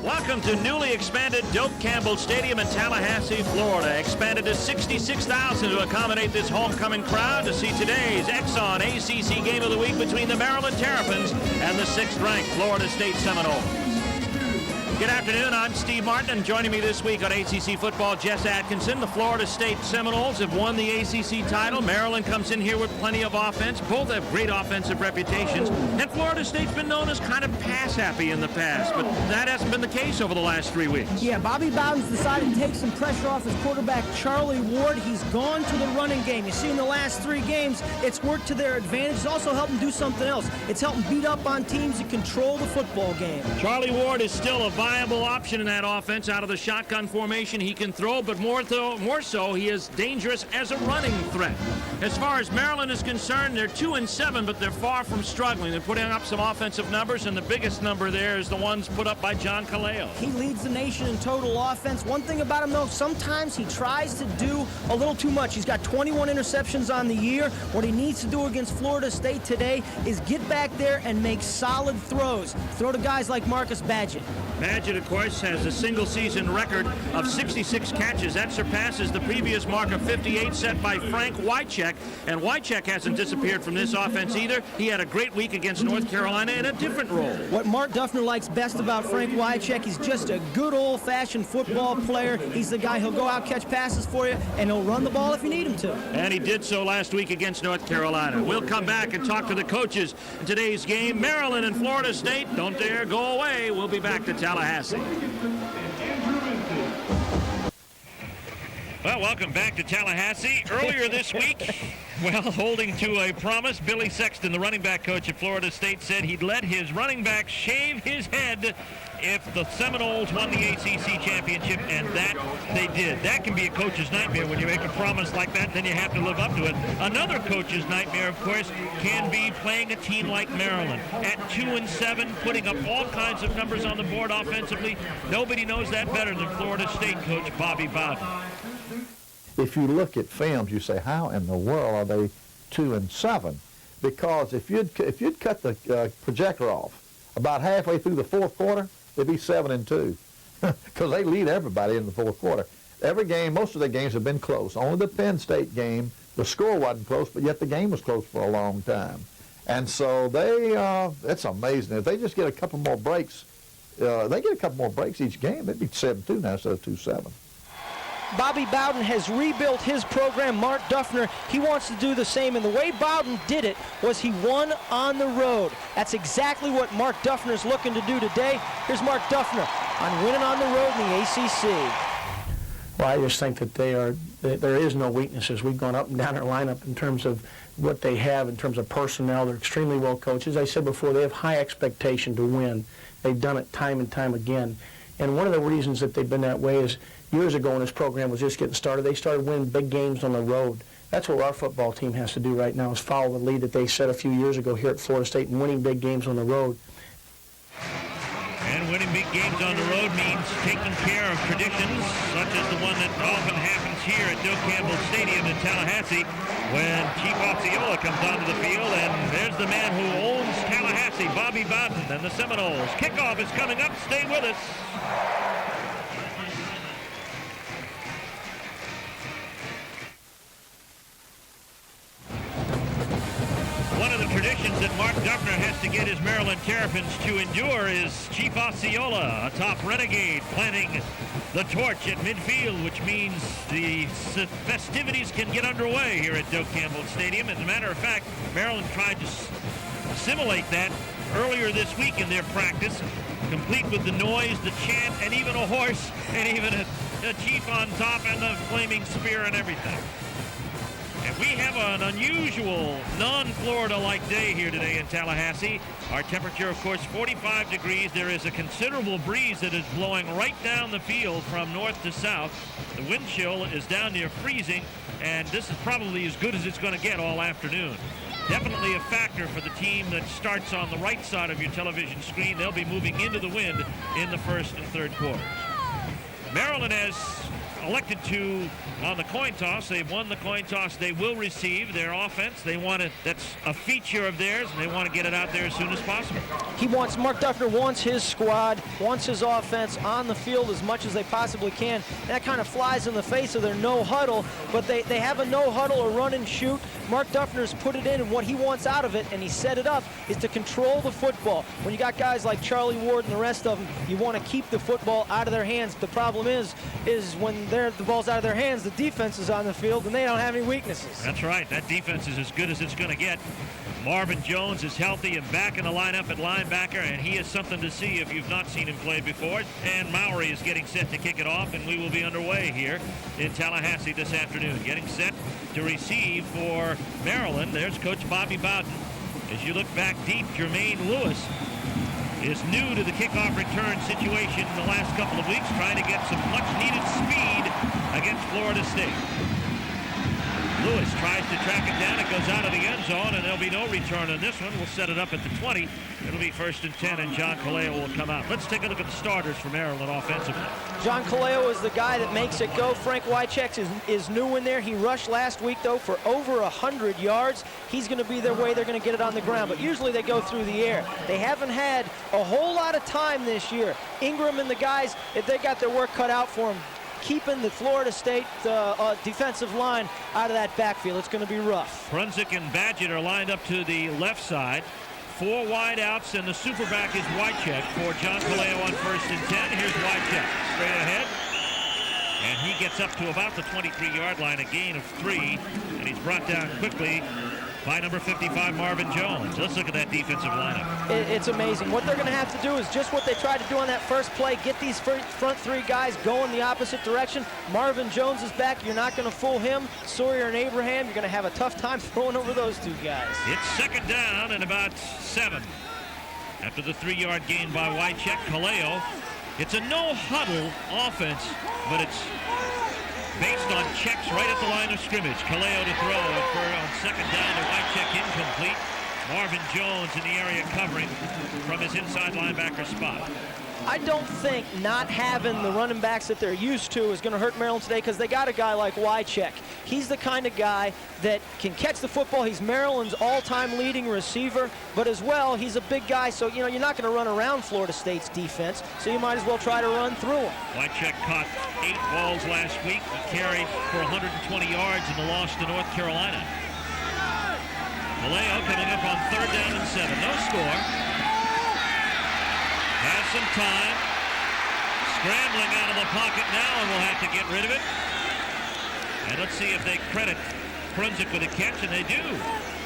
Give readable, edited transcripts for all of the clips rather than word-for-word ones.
Welcome to newly expanded Doak Campbell Stadium in Tallahassee, Florida. Expanded to 66,000 to accommodate this homecoming crowd to see today's Exxon ACC Game of the Week between the Maryland Terrapins and the 6th-ranked Florida State Seminoles. Good afternoon, I'm Steve Martin, and joining me this week on ACC Football, Jess Atkinson. The Florida State Seminoles have won the ACC title. Maryland comes in here with plenty of offense. Both have great offensive reputations, and Florida State's been known as kind of pass-happy in the past, but that hasn't been the case over the last 3 weeks. Yeah, Bobby Bowden's decided to take some pressure off his quarterback, Charlie Ward. He's gone to the running game. You see in the last 3 games, it's worked to their advantage. It's also helped them do something else. It's helped them beat up on teams and control the football game. Charlie Ward is still a viable option in that offense. Out of the shotgun formation, he can throw, but more so, he is dangerous as a running threat. As far as Maryland is concerned, they're 2-7, but they're far from struggling. They're putting up some offensive numbers, and the biggest number there is the ones put up by John Kaleo. He leads the nation in total offense. One thing about him, though, sometimes he tries to do a little too much. He's got 21 interceptions on the year. What he needs to do against Florida State today is get back there and make solid throws. Throw to guys like Marcus Badgett. Badgett, of course, has a single-season record of 66 catches. That surpasses the previous mark of 58 set by Frank Wycheck, and Wycheck hasn't disappeared from this offense either. He had a great week against North Carolina in a different role. What Mark Duffner likes best about Frank Wycheck, he's just a good old-fashioned football player. He's the guy who'll go out, catch passes for you, and he'll run the ball if you need him to. And he did so last week against North Carolina. We'll come back and talk to the coaches in today's game. Maryland and Florida State, don't dare go away. We'll be back to Tallahassee. Well, welcome back to Tallahassee. Earlier this week, well, holding to a promise, Billy Sexton, the running back coach at Florida State, said he'd let his running back shave his head if the Seminoles won the ACC championship, and that they did. That can be a coach's nightmare when you make a promise like that, then you have to live up to it. Another coach's nightmare, of course, can be playing a team like Maryland. At 2-7, putting up all kinds of numbers on the board offensively. Nobody knows that better than Florida State coach Bobby Bowden. If you look at films, you say, how in the world are they 2-7? Because if you'd cut the projector off about halfway through the fourth quarter, they'd be 7-2, because they lead everybody in the fourth quarter. Every game, most of the games have been close. Only the Penn State game, the score wasn't close, but yet the game was close for a long time. And so it's amazing. If they just get a couple more breaks, each game, they'd be 7-2 now instead of 2-7. Bobby Bowden has rebuilt his program. Mark Duffner, he wants to do the same, and the way Bowden did it was he won on the road. That's exactly what Mark Duffner is looking to do today. Here's Mark Duffner on winning on the road in the ACC. Well, I just think that there is no weaknesses. We've gone up and down our lineup in terms of what they have, in terms of personnel. They're extremely well coached. As I said before, they have high expectation to win. They've done it time and time again. And one of the reasons that they've been that way is years ago when this program was just getting started, they started winning big games on the road. That's what our football team has to do right now, is follow the lead that they set a few years ago here at Florida State and winning big games on the road. And winning big games on the road means taking care of traditions, such as the one that often happens here at Doak Campbell Stadium in Tallahassee when Chief Osceola comes onto the field, and there's the man who owns Tallahassee, Bobby Bowden, and the Seminoles. Kickoff is coming up. Stay with us. One of the traditions that Mark Duffner has to get his Maryland Terrapins to endure is Chief Osceola, a top renegade, planting the torch at midfield, which means the festivities can get underway here at Doak Campbell Stadium. As a matter of fact, Maryland tried to simulate that earlier this week in their practice, complete with the noise, the chant, and even a horse, and even a chief on top, and the flaming spear and everything. And we have an unusual, non-Florida-like day here today in Tallahassee. Our temperature, of course, 45 degrees. There is a considerable breeze that is blowing right down the field from north to south. The wind chill is down near freezing, and this is probably as good as it's going to get all afternoon. Definitely a factor for the team that starts on the right side of your television screen. They'll be moving into the wind in the first and third quarters. Maryland has elected to, on the coin toss, they've won the coin toss. They will receive their offense. They want it. That's a feature of theirs, and they want to get it out there as soon as possible. Mark Duffner wants his squad, wants his offense on the field as much as they possibly can. That kind of flies in the face of their no huddle, but they have a no huddle or run and shoot. Mark Duffner's put it in, and what he wants out of it, and he set it up, is to control the football. When you got guys like Charlie Ward and the rest of them, you want to keep the football out of their hands. The problem is when the ball's out of their hands, the defense is on the field, and they don't have any weaknesses. That's right. That defense is as good as it's going to get. Marvin Jones is healthy and back in the lineup at linebacker, and he is something to see if you've not seen him play before. Dan Mowry is getting set to kick it off, and we will be underway here in Tallahassee this afternoon. Getting set to receive for Maryland, there's Coach Bobby Bowden. As you look back deep, Jermaine Lewis is new to the kickoff return situation in the last couple of weeks, trying to get some much-needed speed against Florida State. Lewis tries to track it down. It goes out of the end zone, and there'll be no return on this one. We'll set it up at the 20. It'll be 1st and 10, and John Kaleo will come out. Let's take a look at the starters for Maryland offensively. John Kaleo is the guy that makes it go. Frank Wycheck is new in there. He rushed last week, though, for over 100 yards. He's going to be their way. They're going to get it on the ground, but usually they go through the air. They haven't had a whole lot of time this year. Ingram and the guys, if they got their work cut out for them, keeping the Florida State defensive line out of that backfield. It's going to be rough. Brunzik and Badgett are lined up to the left side. 4 wide outs, and the superback is Wycheck for John Kaleo on 1st and 10. Here's Wycheck straight ahead, and he gets up to about the 23-yard line, a gain of 3, and he's brought down quickly by number 55, Marvin Jones. Let's look at that defensive lineup. It's amazing. What they're going to have to do is just what they tried to do on that first play, get these front 3 guys going the opposite direction. Marvin Jones is back. You're not going to fool him. Sawyer and Abraham, you're going to have a tough time throwing over those 2 guys. It's 2nd down and about 7. After the 3-yard gain by Wycheck, Kaleo. It's a no-huddle offense, but it's based on checks right at the line of scrimmage. Kaleo to throw on 2nd down to Wycheck, incomplete. Marvin Jones in the area covering from his inside linebacker spot. I don't think not having the running backs that they're used to is going to hurt Maryland today, because they got a guy like Wycheck. He's the kind of guy that can catch the football. He's Maryland's all-time leading receiver, but as well, he's a big guy, so you're not going to run around Florida State's defense, so you might as well try to run through him. Wycheck caught 8 balls last week. He carried for 120 yards in the loss to North Carolina. Kaleo coming up on 3rd down and 7. No score. Has some time. Scrambling out of the pocket now, and we'll have to get rid of it. And let's see if they credit Brunzik with a catch, and they do.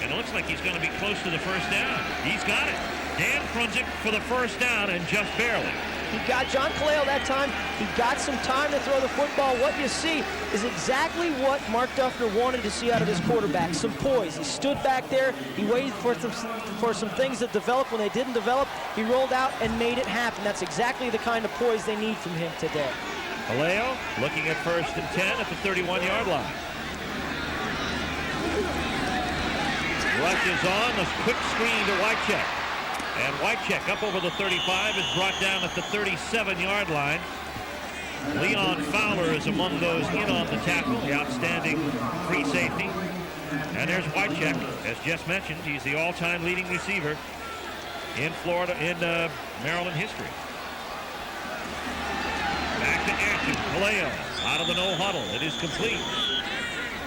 And it looks like he's going to be close to the 1st down. He's got it. Dan Brunzik for the 1st down, and just barely. He got John Kaleo that time. He got some time to throw the football. What you see is exactly what Mark Duffner wanted to see out of his quarterback. Some poise. He stood back there. He waited for some things that developed. When they didn't develop, he rolled out and made it happen. That's exactly the kind of poise they need from him today. Kaleo looking at 1st and 10 at the 31-yard line. Rush is on. A quick screen to Wycheck. And Wycheck up over the 35 is brought down at the 37-yard line. Leon Fowler is among those in on the tackle, the outstanding free safety. And there's Wycheck, as just mentioned. He's the all-time leading receiver in Maryland history. Back to action. Kaleo out of the no huddle. It is complete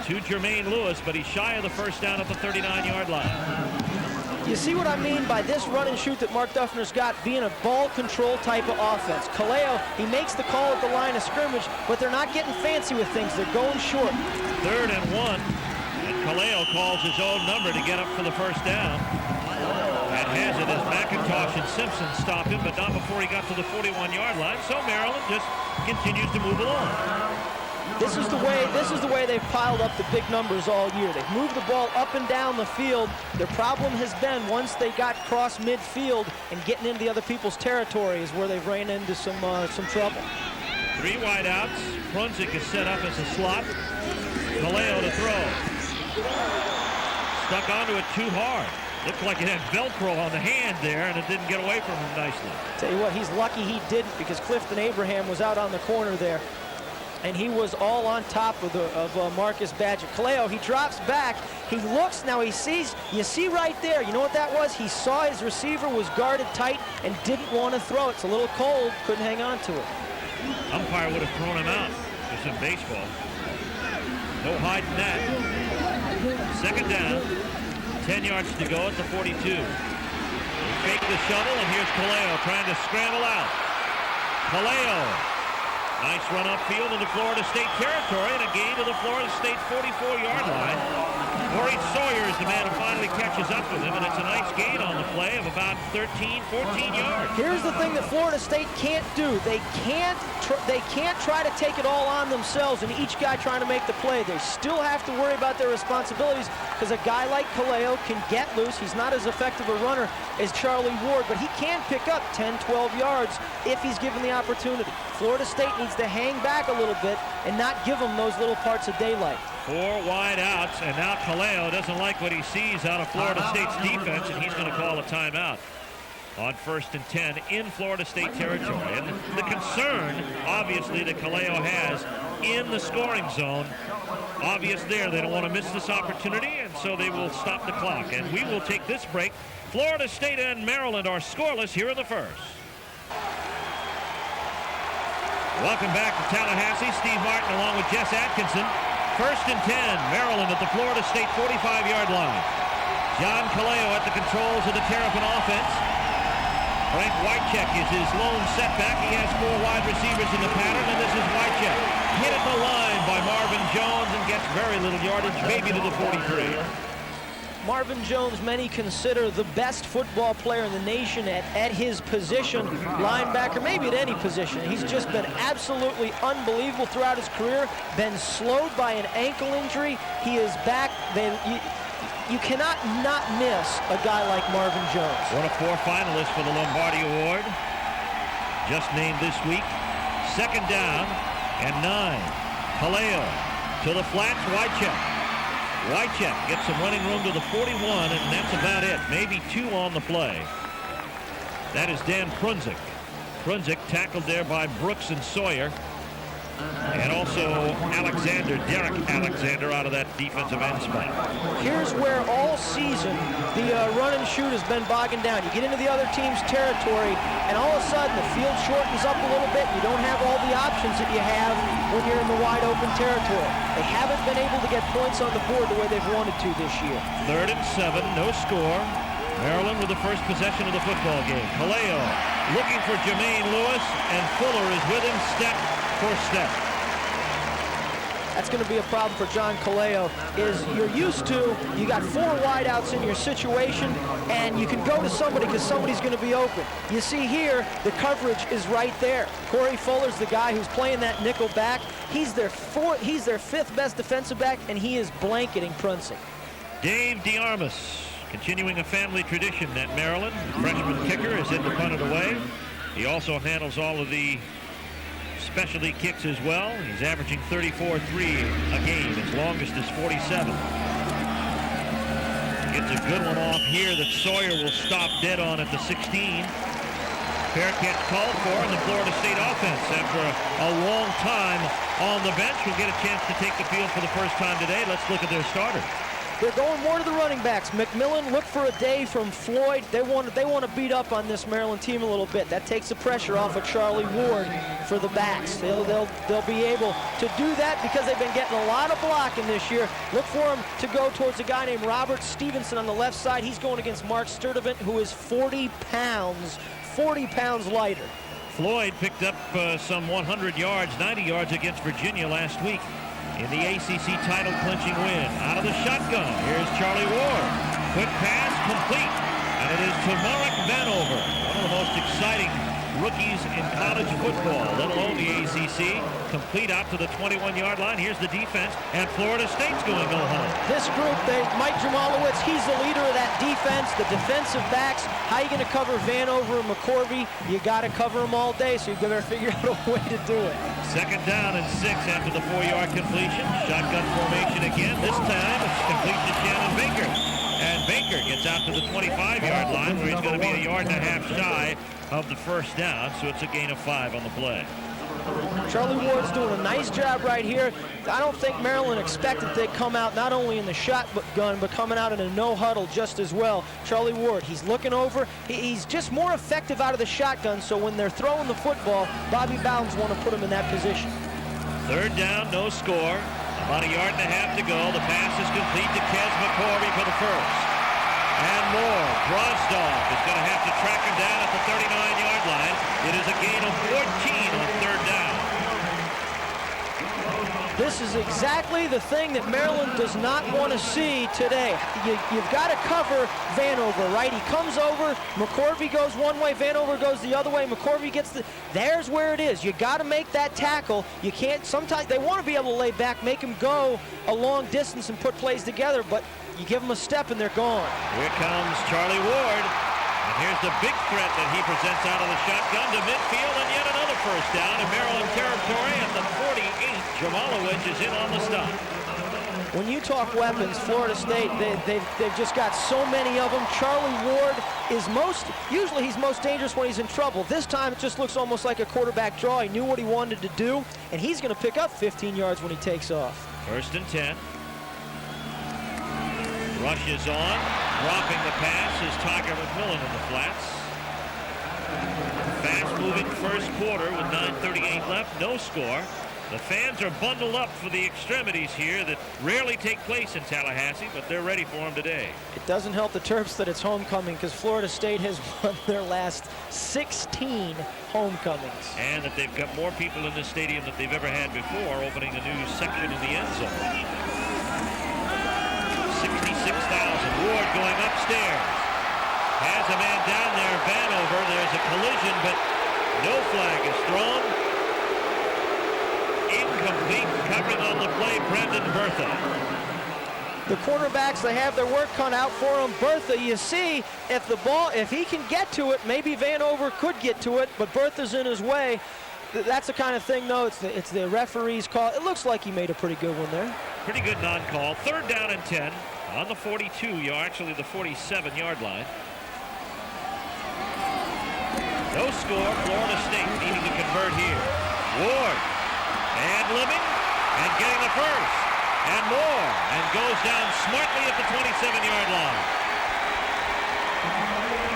to Jermaine Lewis, but he's shy of the 1st down at the 39-yard line. You see what I mean by this run and shoot that Mark Duffner's got being a ball control type of offense. Kaleo, he makes the call at the line of scrimmage, but they're not getting fancy with things. They're going short. 3rd and 1, and Kaleo calls his own number to get up for the 1st down. And has it as McIntosh and Simpson stopped him, but not before he got to the 41-yard line. So Maryland just continues to move along. This is the way they've piled up the big numbers all year. They've moved the ball up and down the field. Their problem has been once they got cross midfield and getting into the other people's territory is where they've ran into some trouble. 3 wide outs. Brunzik is set up as a slot. Kaleo to throw. Stuck onto it too hard. Looked like it had Velcro on the hand there, and it didn't get away from him nicely. Tell you what, he's lucky he didn't, because Clifton Abraham was out on the corner there. and he was all on top of Marcus Badgett. Kaleo, he drops back, he looks, now he sees, you see right there, you know what that was? He saw his receiver was guarded tight and didn't want to throw. It's a little cold, couldn't hang on to it. Umpire would have thrown him out. Just in baseball. No hiding that. Second down, 10 yards to go at the 42. They fake the shuttle, and here's Kaleo trying to scramble out. Kaleo. Nice run upfield into Florida State territory and a gain to the Florida State 44-yard line. Corey Sawyer is the man who finally catches up with him, and it's a nice gain on the play of about 13, 14 yards. Here's the thing that Florida State can't do. They can't try to take it all on themselves and each guy trying to make the play. They still have to worry about their responsibilities because a guy like Kaleo can get loose. He's not as effective a runner as Charlie Ward, but he can pick up 10, 12 yards if he's given the opportunity. Florida State needs to hang back a little bit and not give them those little parts of daylight. 4 wide outs, and now Kaleo doesn't like what he sees out of Florida State's defense, and he's going to call a timeout on 1st and 10 in Florida State territory. And the concern, obviously, that Kaleo has in the scoring zone, obvious there. They don't want to miss this opportunity, and so they will stop the clock. And we will take this break. Florida State and Maryland are scoreless here in the first. Welcome back to Tallahassee. Steve Martin along with Jess Atkinson. 1st and 10, Maryland at the Florida State 45-yard line. John Kaleo at the controls of the Terrapin offense. Frank Wycheck is his lone setback. He has 4 wide receivers in the pattern, and this is Wycheck. Hit at the line by Marvin Jones and gets very little yardage, maybe to the 43. Marvin Jones, many consider the best football player in the nation at his position, linebacker, maybe at any position. He's just been absolutely unbelievable throughout his career, been slowed by an ankle injury. He is back. You cannot not miss a guy like Marvin Jones. One of 4 finalists for the Lombardi Award, just named this week. 2nd down and 9. Kaleo to the flats, Wycheck. Wycheck gets some running room to the 41, and that's about it. Maybe 2 on the play. That is Dan Prunzik. Prunzik tackled there by Brooks and Sawyer. And also Derek Alexander out of that defensive end spot. Here's where all season the run and shoot has been bogging down. You get into the other team's territory, and all of a sudden the field shortens up a little bit. You don't have all the options that you have when you're in the wide open territory. They haven't been able to get points on the board the way they've wanted to this year. 3rd and 7, no score. Maryland with the first possession of the football game. Kaleo looking for Jermaine Lewis, and Fuller is with him step for step. That's going to be a problem for John Kaleo. Is you're used to, you got 4 wideouts in your situation, and you can go to somebody because somebody's going to be open. You see here, the coverage is right there. Corey Fuller's the guy who's playing that nickel back. He's their 5th best defensive back, and he is blanketing Prunzik. Dave DeArmas, continuing a family tradition at Maryland. The freshman kicker is in to punt it away. He also handles all of the specialty kicks as well. He's averaging 34-3 a game. His longest is 47. Gets a good one off here that Sawyer will stop dead on at the 16. Fair catch called for in the Florida State offense. After a long time on the bench, will get a chance to take the field for the first time today. Let's look at their starter. They're going more to the running backs. McMillan, look for a day from Floyd. They want to beat up on this Maryland team a little bit. That takes the pressure off of Charlie Ward for the backs. They'll be able to do that because they've been getting a lot of blocking this year. Look for him to go towards a guy named Robert Stevenson on the left side. He's going against Mark Sturdivant, who is 40 pounds lighter. Floyd picked up some 100 yards, 90 yards against Virginia last week in the ACC title clinching win. Out of the shotgun, here's Charlie Ward. Quick pass, complete. And it is to Marek Vanover, one of the most exciting rookies in college football, let alone the ACC. Complete out to the 21-yard line. Here's the defense, and Florida State's going no home. This group, Mike Jamalowitz, he's the leader of that defense, the defensive backs. How are you going to cover Vanover and McCorvey? You got to cover them all day, so you better figure out a way to do it. 2nd down and 6 after the 4-yard completion. Shotgun formation again. This time it's complete to Shannon Baker. And Baker gets out to the 25-yard line, where he's going to be 1.5 yards shy of the first down, so it's a gain of 5 on the play. Charlie Ward's doing a nice job right here. I don't think Maryland expected they'd come out not only in the shotgun, but coming out in a no huddle just as well. Charlie Ward, he's looking over. He's just more effective out of the shotgun, so when they're throwing the football, Bobby Bowden's want to put him in that position. Third down, no score. About 1.5 yards to go. The pass is complete to Kez McCorvey for the first. And more. Drozdov is going to have to track him down at the 39-yard line. It is a gain of 14 on third down. This is exactly the thing that Maryland does not want to see today. You've got to cover Vanover, right? He comes over, McCorvey goes one way, Vanover goes the other way, McCorvey gets the... There's where it is. You got to make that tackle. You can't... Sometimes they want to be able to lay back, make him go a long distance and put plays together, but you give them a step and they're gone. Here comes Charlie Ward. And here's the big threat that he presents out of the shotgun to midfield, and yet another first down in Maryland territory at the 48. Jamalowicz is in on the stop. When you talk weapons, Florida State, they've just got so many of them. Charlie Ward is usually he's most dangerous when he's in trouble. This time it just looks almost like a quarterback draw. He knew what he wanted to do, and he's going to pick up 15 yards when he takes off. First and 10. Rush is on. Dropping the pass is Tiger McMillan in the flats. Fast-moving first quarter with 9:38 left. No score. The fans are bundled up for the extremities here that rarely take place in Tallahassee, but they're ready for them today. It doesn't help the Terps that it's homecoming, because Florida State has won their last 16 homecomings. And that they've got more people in this stadium than they've ever had before, opening a new section in the end zone. 66,000. Ward going upstairs. Has a man down there, Vanover. There's a collision, but no flag is thrown. Incomplete. Covering on the play, Brendan Bertha. The cornerbacks, they have their work cut out for them. Bertha, you see, if he can get to it, maybe Vanover could get to it, but Bertha's in his way. That's the kind of thing, though. It's the referee's call. It looks like he made a pretty good one there. Pretty good non-call. Third down and 10 on the 42-yard, actually the 47-yard line. No score. Florida State needing to convert here. Ward ad-libbing and getting the first. And more. And goes down smartly at the 27-yard line.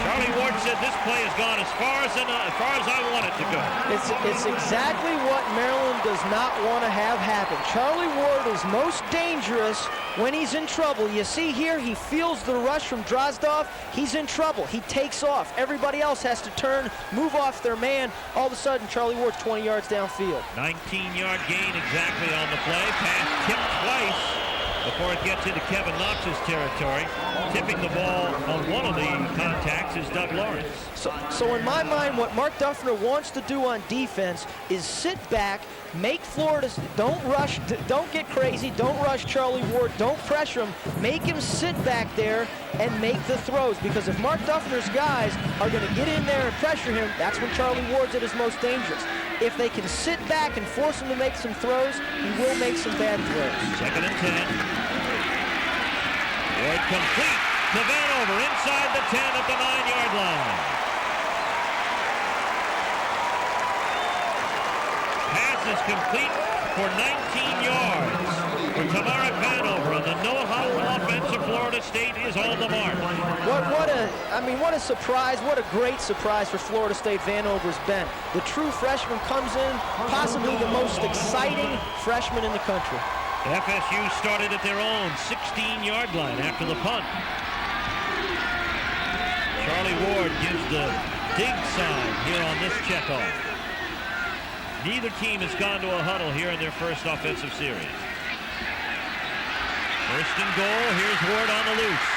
Charlie Ward said this play has gone as far as I want it to go. It's exactly what Maryland does not want to have happen. Charlie Ward is most dangerous when he's in trouble. You see here, he feels the rush from Drozdov. He's in trouble. He takes off. Everybody else has to turn, move off their man. All of a sudden, Charlie Ward's 20 yards downfield. 19-yard gain exactly on the play. Pass tipped twice before it gets into Kevin Knox's territory. Tipping the ball on one of the contacts is Doug Lawrence. So in my mind, what Mark Duffner wants to do on defense is sit back, make Florida, don't rush, don't get crazy, don't rush Charlie Ward, don't pressure him, make him sit back there and make the throws, because if Mark Duffner's guys are going to get in there and pressure him, that's when Charlie Ward's at his most dangerous. If they can sit back and force him to make some throws, he will make some bad throws. Second and 10. Ward complete to Vanover inside the 10 at the 9-yard line. Pass is complete for 19 yards. For Tamara Vanover, and the no-huddle offense of Florida State is on the mark. What a surprise, what a great surprise for Florida State Vanover's been. The true freshman comes in, possibly the most exciting freshman in the country. FSU started at their own 16-yard line after the punt. Charlie Ward gives the dig sign here on this checkoff. Neither team has gone to a huddle here in their first offensive series. First and goal, here's Ward on the loose.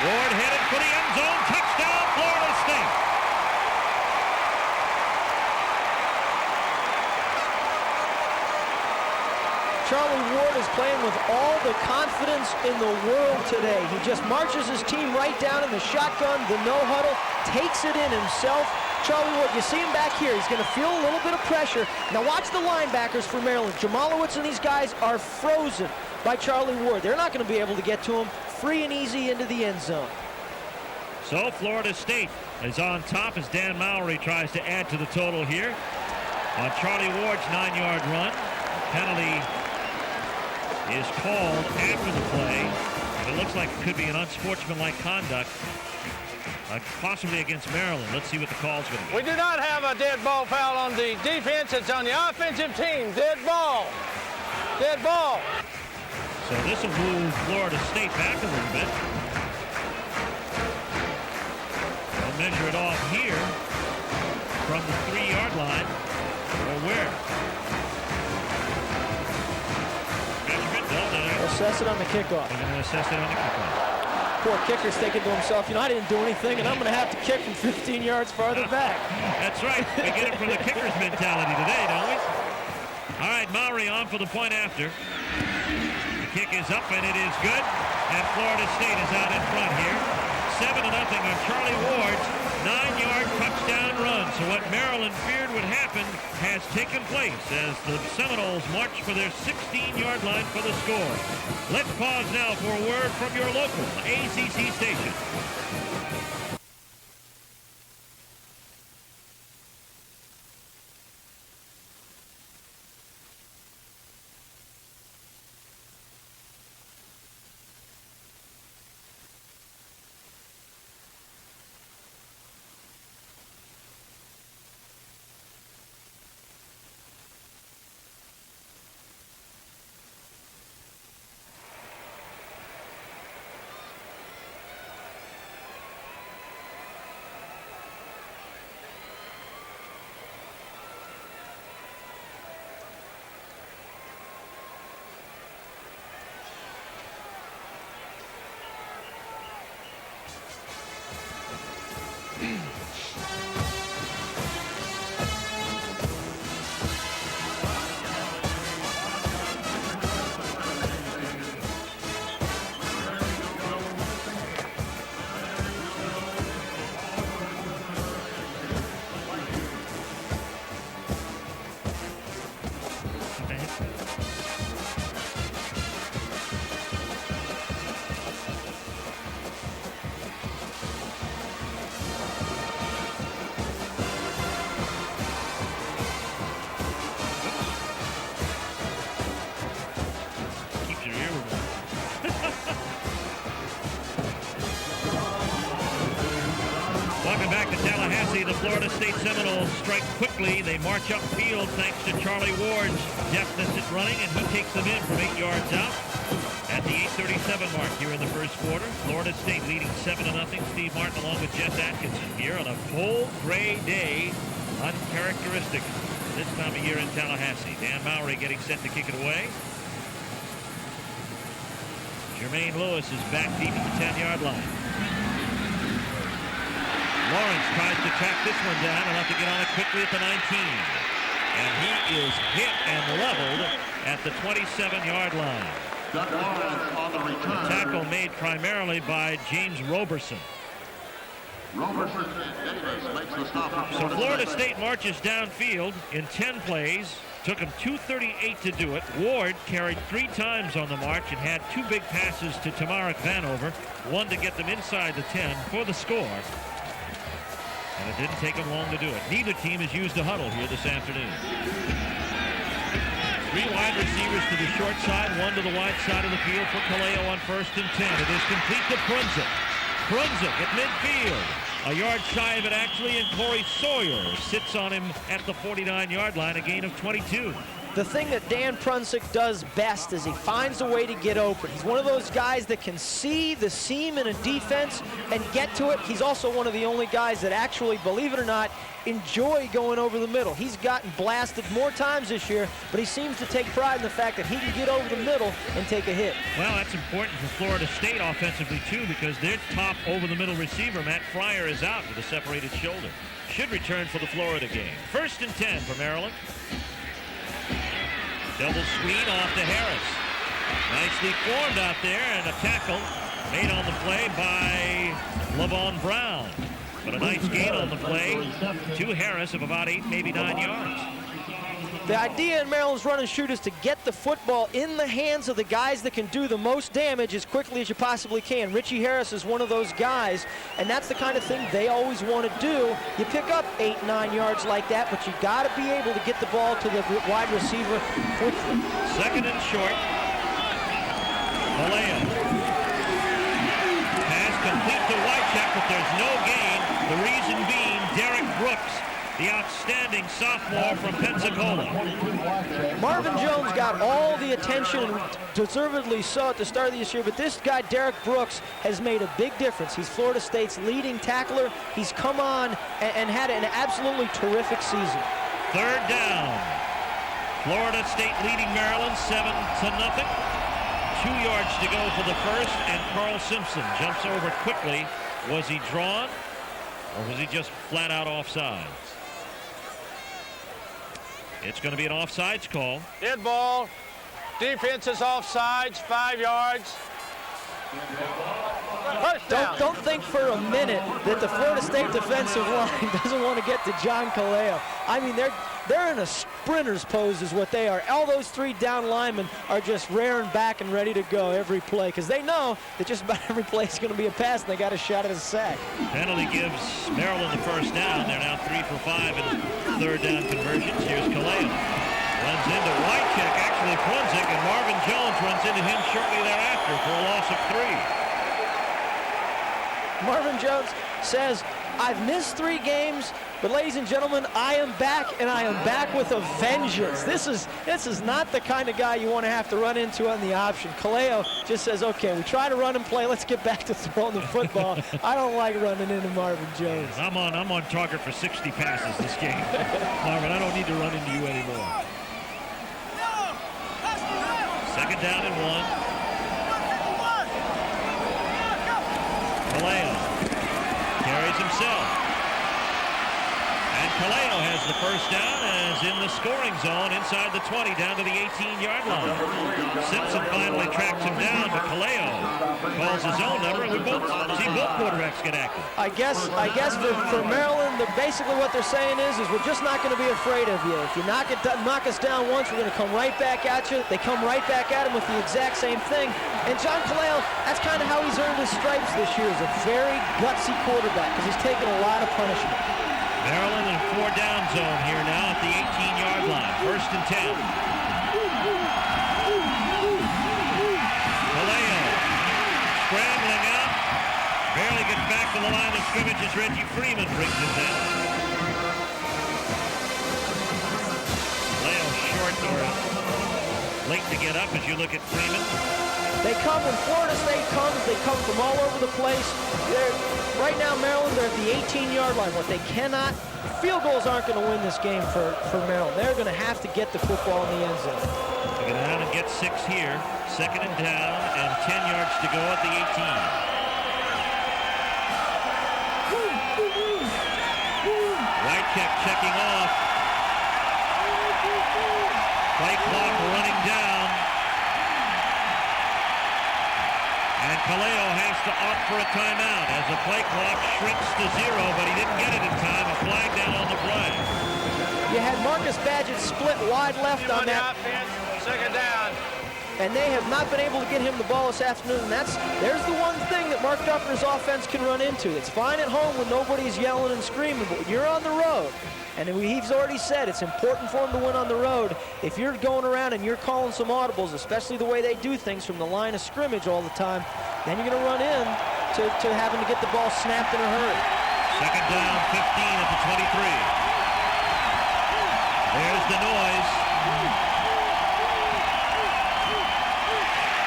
Ward headed for the end zone, touchdown Florida State. Charlie Ward is playing with all the confidence in the world today. He just marches his team right down in the shotgun, the no huddle, takes it in himself. Charlie Ward, you see him back here. He's going to feel a little bit of pressure. Now watch the linebackers for Maryland. Jamalowicz and these guys are frozen by Charlie Ward. They're not going to be able to get to him free and easy into the end zone. So Florida State is on top as Dan Mowry tries to add to the total here. on Charlie Ward's 9-yard run. Penalty is called after the play. And it looks like it could be an unsportsmanlike conduct, possibly against Maryland. Let's see what the call's going to be. We do not have a dead ball foul on the defense. It's on the offensive team. Dead ball. Dead ball. So this will move Florida State back a little bit. They'll measure it off here from the 3-yard line, or where? Measurement, no, They'll assess it on the kickoff. they're going to assess it on the kickoff. Poor kicker's thinking to himself, you know, I didn't do anything, and I'm going to have to kick from 15 yards farther back. That's right. We get it from the kicker's mentality today, don't we? All right, Mowry on for the point after. The kick is up, and it is good. And Florida State is out in front here. 7-0 on Charlie Ward's 9-yard touchdown run. So what Maryland feared would happen has taken place as the Seminoles march for their 16-yard line for the score. Let's pause now for a word from your local ACC station. The Florida State Seminoles strike quickly. They march upfield thanks to Charlie Ward's deftness at running, and he takes them in from 8 yards out at the 8:37 mark here in the first quarter. Florida State leading 7-0. Steve Martin along with Jess Atkinson here on a cold gray day, uncharacteristic this time of year in Tallahassee. Dan Mowry getting set to kick it away. Jermaine Lewis is back deep at the 10-yard line. Lawrence tries to track this one down. He'll have to get on it quickly at the 19. And he is hit and leveled at the 27-yard line. The tackle made primarily by James Roberson. So Florida State marches downfield in 10 plays. Took him 2:38 to do it. Ward carried 3 times on the march and had 2 big passes to Tamarick Vanover. One to get them inside the 10 for the score. And it didn't take them long to do it. Neither team has used a huddle here this afternoon. 3 wide receivers to the short side, 1 to the wide side of the field for Kaleo on 1st and 10. It is complete to Prunzik. Prunzik at midfield. A yard shy of it actually, and Corey Sawyer sits on him at the 49-yard line, a gain of 22. The thing that Dan Prunzik does best is he finds a way to get open. He's one of those guys that can see the seam in a defense and get to it. He's also one of the only guys that actually, believe it or not, enjoy going over the middle. He's gotten blasted more times this year, but he seems to take pride in the fact that he can get over the middle and take a hit. Well, that's important for Florida State offensively, too, because their top over-the-middle receiver, Matt Fryer, is out with a separated shoulder. Should return for the Florida game. 1st and 10 for Maryland. Double screen off to Harris. Nicely formed out there, and a tackle made on the play by Lavon Brown. But a nice gain on the play to Harris of about 8, maybe 9 yards. The idea in Maryland's run and shoot is to get the football in the hands of the guys that can do the most damage as quickly as you possibly can. Richie Harris is one of those guys, and that's the kind of thing they always want to do. You pick up 8, 9 yards like that, but you got to be able to get the ball to the wide receiver quickly. Second and short. Malaya. Pass complete to Wycheck, but there's no gain. The reason being Derek Brooks, the outstanding sophomore from Pensacola. Marvin Jones got all the attention, and deservedly so at the start of this year, but this guy, Derek Brooks, has made a big difference. He's Florida State's leading tackler. He's come on and had an absolutely terrific season. Third down. Florida State leading Maryland 7-0. 2 yards to go for the first, and Carl Simpson jumps over quickly. Was he drawn, or was he just flat out offsides? It's going to be an offsides call. Dead ball. Defense is offsides, 5 yards. Don't think for a minute that the Florida State defensive line doesn't want to get to John Kaleo. I mean, they're in a sprinter's pose is what they are. All those 3 down linemen are just rearing back and ready to go every play because they know that just about every play is going to be a pass and they got a shot at a sack. Penalty gives Maryland the first down. They're now 3 for 5 in third down conversions. Here's Kaleo. Runs into Wycheck, actually Frunzik, and Marvin Jones runs into him shortly thereafter for a loss of 3. Marvin Jones says, I've missed 3 games, but ladies and gentlemen, I am back, and I am back with a vengeance. This is not the kind of guy you want to have to run into on the option. Kaleo just says, okay, we try to run and play. Let's get back to throwing the football. I don't like running into Marvin Jones. I'm on target for 60 passes this game. Marvin, I don't need to run into you anymore. Second down and 1. Kaleo carries himself. And Kaleo has the first down and is in the scoring zone inside the 20 down to the 18-yard line. Simpson finally tracks him down, but Kaleo calls his own number, and we both quarterbacks get active. I guess for Maryland, basically what they're saying is we're just not going to be afraid of you. If you knock us down once, we're going to come right back at you. They come right back at him with the exact same thing. And John Kaleo, that's kind of how he's earned his stripes this year, is a very gutsy quarterback because he's taken a lot of punishment. Maryland in a 4-down zone here now at the 18-yard line. First and 10. Kaleo scrambling out. Barely gets back to the line of scrimmage as Reggie Freeman brings it in. Kaleo short or late to get up as you look at Freeman. They come when Florida State comes. They come from all over the place. Right now, Maryland, they're at the 18-yard line. What they cannot, field goals aren't going to win this game for Maryland. They're going to have to get the football in the end zone. They go down and get 6 here. Second and down and 10 yards to go at the 18. Wycheck checking off. Play clock running down. And Kaleo has to opt for a timeout as the play clock shrinks to 0, but he didn't get it in time. A flag down on the play. You had Marcus Badgett split wide left on that. Second down. And they have not been able to get him the ball this afternoon. And there's the one thing that Mark Duffner's offense can run into. It's fine at home when nobody's yelling and screaming, but when you're on the road, and he's already said it's important for him to win on the road. If you're going around and you're calling some audibles, especially the way they do things from the line of scrimmage all the time, then you're going to run in to having to get the ball snapped in a hurry. Second down, 15 at the 23. There's the noise.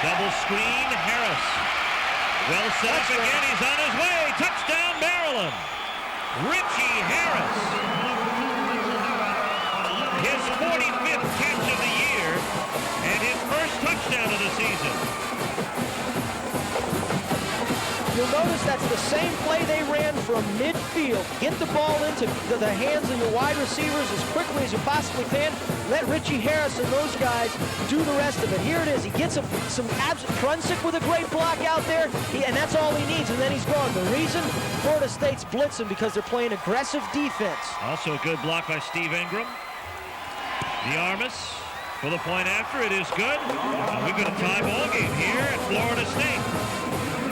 Double screen, Harris. Well set up again, he's on his way. Touchdown, Maryland. Richie Harris. His 45th catch of the year and his first touchdown of the season. You'll notice that's the same play they ran from midfield. Get the ball into the hands of your wide receivers as quickly as you possibly can. Let Richie Harris and those guys do the rest of it. Here it is. He gets some Frunzik with a great block out there, and that's all he needs, and then he's gone. The reason? Florida State's blitzing because they're playing aggressive defense. Also a good block by Steve Ingram. DeArmas for the point after. It is good. And we've got a tie ball game here at Florida State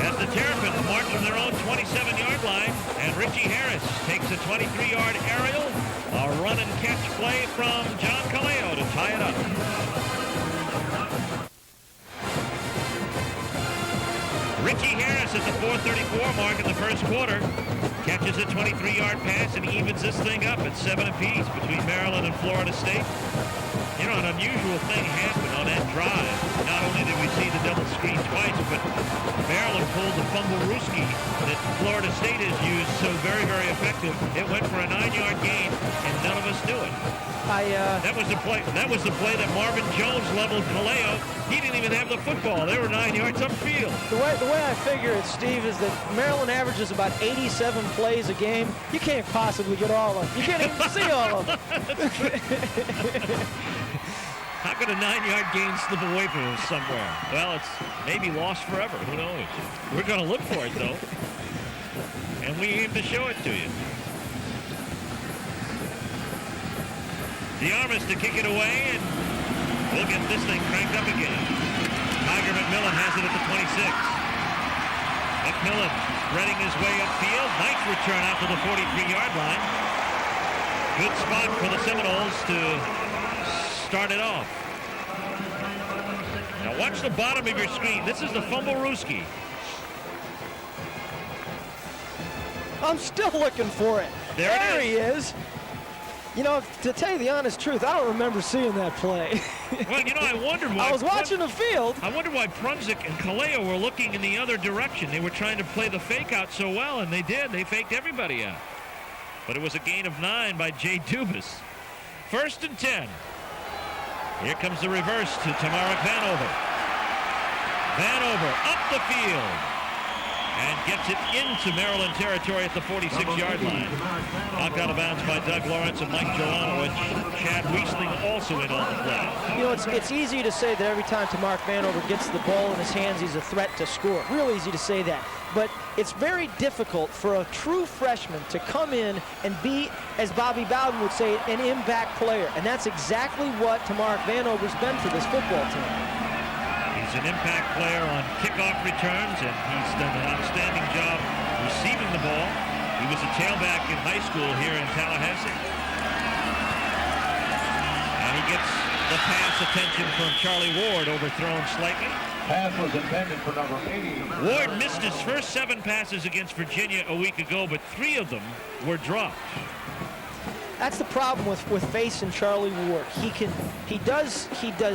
as the Terrapins march from their own 27-yard line, and Richie Harris takes a 23-yard aerial, a run and catch play from John Kaleo to tie it up. Richie Harris at the 4:34 mark in the first quarter catches a 23-yard pass and evens this thing up at 7 apiece between Maryland and Florida State. You know, an unusual thing happened on that drive. Not only did we see the double screen twice, but Maryland pulled the fumble-rooski that Florida State has used so very, very effective. It went for a 9-yard gain, and none of us knew it. That was the play. That was the play that Marvin Jones leveled Kaleo. He didn't even have the football. They were 9 yards upfield. The way I figure it, Steve, is that Maryland averages about 87 plays a game. You can't possibly get all of them. You can't even see all of them. How could a 9-yard gain slip away from us somewhere? Well, it's maybe lost forever. Who knows? We're going to look for it, though. And we aim to show it to you. DeArmas to kick it away, and we'll get this thing cranked up again. Tiger McMillan has it at the 26. McMillan threading his way upfield. Nice return out to the 43-yard line. Good spot for the Seminoles to start it off. Now watch the bottom of your screen. This is the fumble-rooski. I'm still looking for it. There he is. You know, to tell you the honest truth, I don't remember seeing that play. Well, you know, I wondered why. I was watching the field. I wondered why Prunzik and Kaleo were looking in the other direction. They were trying to play the fake out so well, and they did. They faked everybody out. But it was a gain of 9 by Jay Dubas. 1st and 10. Here comes the reverse to Tamarick Vanover. Vanover up the field and gets it into Maryland territory at the 46-yard line. Knocked out of bounds by Doug Lawrence and Mike Jolanowicz. Chad Wiesling also in on the play. You know, it's easy to say that every time Tamarick Vanover gets the ball in his hands, he's a threat to score. Real easy to say that. But it's very difficult for a true freshman to come in and be, as Bobby Bowden would say, an impact player. And that's exactly what Tamarick Vanover's been for this football team. He's an impact player on kickoff returns, and he's done an outstanding job receiving the ball. He was a tailback in high school here in Tallahassee. And he gets the pass attention from Charlie Ward, overthrown slightly. Pass was intended for number 80. Ward missed his first 7 passes against Virginia a week ago, but 3 of them were dropped. That's the problem with facing Charlie Ward. He does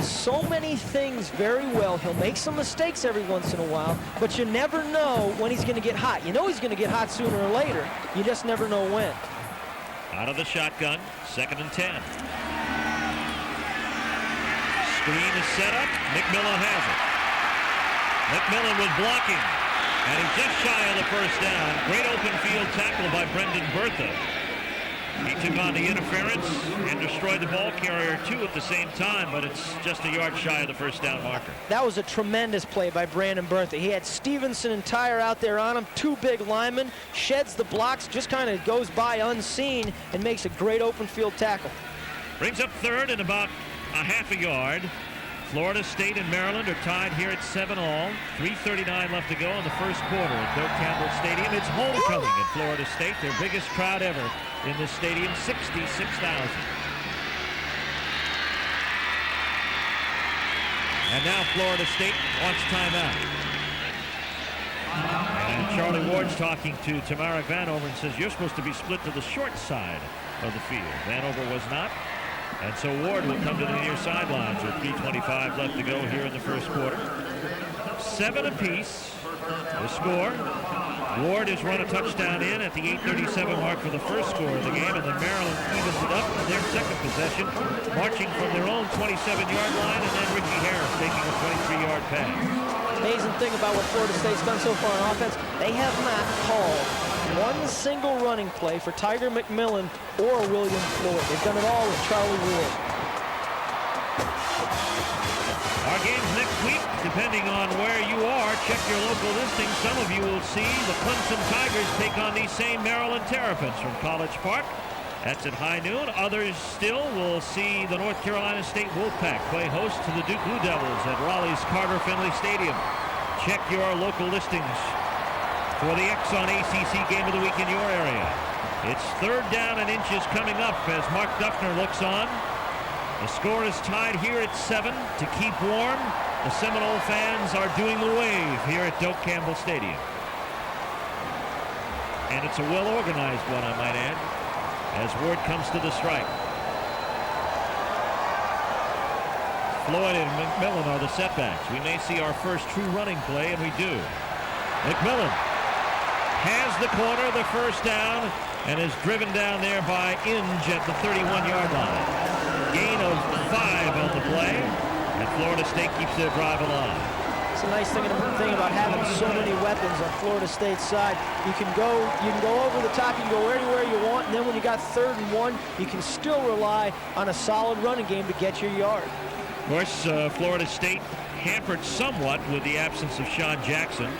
so many things very well. He'll make some mistakes every once in a while, but you never know when he's going to get hot. You know he's going to get hot sooner or later. You just never know when. Out of the shotgun, 2nd and 10. Screen is set up. McMillan has it. McMillan was blocking, and he's just shy of the first down. Great open field tackle by Brendan Bertha. He took on the interference and destroyed the ball carrier, too, at the same time, but it's just a yard shy of the first down marker. That was a tremendous play by Brandon Bertha. He had Stevenson and Tyre out there on him, 2 big linemen, sheds the blocks, just kind of goes by unseen and makes a great open field tackle. Brings up 3rd and about a half a yard. Florida State and Maryland are tied here at 7-all. 3:39 left to go in the first quarter at Doak Campbell Stadium. It's homecoming at Florida State, their biggest crowd ever in this stadium, 66,000. And now Florida State wants timeout. And Charlie Ward's talking to Tamarick Vanover and says, you're supposed to be split to the short side of the field. Vanover was not. And so Ward will come to the near sidelines with 3:25 left to go here in the first quarter. 7 apiece, the score. Ward has run a touchdown in at the 8:37 mark for the first score of the game, and then Maryland evens it up in their second possession, marching from their own 27-yard line, and then Richie Harris taking a 23-yard pass. Amazing thing about what Florida State's done so far on offense, they have not called one single running play for Tiger McMillan or William Floyd. They've done it all with Charlie Ward. Our games next week, depending on where you are, check your local listing. Some of you will see the Clemson Tigers take on these same Maryland Terrapins from College Park. That's at high noon. Others still will see the North Carolina State Wolfpack play host to the Duke Blue Devils at Raleigh's Carter Finley Stadium. Check your local listings for the X on ACC Game of the Week in your area. It's 3rd down and inches coming up as Mark Duffner looks on. The score is tied here at 7 to keep warm. The Seminole fans are doing the wave here at Doak Campbell Stadium. And it's a well-organized one, I might add, as word comes to the strike. Floyd and McMillan are the setbacks. We may see our first true running play, and we do. McMillan has the corner, the first down, and is driven down there by Inge at the 31-yard line. Gain of 5 on the play, and Florida State keeps their drive alive. It's a nice thing about having so many weapons on Florida State's side. You can go over the top, you can go anywhere you want, and then when you got 3rd and 1, you can still rely on a solid running game to get your yard. Of course, Florida State hampered somewhat with the absence of Sean Jackson.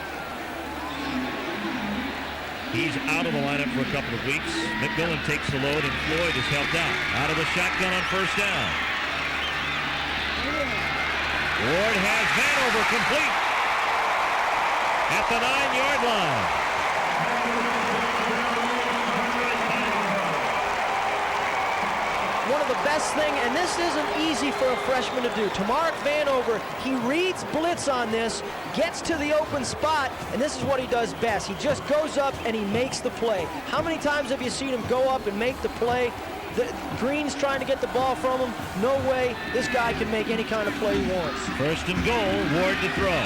He's out of the lineup for a couple of weeks. McMillan takes the load, and Floyd is helped out of the shotgun on first down. Ward has Vanover complete at the 9-yard line. One of the best thing, and this isn't easy for a freshman to do. Tamark Vanover, he reads blitz on this, gets to the open spot, and this is what he does best. He just goes up and he makes the play. How many times have you seen him go up and make the play? Green's trying to get the ball from him. No way this guy can make any kind of play he wants. First and goal, Ward to throw.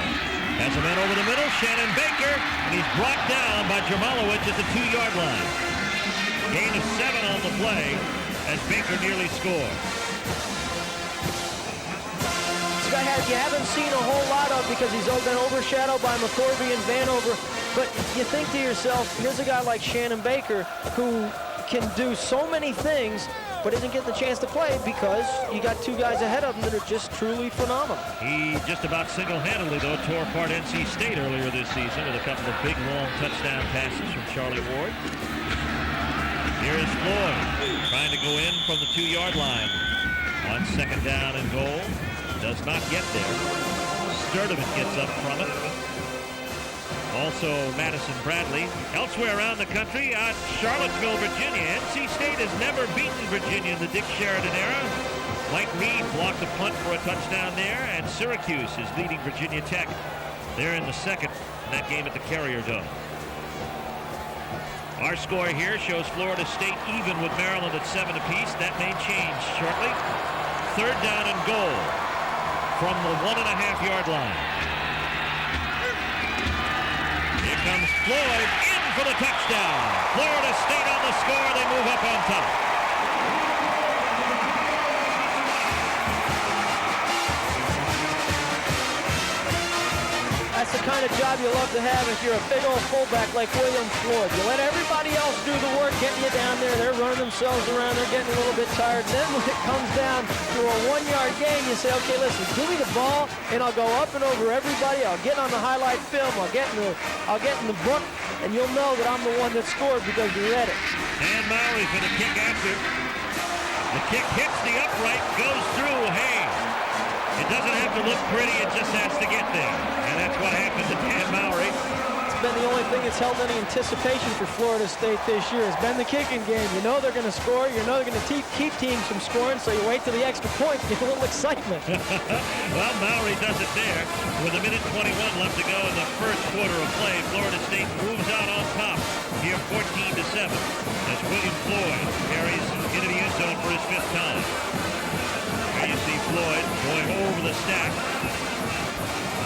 Has a man over the middle, Shannon Baker, and he's brought down by Jamalowicz at the 2-yard line. Gain of 7 on the play as Baker nearly scored. This guy you haven't seen a whole lot of because he's been overshadowed by McCorvey and Vanover. But you think to yourself, here's a guy like Shannon Baker who can do so many things, but isn't getting the chance to play because you got 2 guys ahead of him that are just truly phenomenal. He just about single-handedly, though, tore apart NC State earlier this season with a couple of big, long touchdown passes from Charlie Ward. Here is Floyd trying to go in from the 2-yard line on 2nd down and goal. Does not get there. Sturdivant gets up from it. Also Madison Bradley. Elsewhere around the country, at Charlottesville, Virginia, NC State has never beaten Virginia in the Dick Sheridan era. Mike Reed blocked a punt for a touchdown there, and Syracuse is leading Virginia Tech. They're in the 2nd in that game at the Carrier Dome. Our score here shows Florida State even with Maryland at 7 apiece. That may change shortly. 3rd down and goal from the 1.5-yard line. Here comes Floyd in for the touchdown. Florida State on the score. They move up on top. That's the kind of job you love to have if you're a big old fullback like William Floyd. You let everybody else do the work, getting you down there. They're running themselves around. They're getting a little bit tired. And then when it comes down to a 1-yard gain, you say, okay, listen, give me the ball, and I'll go up and over everybody. I'll get on the highlight film. I'll get in the book, and you'll know that I'm the one that scored because you read it. And Mowry for the kick after. The kick hits the upright, goes through. Hey, it doesn't have to look pretty. It just has to get there. And that's what happened to Dan Mowry. It's been the only thing that's held any anticipation for Florida State this year. It's been the kicking game. You know they're going to score. You know they're going to keep teams from scoring, so you wait till the extra point to get a little excitement. Well, Mowry does it there. With 1:21 left to go in the first quarter of play, Florida State moves out on top here 14-7 as William Floyd carries into the end zone for his 5th time. There you see Floyd going over the stack.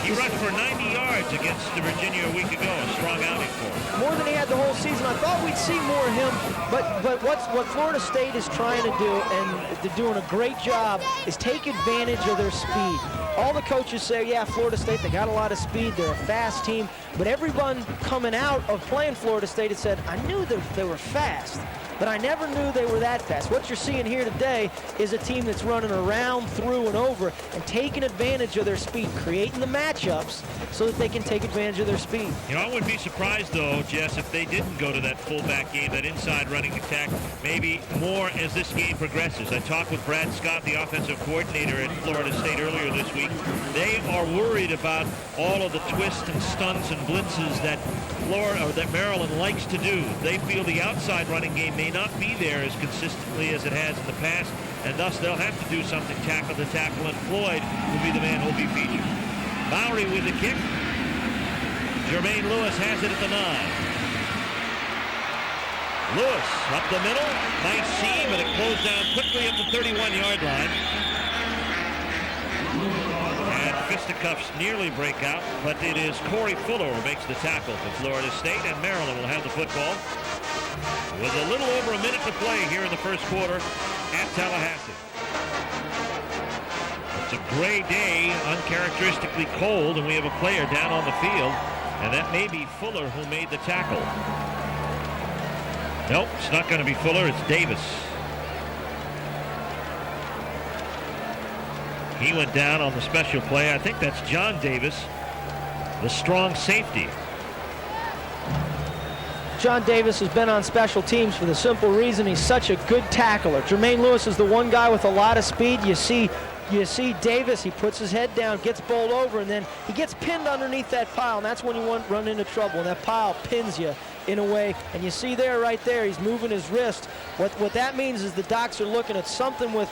He rushed for 90 yards against Virginia a week ago. A strong outing for him. More than he had the whole season. I thought we'd see more of him, but what Florida State is trying to do, and they're doing a great job, is take advantage of their speed. All the coaches say, yeah, Florida State, they got a lot of speed. They're a fast team. But everyone coming out of playing Florida State had said, I knew that they were fast. but I never knew they were that fast. What you're seeing here today is a team that's running around, through, and over, and taking advantage of their speed, creating the matchups so that they can take advantage of their speed. You know, I wouldn't be surprised, though, Jess, if they didn't go to that fullback game, that inside running attack, maybe more as this game progresses. I talked with Brad Scott, the offensive coordinator at Florida State earlier this week. They are worried about all of the twists and stunts and blitzes that Maryland likes to do. They feel the outside running game may not be there as consistently as it has in the past, and thus they'll have to do something tackle to tackle, and Floyd will be the man who'll be featured. Mowry with the kick. Jermaine Lewis has it at the 9. Lewis up the middle. Nice seam, and it closed down quickly at the 31-yard line. And fisticuffs nearly break out, but it is Corey Fuller who makes the tackle for Florida State, and Maryland will have the football with a little over a minute to play here in the first quarter at Tallahassee. It's a gray day, uncharacteristically cold, and we have a player down on the field, and that may be Fuller who made the tackle. Nope, it's not going to be Fuller, it's Davis. He went down on the special play. I think that's John Davis, the strong safety. John Davis has been on special teams for the simple reason he's such a good tackler. Jermaine Lewis is the one guy with a lot of speed. You see Davis, he puts his head down, gets bowled over, and then he gets pinned underneath that pile, and that's when you run into trouble, and that pile pins you in a way. And you see there, right there, he's moving his wrist. What that means is the docs are looking at something with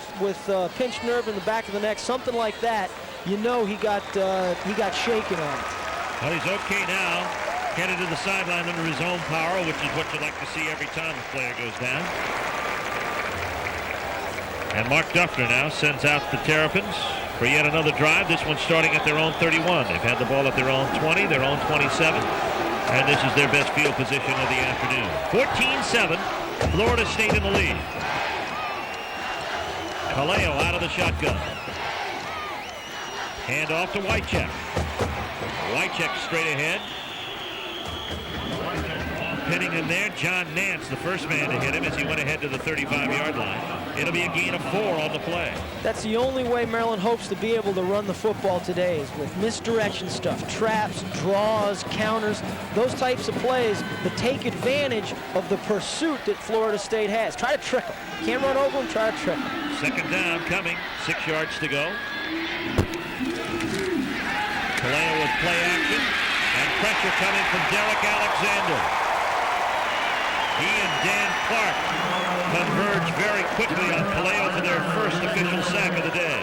pinched nerve in the back of the neck, something like that. You know he got shaken on it. Well, he's okay now. Headed to the sideline under his own power, which is what you like to see every time a player goes down. And Mark Duffner now sends out the Terrapins for yet another drive. This one starting at their own 31. They've had the ball at their own 20, their own 27. And this is their best field position of the afternoon. 14-7, Florida State in the lead. Kaleo out of the shotgun. Hand off to Wycheck. Wycheck straight ahead. Pinning him there, John Nance, the first man to hit him as he went ahead to the 35-yard line. It'll be a gain of 4 on the play. That's the only way Maryland hopes to be able to run the football today, is with misdirection stuff, traps, draws, counters, those types of plays that take advantage of the pursuit that Florida State has. Try to trick them. Can't run over them, try to trick them. Second down coming, 6 yards to go. Kaleo with play action, and pressure coming from Derek Alexander. He and Dan Clark converge very quickly on Kaleo for their first official sack of the day.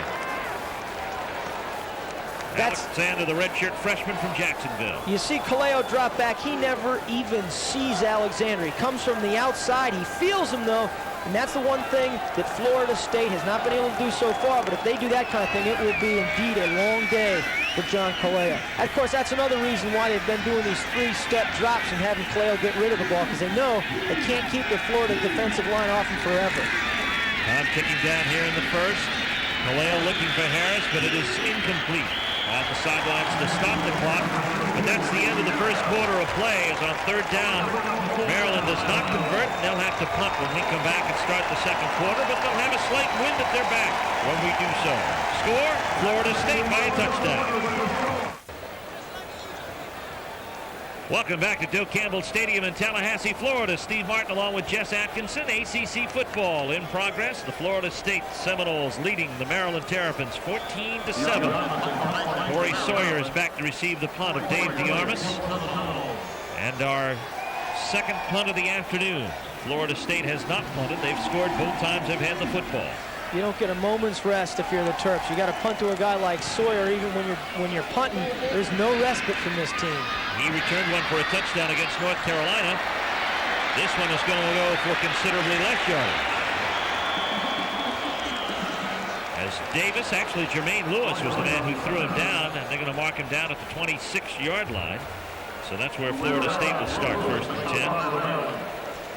Alexander, the redshirt freshman from Jacksonville. You see Kaleo drop back. He never even sees Alexander. He comes from the outside. He feels him, though, and that's the one thing that Florida State has not been able to do so far. But if they do that kind of thing, it will be indeed a long day for John Kaleo. Of course, that's another reason why they've been doing these 3-step drops and having Kaleo get rid of the ball, because they know they can't keep the Florida defensive line off him forever. Time ticking down here in the first. Kaleo looking for Harris, but it is incomplete. Off the sidelines to stop the clock. But that's the end of the first quarter of play. As on third down, Maryland does not convert. They'll have to punt when we come back and start the second quarter, but they'll have a slight wind at their back when we do so. Score, Florida State by a touchdown. Welcome back to Doak Campbell Stadium in Tallahassee, Florida. Steve Martin along with Jess Atkinson. ACC football in progress. The Florida State Seminoles leading the Maryland Terrapins 14-7. Corey Sawyer is back to receive the punt of Dave DeArmas. And our second punt of the afternoon. Florida State has not punted. They've scored both times they've had the football. You don't get a moment's rest if you're the Terps. You got to punt to a guy like Sawyer. Even when you're punting, there's no respite from this team. He returned one for a touchdown against North Carolina. This one is going to go for considerably less yardage. As Davis, actually Jermaine Lewis was the man who threw him down, and they're going to mark him down at the 26-yard line. So that's where Florida State will start first and 10.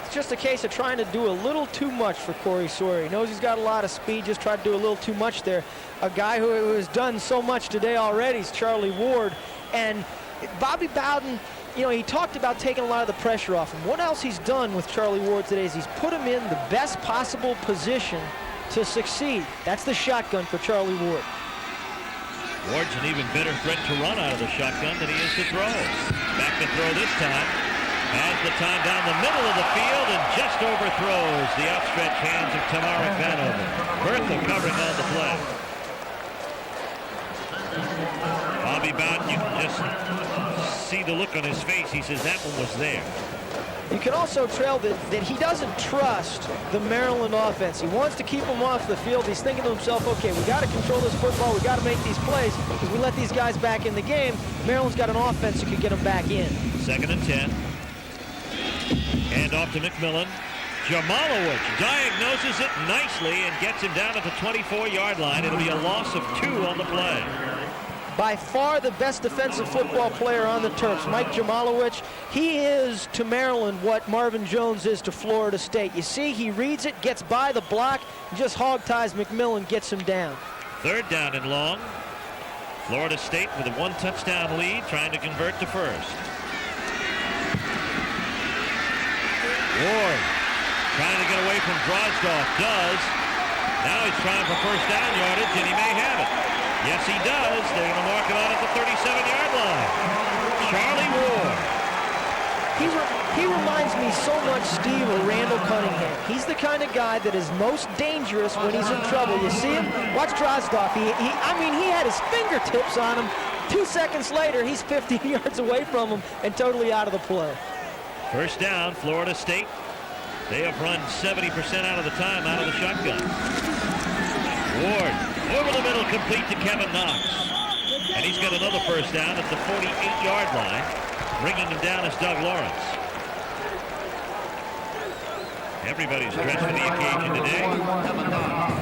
It's just a case of trying to do a little too much for Corey Sawyer. He knows he's got a lot of speed, just tried to do a little too much there. A guy who has done so much today already is Charlie Ward. And Bobby Bowden, you know, he talked about taking a lot of the pressure off him. What else he's done with Charlie Ward today is he's put him in the best possible position to succeed. That's the shotgun for Charlie Ward. Ward's an even better threat to run out of the shotgun than he is to throw. Back to throw this time. Has the time down the middle of the field and just overthrows the outstretched hands of Tamarick Vanover. Bertha covering on the play. Bobby Bowden, you can just see the look on his face. He says that one was there. You can also tell that he doesn't trust the Maryland offense. He wants to keep them off the field. He's thinking to himself, okay, we got to control this football. We got to make these plays. If we let these guys back in the game, Maryland's got an offense that could get them back in. 2nd and 10. Hand off to McMillan. Jamalowicz diagnoses it nicely and gets him down at the 24-yard line. It'll be a loss of 2 on the play. By far the best defensive football player on the Terps, Mike Jamalowicz. He is to Maryland what Marvin Jones is to Florida State. You see, he reads it, gets by the block, just hog ties McMillan, gets him down. 3rd down and long. Florida State with a 1-touchdown lead, trying to convert to first. Ward trying to get away from Drozdoff. Does. Now he's trying for first down yardage, and he may have it. Yes, he does. They're going to mark it out at the 37-yard line. Charlie Ward. He reminds me so much, Steve, of Randall Cunningham. He's the kind of guy that is most dangerous when he's in trouble. You see him? Watch Drozdoff. I mean, he had his fingertips on him. 2 seconds later, he's 15 yards away from him and totally out of the play. First down, Florida State. They have run 70% out of the time out of the shotgun. Ward over the middle, complete to Kevin Knox. And he's got another first down at the 48-yard line. Bringing him down is Doug Lawrence. Everybody's dressed for the occasion today.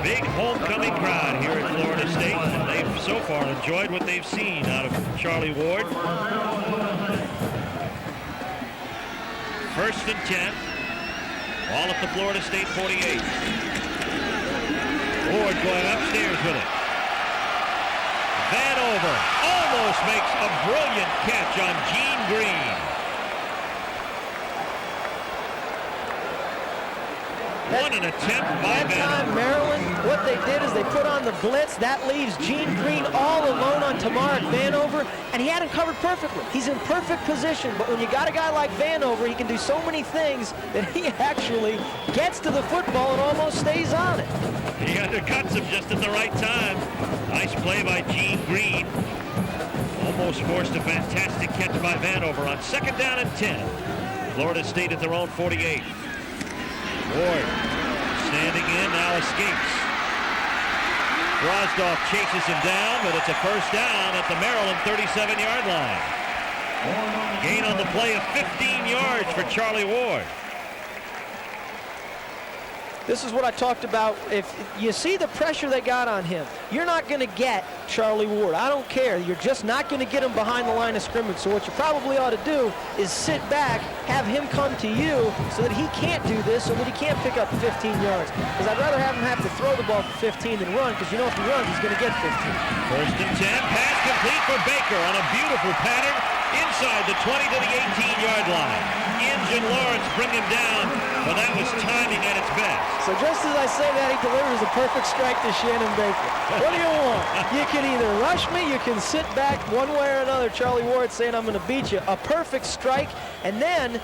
Big homecoming crowd here at Florida State. And they've so far enjoyed what they've seen out of Charlie Ward. 1st and 10. Ball at the Florida State 48. Ward going upstairs with it. Vanover almost makes a brilliant catch on Gene Green. What an attempt by That time, Maryland, what they did is they put on the blitz. That leaves Gene Green all alone on Tamarick Vanover, and he had him covered perfectly. He's in perfect position, but when you got a guy like Vanover, he can do so many things that he actually gets to the football and almost stays on it. He undercuts him just at the right time. Nice play by Gene Green. Almost forced a fantastic catch by Vanover on 2nd down and 10. Florida State at their own 48. Ward standing in, now escapes. Drozdoff chases him down, but it's a first down at the Maryland 37-yard line. Gain on the play of 15 yards for Charlie Ward. This is what I talked about. If you see the pressure they got on him, you're not going to get Charlie Ward. I don't care. You're just not going to get him behind the line of scrimmage. So what you probably ought to do is sit back, have him come to you so that he can't do this, so that he can't pick up 15 yards. Because I'd rather have him have to throw the ball for 15 than run, because you know if he runs, he's going to get 15. 1st and 10. Pass complete for Baker on a beautiful pattern inside the 20 to the 18-yard line. Inge and Lawrence bring him down, but that was timing at its best. So just as I say that, he delivers a perfect strike to Shannon Baker. What do you want? You can either rush me, you can sit back one way or another. Charlie Ward saying, I'm going to beat you. A perfect strike, and then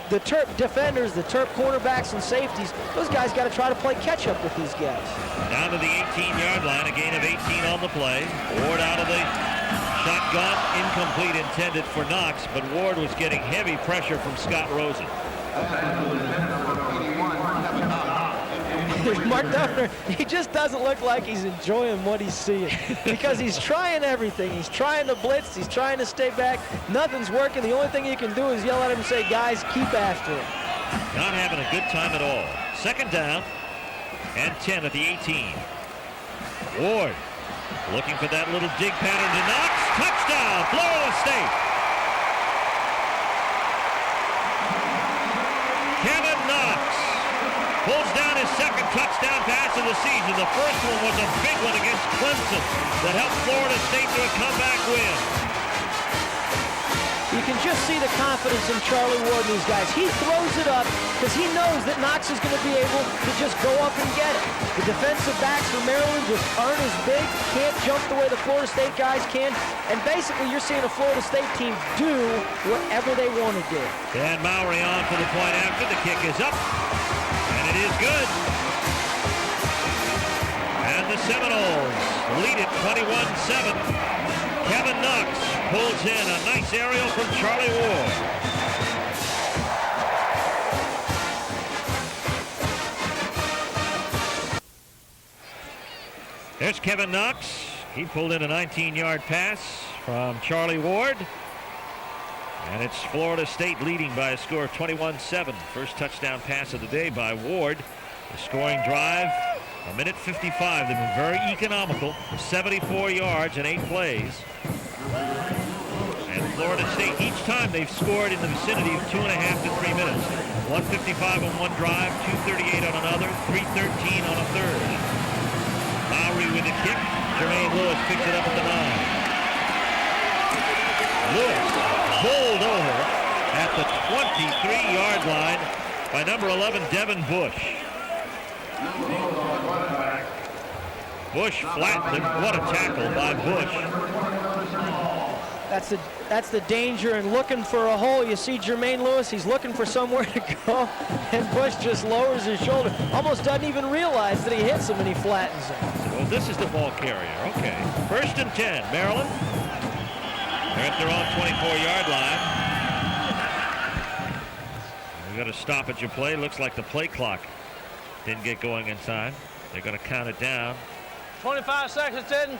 the Terp defenders, the Terp cornerbacks and safeties, those guys got to try to play catch-up with these guys. Down to the 18-yard line, a gain of 18 on the play. Ward out of the shotgun, incomplete, intended for Knox, but Ward was getting heavy pressure from Scott Rosen. Mark Duffner, he just doesn't look like he's enjoying what he's seeing because he's trying everything. He's trying to blitz. He's trying to stay back. Nothing's working. The only thing you can do is yell at him and say, guys, keep after him. Not having a good time at all. 2nd down and 10 at the 18. Ward looking for that little dig pattern to Knox. Touchdown, Florida State. Kevin Knox pulls down his 2nd touchdown pass of the season. The first one was a big one against Clemson that helped Florida State to a comeback win. You can just see the confidence in Charlie Ward and these guys. He throws it up because he knows that Knox is going to be able to just go up and get it. The defensive backs for Maryland just aren't as big, can't jump the way the Florida State guys can, and basically you're seeing a Florida State team do whatever they want to do. Dan Mowry on for the point after. The kick is up, and it is good. And the Seminoles lead it 21-7. Kevin Knox pulls in a nice aerial from Charlie Ward. There's Kevin Knox. He pulled in a 19-yard pass from Charlie Ward. And it's Florida State leading by a score of 21-7. First touchdown pass of the day by Ward. The scoring drive, a minute 55. They've been very economical. 74 yards in 8 plays. And Florida State, each time they've scored in the vicinity of 2.5 to 3 minutes. 155 on one drive, 238 on another, 313 on a third. Mowry with the kick. Jermaine Lewis picks it up at the 9. Lewis bowled over at the 23-yard line by number 11, Devin Bush. Bush flattened him. What a tackle by Bush. That's the danger in looking for a hole. You see Jermaine Lewis, he's looking for somewhere to go, and Bush just lowers his shoulder. Almost doesn't even realize that he hits him and he flattens him. Well, this is the ball carrier. Okay. 1st and 10, Maryland. They're at their own 24-yard line. We got a stoppage of play. Looks like the play clock didn't get going in time. They're going to count it down. 25 seconds in.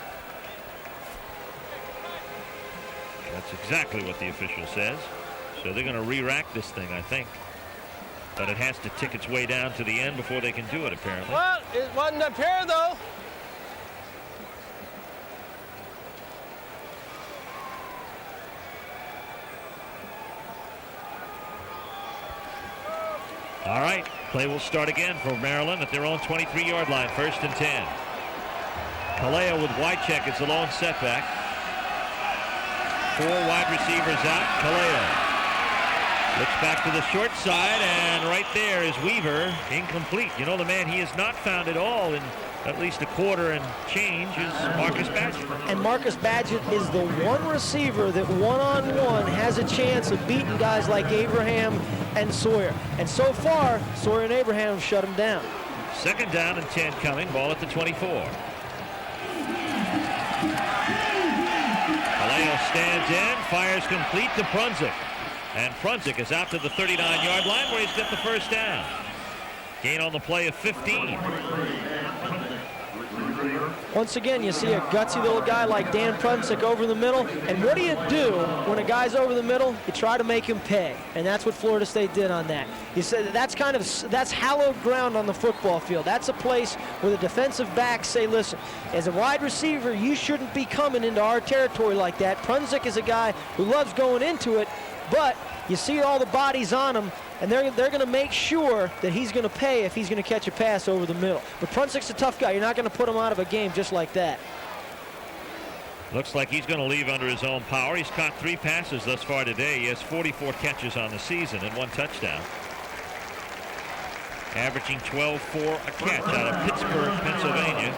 That's exactly what the official says. So they're going to re-rack this thing, I think. But it has to tick its way down to the end before they can do it, apparently. Well, it wasn't up here, though. All right, play will start again for Maryland at their own 23-yard line, 1st and 10. Kaleo with Wycheck as the lone setback. 4 wide receivers out. Kaleo looks back to the short side, and right there is Weaver, incomplete. You know, the man he has not found at all in at least a quarter and change is Marcus Badgett. And Marcus Badgett is the one receiver that one-on-one has a chance of beating guys like Abraham and Sawyer. And so far, Sawyer and Abraham have shut him down. 2nd down and 10 coming. Ball at the 24. Kaleo stands in, fires complete to Prunzik. And Prunzik is out to the 39-yard line where he's got the 1st down. Gain on the play of 15. Once again, you see a gutsy little guy like Dan Prunzik over the middle. And what do you do when a guy's over the middle? You try to make him pay. And that's what Florida State did on that. You said that's hallowed ground on the football field. That's a place where the defensive backs say, listen, as a wide receiver, you shouldn't be coming into our territory like that. Prunzik is a guy who loves going into it, but you see all the bodies on him, and they're going to make sure that he's going to pay if he's going to catch a pass over the middle. But Prunzik's a tough guy. You're not going to put him out of a game just like that. Looks like he's going to leave under his own power. He's caught 3 passes thus far today. He has 44 catches on the season and 1 touchdown. Averaging 12-4 a catch out of Pittsburgh, Pennsylvania.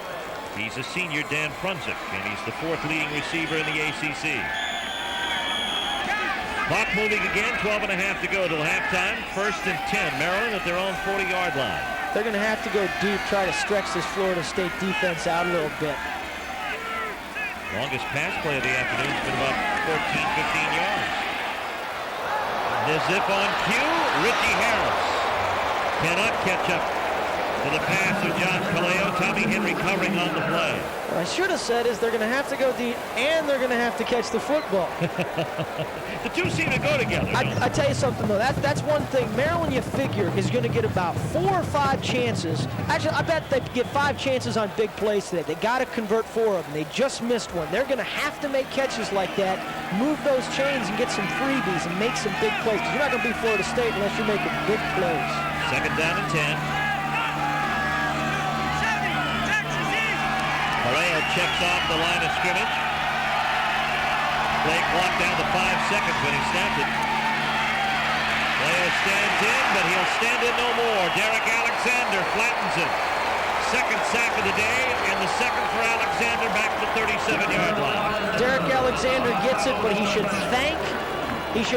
He's a senior, Dan Prunzik, and he's the 4th leading receiver in the ACC. Clock moving again, 12.5 to go till halftime. 1st and 10, Maryland at their own 40-yard line. They're going to have to go deep, try to stretch this Florida State defense out a little bit. Longest pass play of the afternoon has been about 14, 15 yards. The zip on cue, Richie Harris cannot catch up to the pass of John Kaleo. Tommy Henry covering on the play. What I should have said is they're going to have to go deep, and they're going to have to catch the football. The two seem to go together. I tell you something, though. That's one thing. Maryland, you figure, is going to get about 4 or 5 chances. Actually, I bet they get 5 chances on big plays today. They got to convert 4 of them. They just missed one. They're going to have to make catches like that, move those chains, and get some freebies and make some big plays. You're not going to be Florida State unless you're making big plays. 2nd down and 10. Kaleo checks off the line of scrimmage. Play clock down to 5 seconds when he snapped it. Kaleo stands in, but he'll stand in no more. Derek Alexander flattens him. Second sack of the day, and the second for Alexander back to the 37-yard line. Derek Alexander gets it, but he should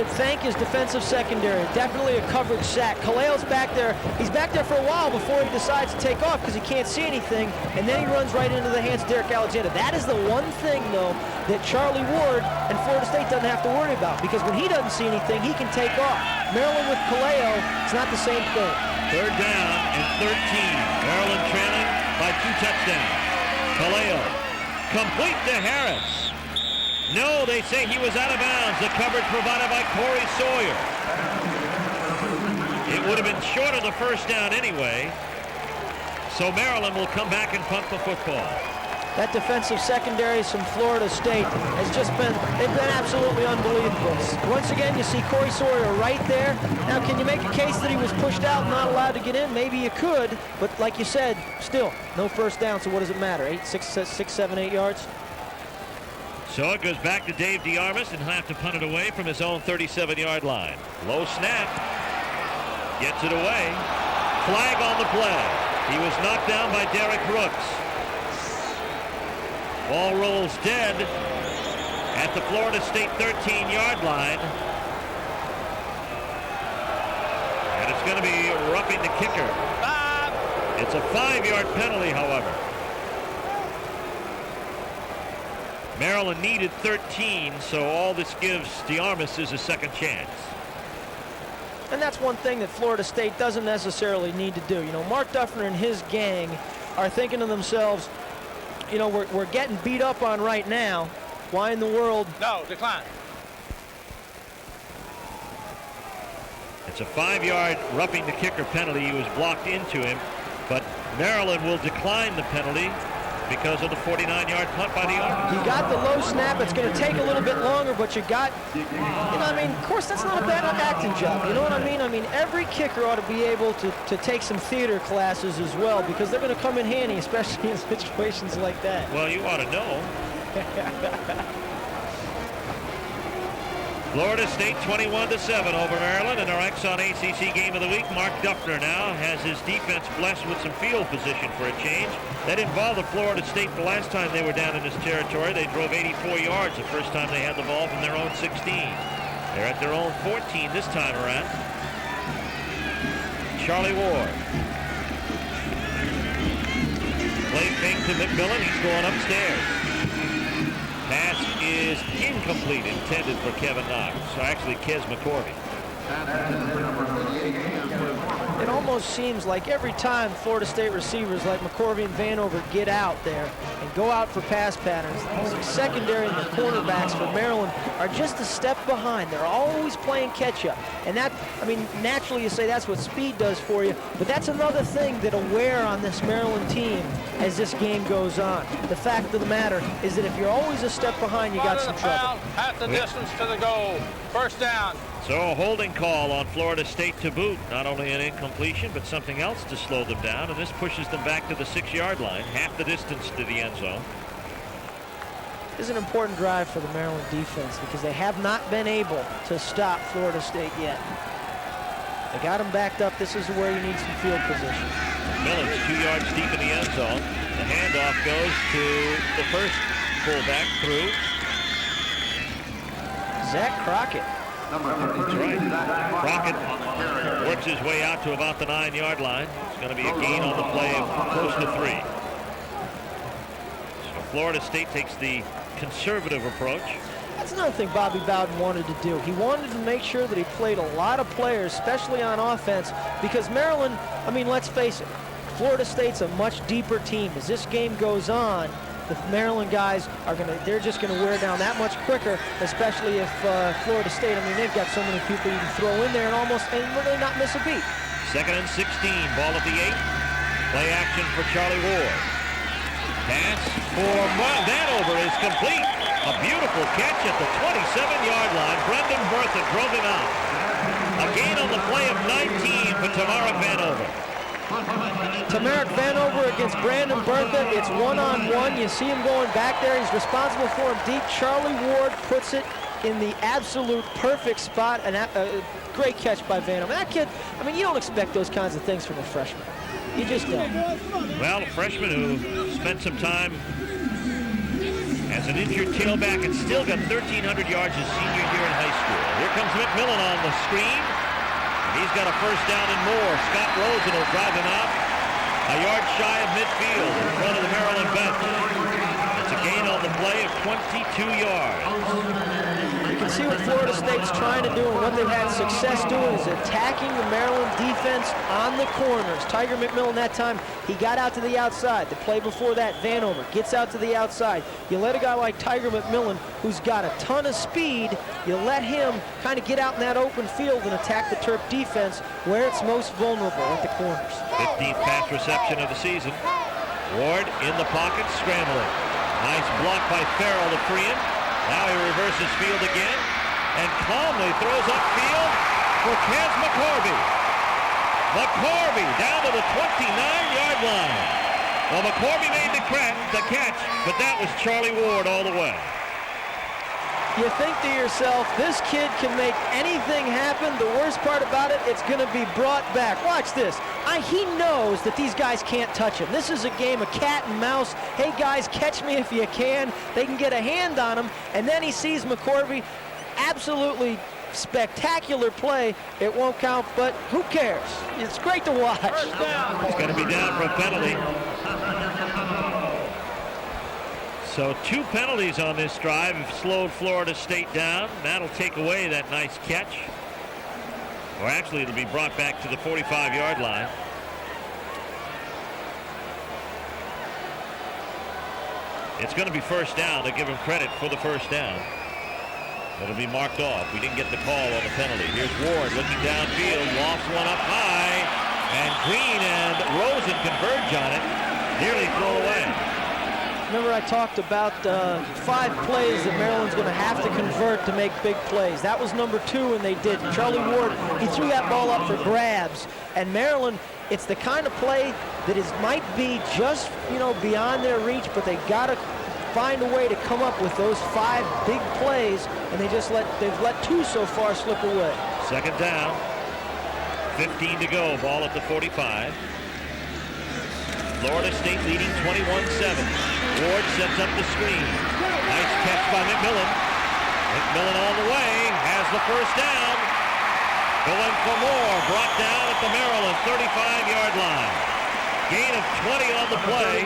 thank his defensive secondary. Definitely a coverage sack. Kaleo's back there. He's back there for a while before he decides to take off because he can't see anything, and then he runs right into the hands of Derek Alexander. That is the one thing, though, that Charlie Ward and Florida State doesn't have to worry about, because when he doesn't see anything, he can take off. Maryland with Kaleo, it's not the same thing. Third down and 13. Maryland trailing by 2 touchdowns. Kaleo complete to Harris. No, they say he was out of bounds. The coverage provided by Corey Sawyer. It would have been short of the first down anyway. So Maryland will come back and punt the football. That defensive secondary from Florida State has just been, they've been absolutely unbelievable. Once again, you see Corey Sawyer right there. Now, can you make a case that he was pushed out and not allowed to get in? Maybe you could, but like you said, still, no first down, so what does it matter? 6, 7, 8 yards? So it goes back to Dave DeArmas, and he'll have to punt it away from his own 37-yard line. Low snap. Gets it away. Flag on the play. He was knocked down by Derek Brooks. Ball rolls dead at the Florida State 13-yard line. And it's going to be roughing the kicker. It's a 5-yard penalty, however. Maryland needed 13, so all this gives DeArmas is a second chance. And that's one thing that Florida State doesn't necessarily need to do. You know, Mark Duffner and his gang are thinking to themselves, you know, we're getting beat up on right now. Why in the world? No, decline. It's a 5-yard roughing the kicker penalty. He was blocked into him, but Maryland will decline the penalty because of the 49-yard punt by DeArmas. You got the low snap. It's going to take a little bit longer, but you got, you know, I mean, of course, that's not a bad acting job. You know what I mean? I mean, every kicker ought to be able to take some theater classes as well, because they're going to come in handy, especially in situations like that. Well, you ought to know. Florida State 21-7 over Maryland in our Exxon ACC Game of the Week. Mark Duffner now has his defense blessed with some field position for a change. That involved the Florida State the last time they were down in this territory. They drove 84 yards the first time they had the ball from their own 16. They're at their own 14 this time around. Charlie Ward. Play fake to McMillan. He's going upstairs. Pass is incomplete, intended for Kevin Knox. So actually, Kez McCorvey. It almost seems like every time Florida State receivers like McCorvey and Vanover get out there and go out for pass patterns, the secondary and the cornerbacks for Maryland are just a step behind. They're always playing catch-up. And that, I mean, naturally you say that's what speed does for you, but that's another thing that'll wear on this Maryland team as this game goes on. The fact of the matter is that if you're always a step behind, you got some trouble. At the distance to the goal. First down. So a holding call on Florida State to boot. Not only an incompletion, but something else to slow them down, and this pushes them back to the 6-yard line, half the distance to the end zone. This is an important drive for the Maryland defense because they have not been able to stop Florida State yet. They got them backed up. This is where you need some field position. Millen's 2 yards deep in the end zone. The handoff goes to the first fullback through. Zach Crockett. That's right. Crockett works his way out to about the 9-yard line. It's going to be a gain on the play of close to 3. So Florida State takes the conservative approach. That's another thing Bobby Bowden wanted to do. He wanted to make sure that he played a lot of players, especially on offense, because Maryland, I mean, let's face it, Florida State's a much deeper team. As this game goes on, the Maryland guys are they're just gonna wear down that much quicker, especially if Florida State, I mean, they've got so many people you can throw in there and really not miss a beat. 2nd and 16, ball at the 8. Play action for Charlie Ward. Pass for Vanover is complete. A beautiful catch at the 27-yard line. Brendan Bertha drove him out. A gain on the play of 19 for Tamara Vanover. Tamarick Vanover against Brandon Bertha. It's one-on-one. You see him going back there. He's responsible for him deep. Charlie Ward puts it in the absolute perfect spot. And a great catch by Vanover. That kid, I mean, you don't expect those kinds of things from a freshman. You just don't. Well, a freshman who spent some time as an injured tailback and still got 1,300 yards his senior year in high school. Here comes McMillan on the screen. He's got a first down and more. Scott Rosen will drive him out. A yard shy of midfield in front of the Maryland bench. It's a gain on the play of 22 yards. You can see what Florida State's trying to do, and what they've had success doing is attacking the Maryland defense on the corners. Tiger McMillan that time, he got out to the outside. The play before that, Vanover gets out to the outside. You let a guy like Tiger McMillan, who's got a ton of speed, you let him kind of get out in that open field and attack the Terp defense where it's most vulnerable, at the corners. 15th pass reception of the season. Ward in the pocket, scrambling. Nice block by Farrell to free him. Now he reverses field again and calmly throws upfield for Kez McCorvey. McCorvey down to the 29-yard line. Well, McCorvey made the catch, but that was Charlie Ward all the way. You think to yourself, this kid can make anything happen. The worst part about it, it's going to be brought back. Watch this. He knows that these guys can't touch him. This is a game of cat and mouse. Hey, guys, catch me if you can. They can get a hand on him. And then he sees McCorvey. Absolutely spectacular play. It won't count, but who cares? It's great to watch. He's going to be down for a penalty. So 2 penalties on this drive have slowed Florida State down. That'll take away that nice catch. Or actually, it'll be brought back to the 45-yard line. It's going to be first down. To give him credit for the first down. It'll be marked off. We didn't get the call on the penalty. Here's Ward looking downfield, lofts one up high, and Green and Rosen converge on it. Nearly thrown away. Remember, I talked about 5 plays that Maryland's going to have to convert to make big plays. That was number 2, and they did. Charlie Ward, he threw that ball up for grabs. And Maryland, it's the kind of play that might be just, beyond their reach, but they got to find a way to come up with those 5 big plays, and they've let 2 so far slip away. Second down, 15 to go, ball at the 45. Florida State leading 21-7. Ward sets up the screen. Nice catch by McMillan. McMillan on the way, has the first down. Going for more, brought down at the Maryland 35-yard line. Gain of 20 on the play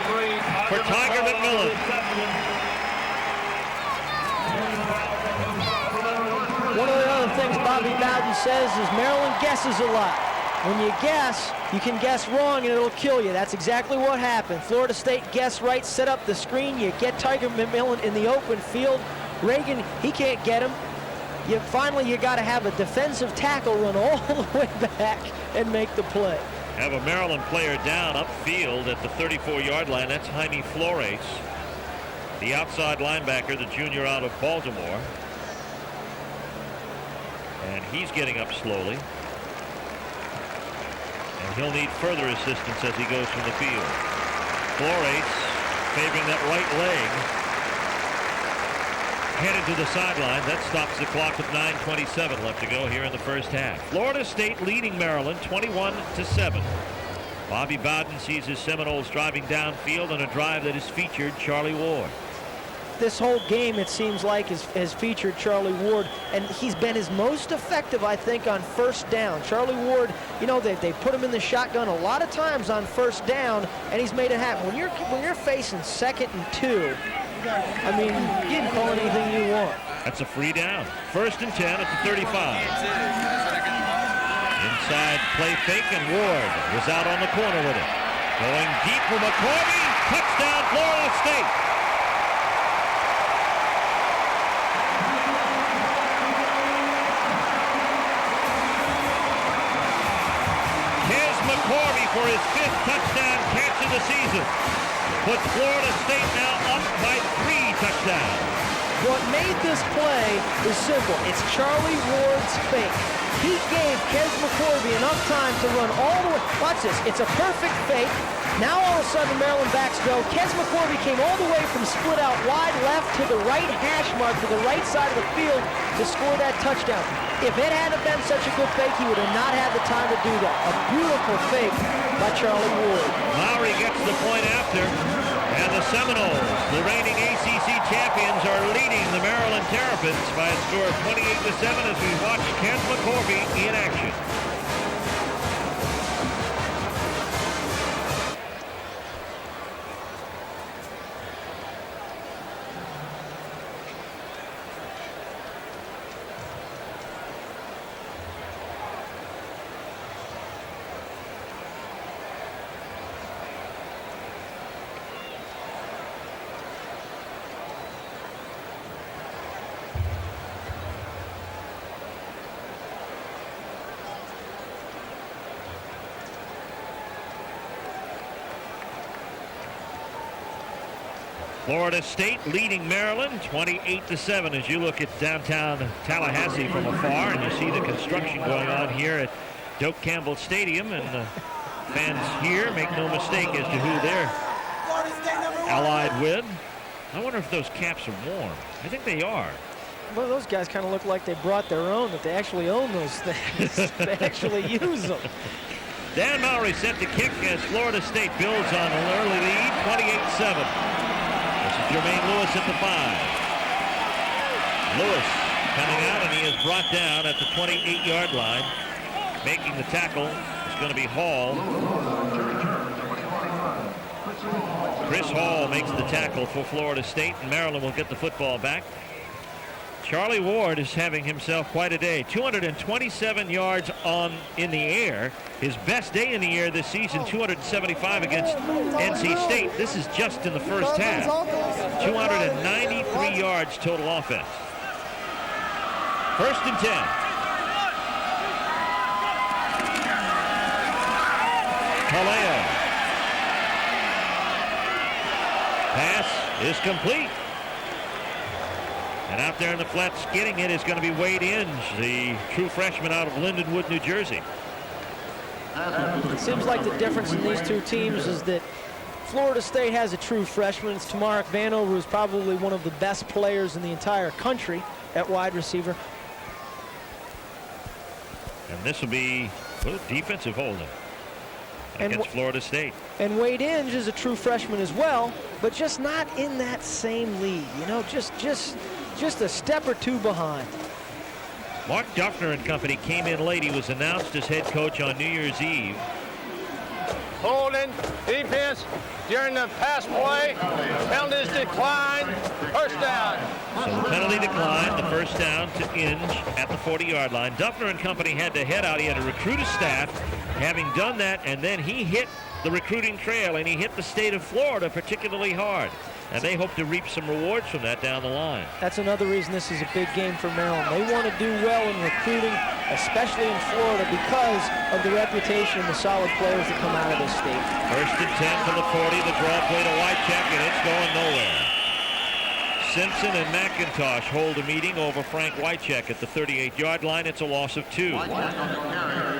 for Tiger McMillan. One of the other things Bobby Bowden says is Maryland guesses a lot. When you guess, you can guess wrong and it'll kill you. That's exactly what happened. Florida State guessed right, set up the screen. You get Tiger McMillan in the open field. Reagan, he can't get him. Finally, you got to have a defensive tackle run all the way back and make the play. Have a Maryland player down upfield at the 34-yard line. That's Jaime Flores, the outside linebacker, the junior out of Baltimore. And he's getting up slowly. And he'll need further assistance as he goes from the field. Flores favoring that right leg. Headed to the sideline. That stops the clock with 9:27 left to go here in the first half. Florida State leading Maryland 21-7. Bobby Bowden sees his Seminoles driving downfield on a drive that has featured Charlie Ward. This whole game, it seems like, has featured Charlie Ward, and he's been his most effective, I think, on first down. Charlie Ward, they put him in the shotgun a lot of times on first down, and he's made it happen. When you're facing 2nd and 2, I mean, you can call anything you want. That's a free down. 1st and 10 at the 35. Inside play fake, and Ward was out on the corner with it. Going deep for McCorvey. Touchdown, Florida State. McCorvey for his 5th touchdown catch of the season. Puts Florida State now up by 3 touchdowns. What made this play is simple. It's Charlie Ward's fake. He gave Kes McCorvey enough time to run all the way. Watch this. It's a perfect fake. Now all of a sudden Maryland backs go. Kes McCorvey came all the way from split out wide left to the right hash mark to the right side of the field to score that touchdown. If it hadn't been such a good fake, he would have not had the time to do that. A beautiful fake by Charlie Ward. Lowry gets the point after, and the Seminoles, the reigning ACC champions, are leading the Maryland Terrapins by a score of 28-7 as we watch Kes McCorvey in action. Florida State leading Maryland 28-7 as you look at downtown Tallahassee from afar, and you see the construction going on here at Doak Campbell Stadium, and the fans here make no mistake as to who they're allied with. I wonder if those caps are warm. I think they are. Well, those guys kind of look like they brought their own, that they actually own those things. They actually use them. Dan Mowry set to kick as Florida State builds on an early lead, 28-7. Jermaine Lewis at the 5. Lewis coming out, and he is brought down at the 28-yard line. Making the tackle is going to be Hall. Chris Hall makes the tackle for Florida State, and Maryland will get the football back. Charlie Ward is having himself quite a day. 227 yards in the air. His best day in the air this season, 275 against NC State. This is just in the first half. 293 yards total offense. 1st and 10. Kaleo. Pass is complete. And out there in the flats getting it is going to be Wade Inge, the true freshman out of Lindenwood, New Jersey. It seems like the difference in these two teams is that Florida State has a true freshman. It's Tamarick Vanover, who's probably one of the best players in the entire country at wide receiver. And this will be a defensive holding against Florida State. And Wade Inge is a true freshman as well, but just not in that same league. You know, just a step or two behind. Mark Duffner and company came in late. He was announced as head coach on New Year's Eve. Holding, defense during the pass play. Penalties declined. First down. So the penalty declined. The first down to Inge at the 40-yard line. Duffner and company had to head out. He had to recruit his staff. Having done that, and then he hit the recruiting trail, and he hit the state of Florida particularly hard. And they hope to reap some rewards from that down the line. That's another reason this is a big game for Maryland. They want to do well in recruiting, especially in Florida, because of the reputation and the solid players that come out of this state. 1st and 10 from the 40. The draw play to Wycheck, and it's going nowhere. Simpson and McIntosh hold a meeting over Frank Wycheck at the 38-yard line. It's a loss of 2.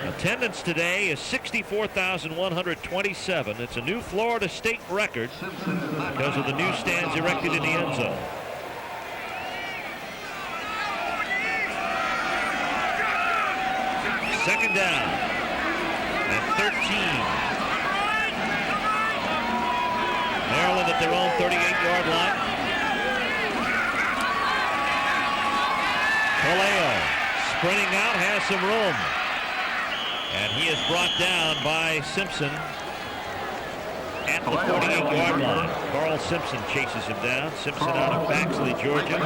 Attendance today is 64,127. It's a new Florida State record because of the new stands erected in the end zone. Second down and 13. Maryland at their own 38-yard line. Kaleo sprinting out, has some room. And he is brought down by Simpson at the 48-yard line. Carl Simpson chases him down. Simpson out of Baxley, Georgia.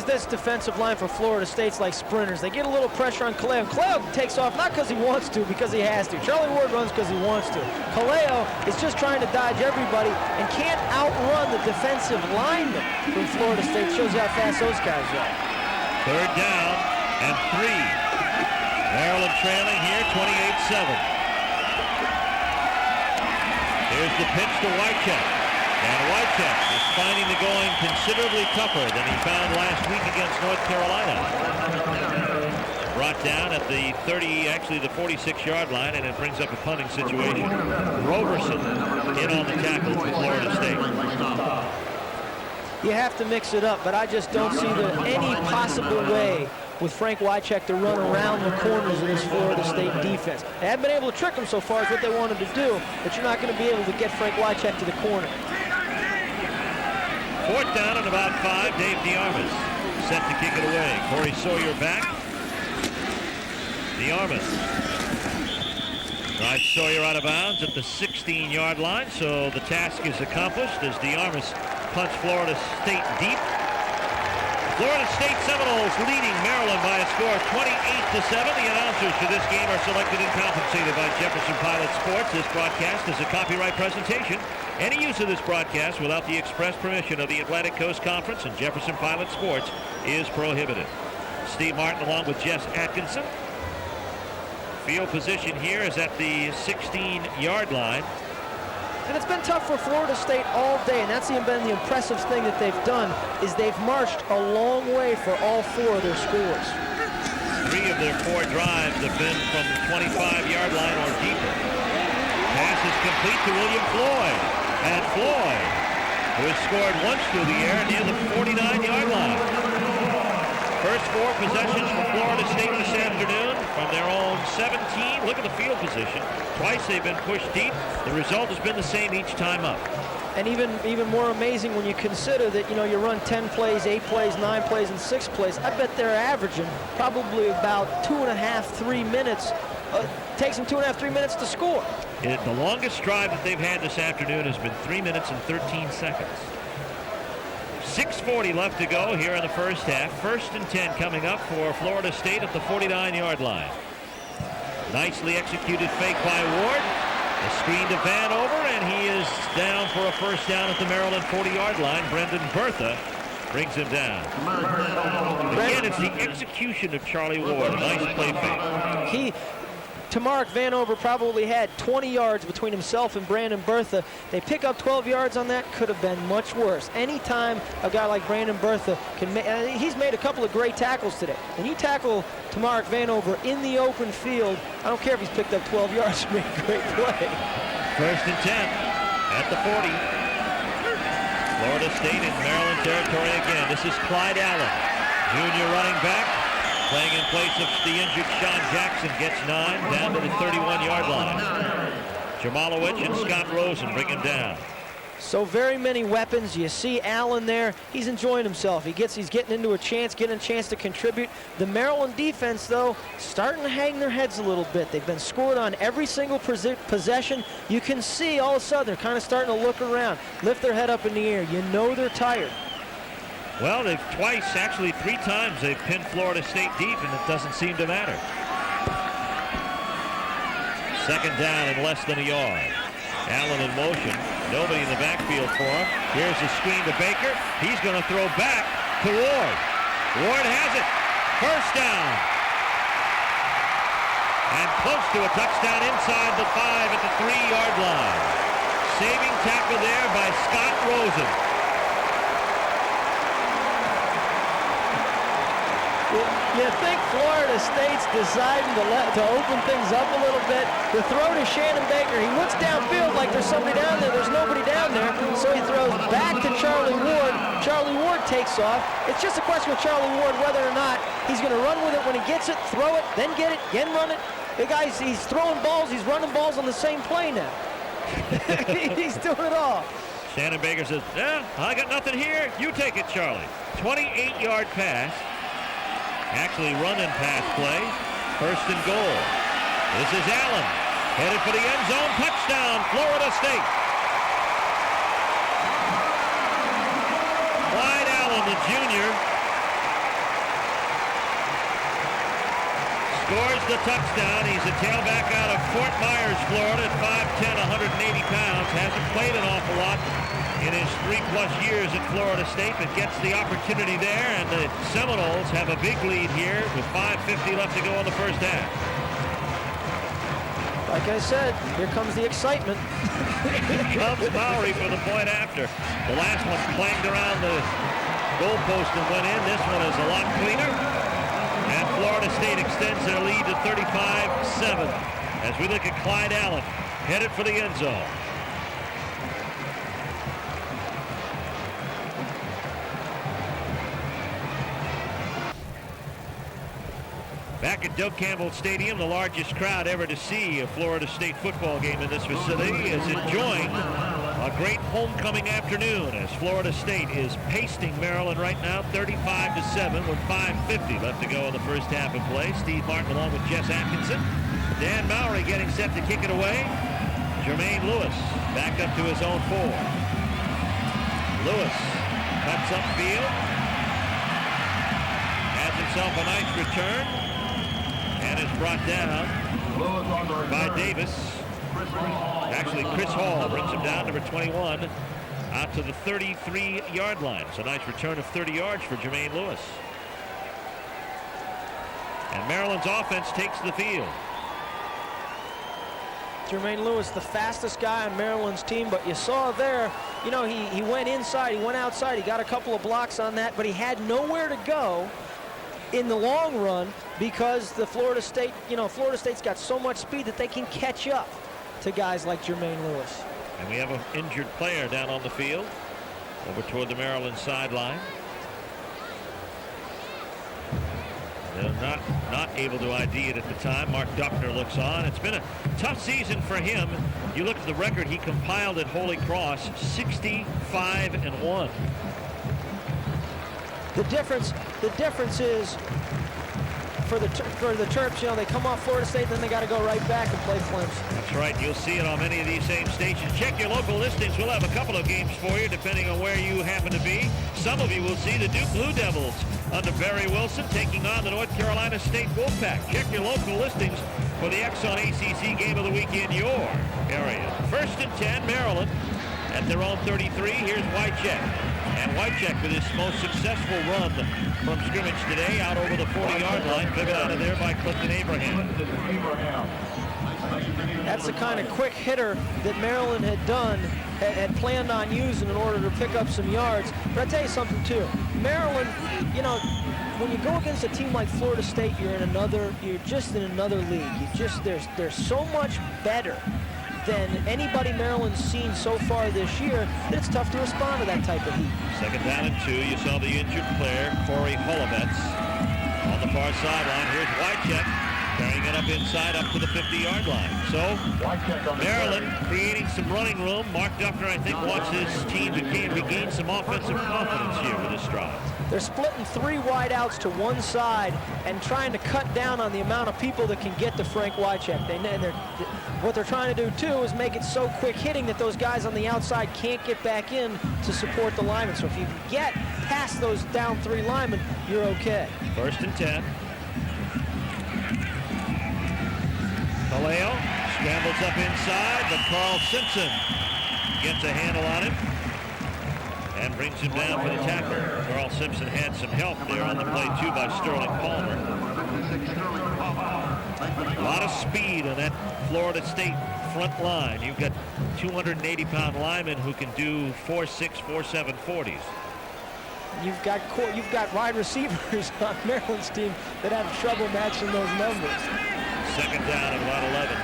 This defensive line for Florida State's like sprinters. They get a little pressure on Kaleo. Kaleo takes off not because he wants to, because he has to. Charlie Ward runs because he wants to. Kaleo is just trying to dodge everybody and can't outrun the defensive lineman from Florida State. Shows you how fast those guys are. 3rd down and 3. Maryland trailing here, 28-7. Here's the pitch to Wycheck. And Wycheck is finding the going considerably tougher than he found last week against North Carolina. Brought down at the 46-yard line, and it brings up a punting situation. Roberson in on the tackle for Florida State. You have to mix it up, but I just don't see any possible way with Frank Wycheck to run around the corners of this Florida State defense. They haven't been able to trick him so far is what they wanted to do, but you're not going to be able to get Frank Wycheck to the corner. 4th down and about 5. Dave DeArmas set to kick it away. Corey Sawyer back. DeArmas drives Sawyer out of bounds at the 16-yard line, so the task is accomplished as DeArmas punts Florida State deep. Florida State Seminoles leading Maryland by a score of 28-7. The announcers for this game are selected and compensated by Jefferson Pilot Sports. This broadcast is a copyright presentation. Any use of this broadcast without the express permission of the Atlantic Coast Conference and Jefferson Pilot Sports is prohibited. Steve Martin along with Jess Atkinson. Field position here is at the 16-yard line. And it's been tough for Florida State all day, and that's been the impressive thing that they've done, is they've marched a long way for all 4 of their scores. 3 of their 4 drives have been from the 25-yard line or deeper. Pass is complete to William Floyd. And Floyd, who has scored once through the air near the 49-yard line. First 4 possessions for Florida State this afternoon from their own 17. Look at the field position. Twice they've been pushed deep. The result has been the same each time up. And even more amazing when you consider that, you run 10 plays, 8 plays, 9 plays, and 6 plays. I bet they're averaging probably about 2.5, 3 minutes. Takes them 2.5, 3 minutes to score. The longest drive that they've had this afternoon has been 3 minutes and 13 seconds. 6:40 left to go here in the first half. 1st and 10 coming up for Florida State at the 49-yard line. Nicely executed fake by Ward. A screen to Vanover, and he is down for a first down at the Maryland 40-yard line. Brendan Bertha brings him down. Again, it's the execution of Charlie Ward. Nice play fake. Tamark Vanover probably had 20 yards between himself and Brandon Bertha. They pick up 12 yards on that. Could have been much worse. Anytime a guy like Brandon Bertha can make, he's made a couple of great tackles today. When you tackle Tamark Vanover in the open field, I don't care if he's picked up 12 yards to make a great play. 1st and 10 at the 40. Florida State in Maryland territory again. This is Clyde Allen, junior running back. Playing in place of the injured Sean Jackson, gets 9 down to the 31-yard line. Jamalowicz and Scott Rosen bring him down. So very many weapons. You see Allen there. He's enjoying himself. He's getting into getting a chance to contribute. The Maryland defense, though, starting to hang their heads a little bit. They've been scored on every single possession. You can see all of a sudden they're kind of starting to look around, lift their head up in the air. You know they're tired. Well, they've actually 3 times, they've pinned Florida State deep, and it doesn't seem to matter. 2nd down and less than a yard. Allen in motion. Nobody in the backfield for him. Here's a screen to Baker. He's going to throw back to Ward. Ward has it. First down. And close to a touchdown inside the 5 at the 3-yard line. Saving tackle there by Scott Rosen. You think Florida State's deciding to open things up a little bit. The throw to Shannon Baker. He looks downfield like there's somebody down there. There's nobody down there. So he throws back to Charlie Ward. Charlie Ward takes off. It's just a question with Charlie Ward whether or not he's going to run with it when he gets it, throw it, then get it, again run it. The guy's, he's throwing balls. He's running balls on the same play now. He's doing it all. Shannon Baker says, yeah, I got nothing here. You take it, Charlie. 28-yard pass. Actually run and pass play. 1st and goal. This is Allen. Headed for the end zone. Touchdown, Florida State. Clyde Allen, the junior, scores the touchdown. He's a tailback out of Fort Myers, Florida at 5'10", 180 pounds. Hasn't played an awful lot in his 3+ years at Florida State, but gets the opportunity there, and the Seminoles have a big lead here with 5:50 left to go in the first half. Like I said, here comes the excitement. Comes Mowry for the point after. The last one clanged around the goalpost and went in. This one is a lot cleaner. And Florida State extends their lead to 35-7 as we look at Clyde Allen headed for the end zone. Back at Doak Campbell Stadium, the largest crowd ever to see a Florida State football game in this facility is enjoying a great homecoming afternoon as Florida State is pasting Maryland right now 35-7 with 5:50 left to go in the first half of play. Steve Martin along with Jess Atkinson. Dan Mowry getting set to kick it away. Jermaine Lewis back up to his own 4. Lewis cuts upfield. Has himself a nice return. And is brought down by Davis. Actually, Chris Hall brings him down, number 21, out to the 33-yard line. So a nice return of 30 yards for Jermaine Lewis. And Maryland's offense takes the field. Jermaine Lewis, the fastest guy on Maryland's team, but you saw there, you know, he went inside, he went outside, he got a couple of blocks on that, but he had nowhere to go in the long run because the Florida State's got so much speed that they can catch up to guys like Jermaine Lewis. And we have an injured player down on the field over toward the Maryland sideline. They're not able to ID it at the time. Mark Duffner looks on. It's been a tough season for him. You look at the record he compiled at Holy Cross, 65-1. The difference is for the Terps, you know, they come off Florida State, then they got to go right back and play Clemson. That's right. You'll see it on many of these same stations. Check your local listings. We'll have a couple of games for you, depending on where you happen to be. Some of you will see the Duke Blue Devils under Barry Wilson taking on the North Carolina State Wolfpack. Check your local listings for the Exxon ACC game of the week in your area. 1st and 10, Maryland at their own 33. Here's Wycheck. And Wycheck with his most successful run from scrimmage today out over the 40-yard line, driven out of there by Clinton Abraham. That's the kind of quick hitter that Maryland had planned on using in order to pick up some yards. But I tell you something too, Maryland, you know, when you go against a team like Florida State, you're just in another league. They're so much better than anybody Maryland's seen so far this year that it's tough to respond to that type of heat. 2nd down and 2. You saw the injured player, Corey Holovets, on the far sideline. Here's Wycheck carrying it up inside up to the 50-yard line. So Maryland creating some running room. Mark Duffner, I think, wants his team to regain some offensive confidence here with this drive. They're splitting 3 wideouts to one side and trying to cut down on the amount of people that can get to Frank Wycheck. What they're trying to do, too, is make it so quick hitting that those guys on the outside can't get back in to support the linemen. So if you can get past those down 3 linemen, you're okay. 1st and 10. Kaleo scrambles up inside, but Carl Simpson gets a handle on him and brings him down for the tackle. Carl Simpson had some help there on the play, too, by Sterling Palmer. A lot of speed on that Florida State front line. You've got 280-pound linemen who can do 4.6, 4.7 40s. You've got wide receivers on Maryland's team that have trouble matching those numbers. 2nd down and about 11.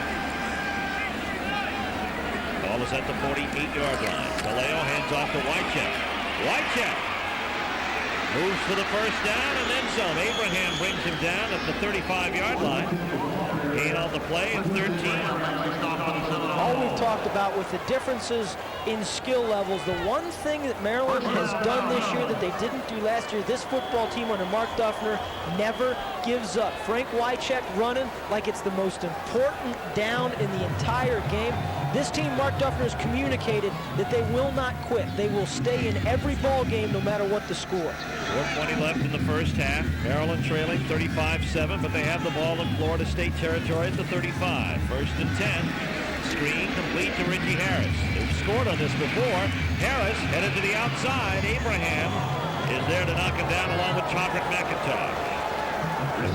Ball is at the 48-yard line. Kaleo hands off to Wycheck. Wycheck moves for the 1st down and then some. Abraham brings him down at the 35-yard line. Gain on the play of 13. All we've talked about with the differences in skill levels, the one thing that Maryland has done this year that they didn't do last year, this football team under Mark Duffner never gives up. Frank Wycheck running like it's the most important down in the entire game. This team, Mark Duffner, has communicated that they will not quit. They will stay in every ball game no matter what the score. 4:20 left in the first half. Maryland trailing 35-7, but they have the ball in Florida State territory at the 35. 1st and 10. Screen complete to Richie Harris. They've scored on this before. Harris headed to the outside. Abraham is there to knock him down along with Chodrick McIntosh.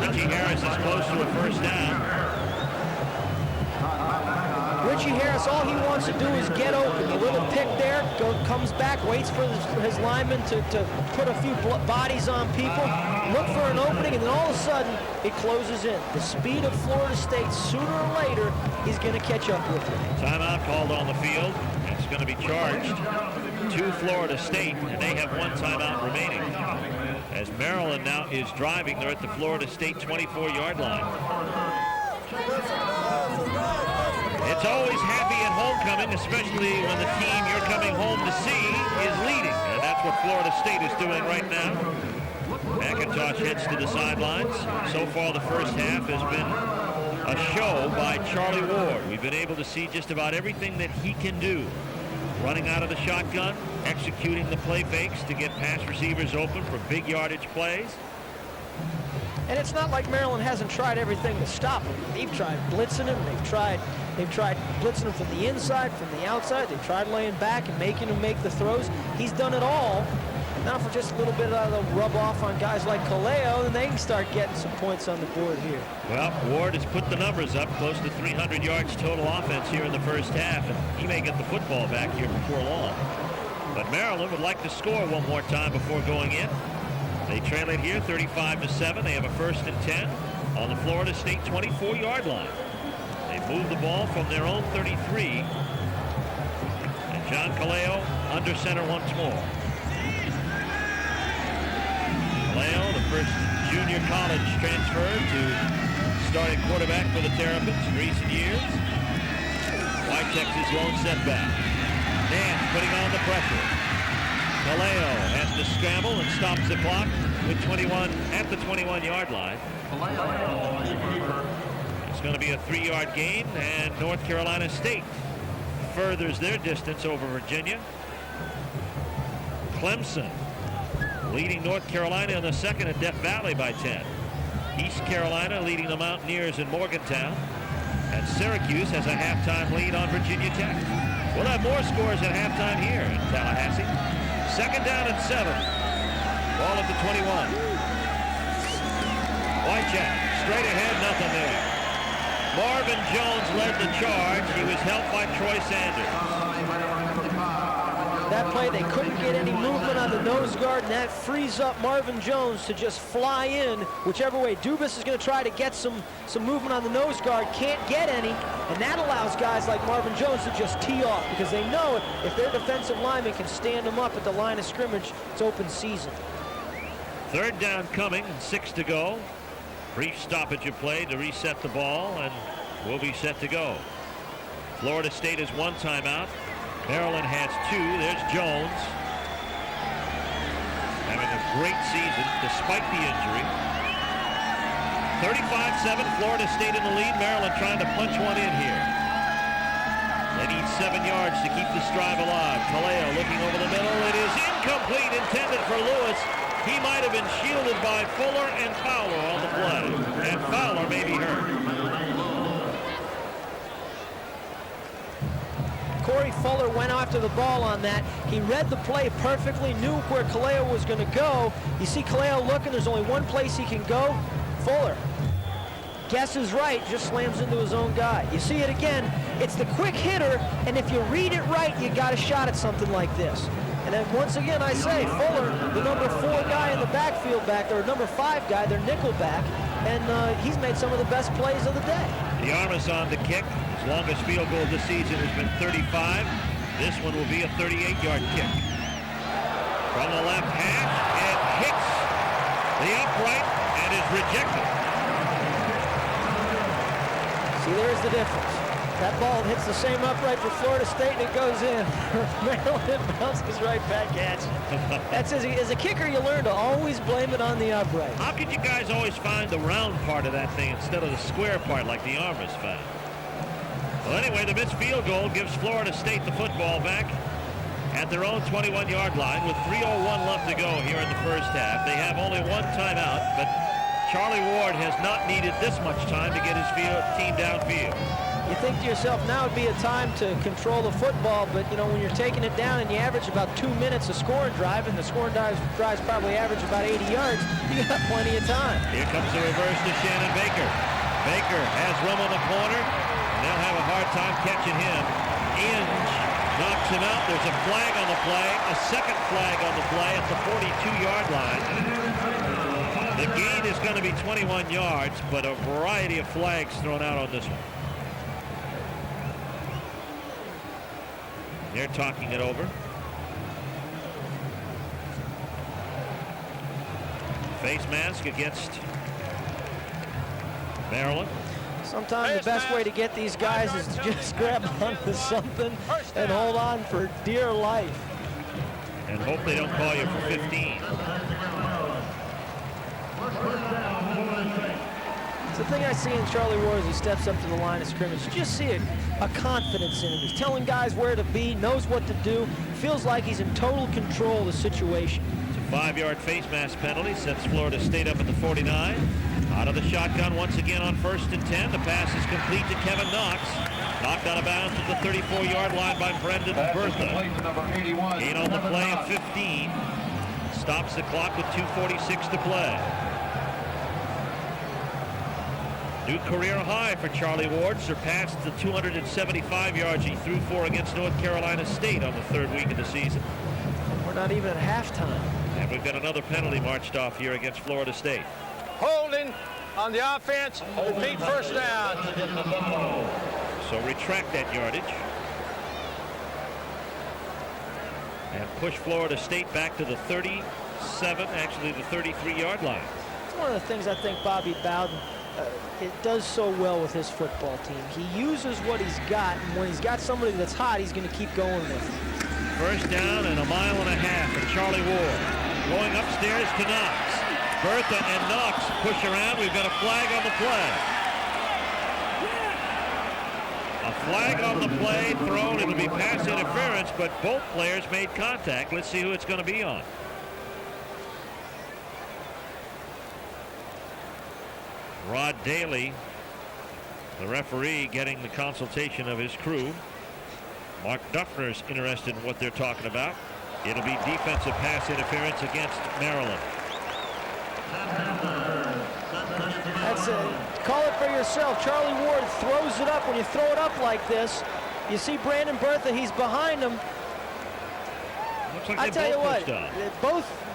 Richie Harris is close to a 1st down. Richie Harris, all he wants to do is get open. A little pick there, comes back, waits for his lineman to put a few bodies on people, look for an opening, and then all of a sudden, it closes in. The speed of Florida State, sooner or later, is going to catch up with it. Timeout called on the field. It's going to be charged to Florida State, and they have one timeout remaining. As Maryland now is driving, they're at the Florida State 24-yard line. It's always happy at homecoming, especially when the team you're coming home to see is leading, and that's what Florida State is doing right now. McIntosh heads to the sidelines. So far, the first half has been a show by Charlie Ward. We've been able to see just about everything that he can do. Running out of the shotgun, executing the play fakes to get pass receivers open for big yardage plays. And it's not like Maryland hasn't tried everything to stop him. They've tried blitzing him. They've tried blitzing him from the inside, from the outside. They've tried laying back and making him make the throws. He's done it all. Now for just a little bit of the rub off on guys like Kaleo, and they can start getting some points on the board here. Well, Ward has put the numbers up, close to 300 yards total offense here in the first half, and he may get the football back here before long. But Maryland would like to score one more time before going in. They trail it here 35-7. They have a 1st and 10 on the Florida State 24-yard line. They move the ball from their own 33. And John Kaleo under center once more. Kaleo, the first junior college transfer to starting quarterback for the Terrapins in recent years. Wycheck's his lone setback. Nance putting on the pressure. Kaleo has to scramble and stops the clock with 21 at the 21-yard line. It's going to be a 3-yard gain, and North Carolina State furthers their distance over Virginia. Clemson leading North Carolina in the second at Death Valley by 10. East Carolina leading the Mountaineers in Morgantown. And Syracuse has a halftime lead on Virginia Tech. We'll have more scores at halftime here in Tallahassee. 2nd down and 7. Ball at the 21. Wycheck straight ahead, nothing there. Marvin Jones led the charge. He was helped by Troy Sanders. That play, they couldn't get any movement on the nose guard, and that frees up Marvin Jones to just fly in whichever way. Dubas is going to try to get some movement on the nose guard, can't get any, and that allows guys like Marvin Jones to just tee off because they know if their defensive lineman can stand them up at the line of scrimmage, it's open season. 3rd down coming and 6 to go. Brief stoppage of play to reset the ball, and we'll be set to go. Florida State has 1 timeout. Maryland has 2. There's Jones. Having a great season despite the injury. 35-7, Florida State in the lead. Maryland trying to punch one in here. They need 7 yards to keep this drive alive. Kaleo looking over the middle. It is incomplete, intended for Lewis. He might have been shielded by Fuller and Fowler on the play. And Fowler may be hurt. Corey Fuller went after the ball on that. He read the play perfectly, knew where Kaleo was going to go. You see Kaleo looking, there's only one place he can go. Fuller guesses right, just slams into his own guy. You see it again, it's the quick hitter, and if you read it right, you got a shot at something like this. And then once again, I say, Fuller, the number 4 guy in the backfield back there, number 5 guy, their nickel back, and he's made some of the best plays of the day. The Armas on the kick. His longest field goal this season has been 35. This one will be a 38-yard kick. From the left hash, it hits the upright and is rejected. See, there's the difference. That ball hits the same upright for Florida State and it goes in. Maryland bounces right back at you. That's as a kicker, you learn to always blame it on the upright. How could you guys always find the round part of that thing instead of the square part like the Armas found? Well, anyway, the missed field goal gives Florida State the football back at their own 21-yard line with 3:01 left to go here in the first half. They have only 1 timeout, but Charlie Ward has not needed this much time to get his team downfield. You think to yourself, now would be a time to control the football, but you know, when you're taking it down and you average about 2 minutes a scoring drive, and the scoring drives probably average about 80 yards, you got plenty of time. Here comes the reverse to Shannon Baker. Baker has room on the corner. They'll to have a hard time catching him. Inge knocks him out. There's a flag on the play, a second flag on the play at the 42-yard line. The gain is going to be 21 yards, but a variety of flags thrown out on this one. They're talking it over. Face mask against Maryland. Sometimes the best way to get these guys is to just grab onto something and hold on for dear life. And hope they don't call you for 15. It's the thing I see in Charlie Ward as he steps up to the line of scrimmage. You just see a confidence in him. He's telling guys where to be, knows what to do, feels like he's in total control of the situation. It's a 5-yard face mask penalty, sets Florida State up at the 49. Out of the shotgun once again on 1st and 10. The pass is complete to Kevin Knox. Knocked out of bounds at the 34-yard line by Brendan Bertha. Gain on the play of 15. Stops the clock with 2:46 to play. New career high for Charlie Ward. Surpassed the 275 yards he threw for against North Carolina State on the 3rd week of the season. We're not even at halftime. And we've got another penalty marched off here against Florida State. Holding on the offense. Repeat first down. So retract that yardage. And push Florida State back to the 37, actually the 33-yard line. It's one of the things I think Bobby Bowden it does so well with his football team. He uses what he's got, and when he's got somebody that's hot, he's going to keep going with it. First down and 1.5 miles for Charlie Ward. Going upstairs to Knox. Bertha and Knox push around. We've got a flag on the play. A flag on the play thrown. It'll be pass interference, but both players made contact. Let's see who it's going to be on. Rod Daly, the referee, getting the consultation of his crew. Mark Duffner's interested in what they're talking about. It'll be defensive pass interference against Maryland. That's it. Call it for yourself. Charlie Ward throws it up. When you throw it up like this, you see Brandon Bertha, he's behind him. Looks like I tell you what,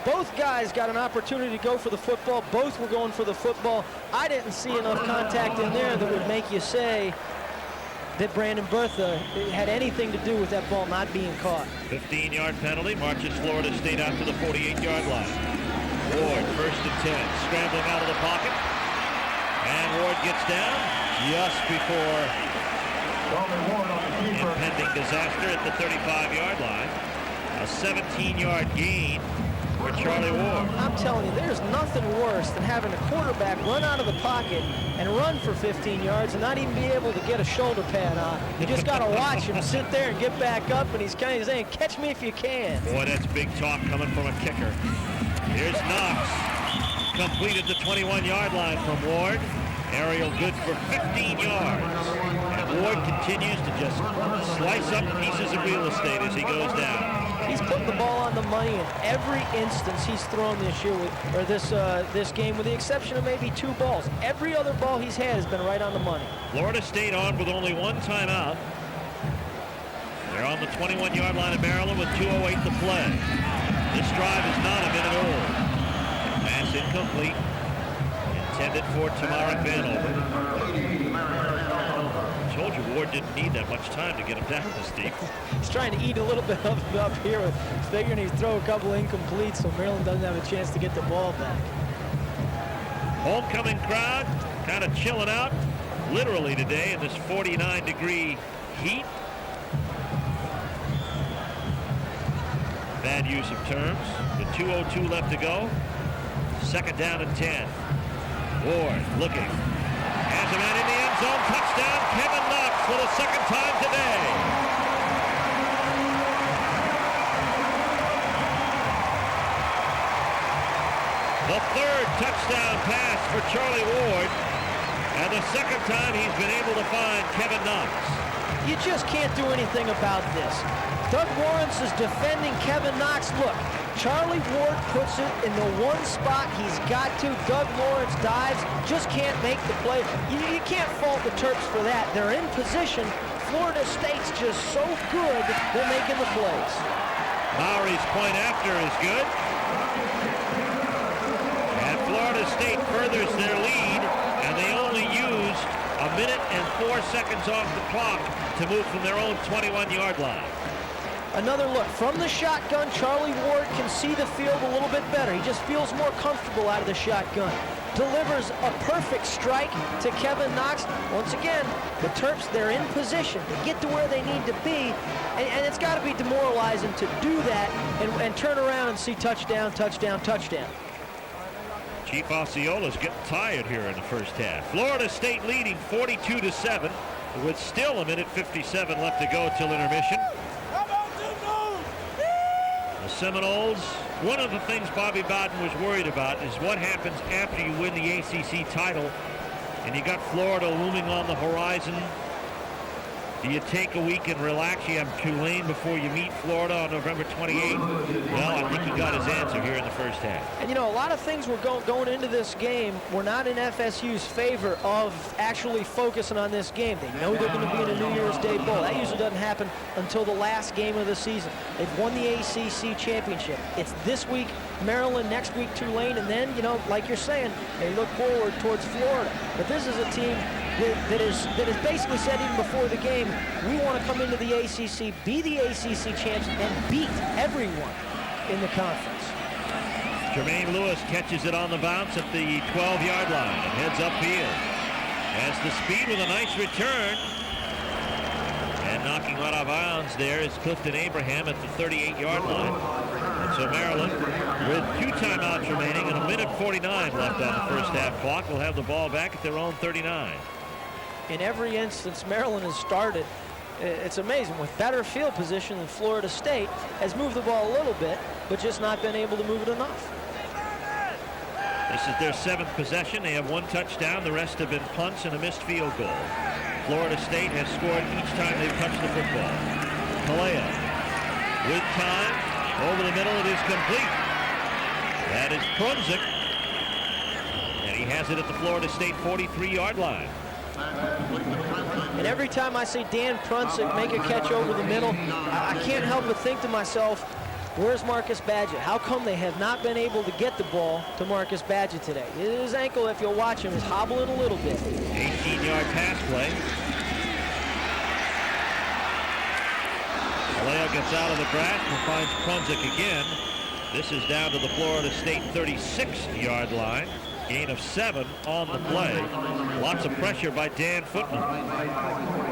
both guys got an opportunity to go for the football. Both were going for the football. I didn't see enough contact in there that would make you say that Brandon Bertha had anything to do with that ball not being caught. 15-yard penalty marches Florida State out to the 48-yard line. Ward, 1st and 10, scrambling out of the pocket. And Ward gets down just before impending disaster at the 35-yard line. A 17-yard gain for Charlie Ward. I'm telling you, there's nothing worse than having a quarterback run out of the pocket and run for 15 yards and not even be able to get a shoulder pad on. You just got to watch him sit there and get back up, and he's kind of saying, catch me if you can. Boy, that's big talk coming from a kicker. Here's Knox. Completed the 21-yard line from Ward. Aerial good for 15 yards. And Ward continues to just slice up pieces of real estate as he goes down. He's putting the ball on the money in every instance he's thrown this year, this game, with the exception of maybe 2 balls. Every other ball he's had has been right on the money. Florida State on with only 1 timeout. They're on the 21-yard line of Maryland with 2:08 to play. This drive is not a minute old. Pass incomplete. Intended for Tamarick Vanover. I told you Ward didn't need that much time to get him down the steep. He's trying to eat a little bit up here, with figuring he'd throw a couple incompletes so Maryland doesn't have a chance to get the ball back. Homecoming crowd kind of chilling out literally today in this 49-degree heat. Bad use of terms. With 2:02 left to go. 2nd down and 10. Ward looking. Has a man in the end zone. Touchdown, Kevin Knox for the 2nd time today. The 3rd touchdown pass for Charlie Ward. And the 2nd time he's been able to find Kevin Knox. You just can't do anything about this. Doug Lawrence is defending Kevin Knox. Look, Charlie Ward puts it in the one spot he's got to. Doug Lawrence dives, just can't make the play. You can't fault the Terps for that. They're in position. Florida State's just so good, they're making the plays. Mowry's point after is good. And Florida State furthers their lead, and they only used 1 minute and 4 seconds off the clock to move from their own 21-yard line. Another look from the shotgun. Charlie Ward can see the field a little bit better. He just feels more comfortable out of the shotgun. Delivers a perfect strike to Kevin Knox. Once again, the Terps, they're in position to get to where they need to be, and it's got to be demoralizing to do that and turn around and see touchdown, touchdown, touchdown. Chief Osceola's getting tired here in the first half. Florida State leading 42-7 with still 1 minute 57 left to go till intermission. The Seminoles, one of the things Bobby Bowden was worried about is what happens after you win the ACC title and you got Florida looming on the horizon. Do you take a week and relax? You have Tulane before you meet Florida on November 28th. Well, I think he got his answer here in the first half. And, you know, a lot of things were going into this game were not in FSU's favor of actually focusing on this game. They know they're going to be in a New Year's Day bowl. That usually doesn't happen until the last game of the season. They've won the ACC championship. It's this week Maryland, next week Tulane, and then, you know, like you're saying, they look forward towards Florida. But this is a team that is basically said even before the game, we want to come into the ACC, be the ACC champs, and beat everyone in the conference. Jermaine Lewis catches it on the bounce at the 12-yard line and heads upfield. Has the speed with a nice return. And knocking out of bounds there is Clifton Abraham at the 38-yard line. And so Maryland, with 2 timeouts remaining and 1 minute 49 left on the first half clock, will have the ball back at their own 39. In every instance Maryland has started, it's amazing, with better field position than Florida State, has moved the ball a little bit, but just not been able to move it enough. This is their 7th possession. They have 1 touchdown. The rest have been punts and a missed field goal. Florida State has scored each time they've touched the football. Kalea with time. Over the middle, it is complete. That is Prunzik. And he has it at the Florida State 43-yard line. And every time I see Dan Prunzik make a catch over the middle, I can't help but think to myself, where's Marcus Badgett? How come they have not been able to get the ball to Marcus Badgett today? His ankle, if you'll watch him, is hobbling a little bit. 18-yard pass play. Kalea gets out of the grass and finds Prunzik again. This is down to the Florida State 36-yard line. Gain of 7 on the play. Lots of pressure by Dan Footman.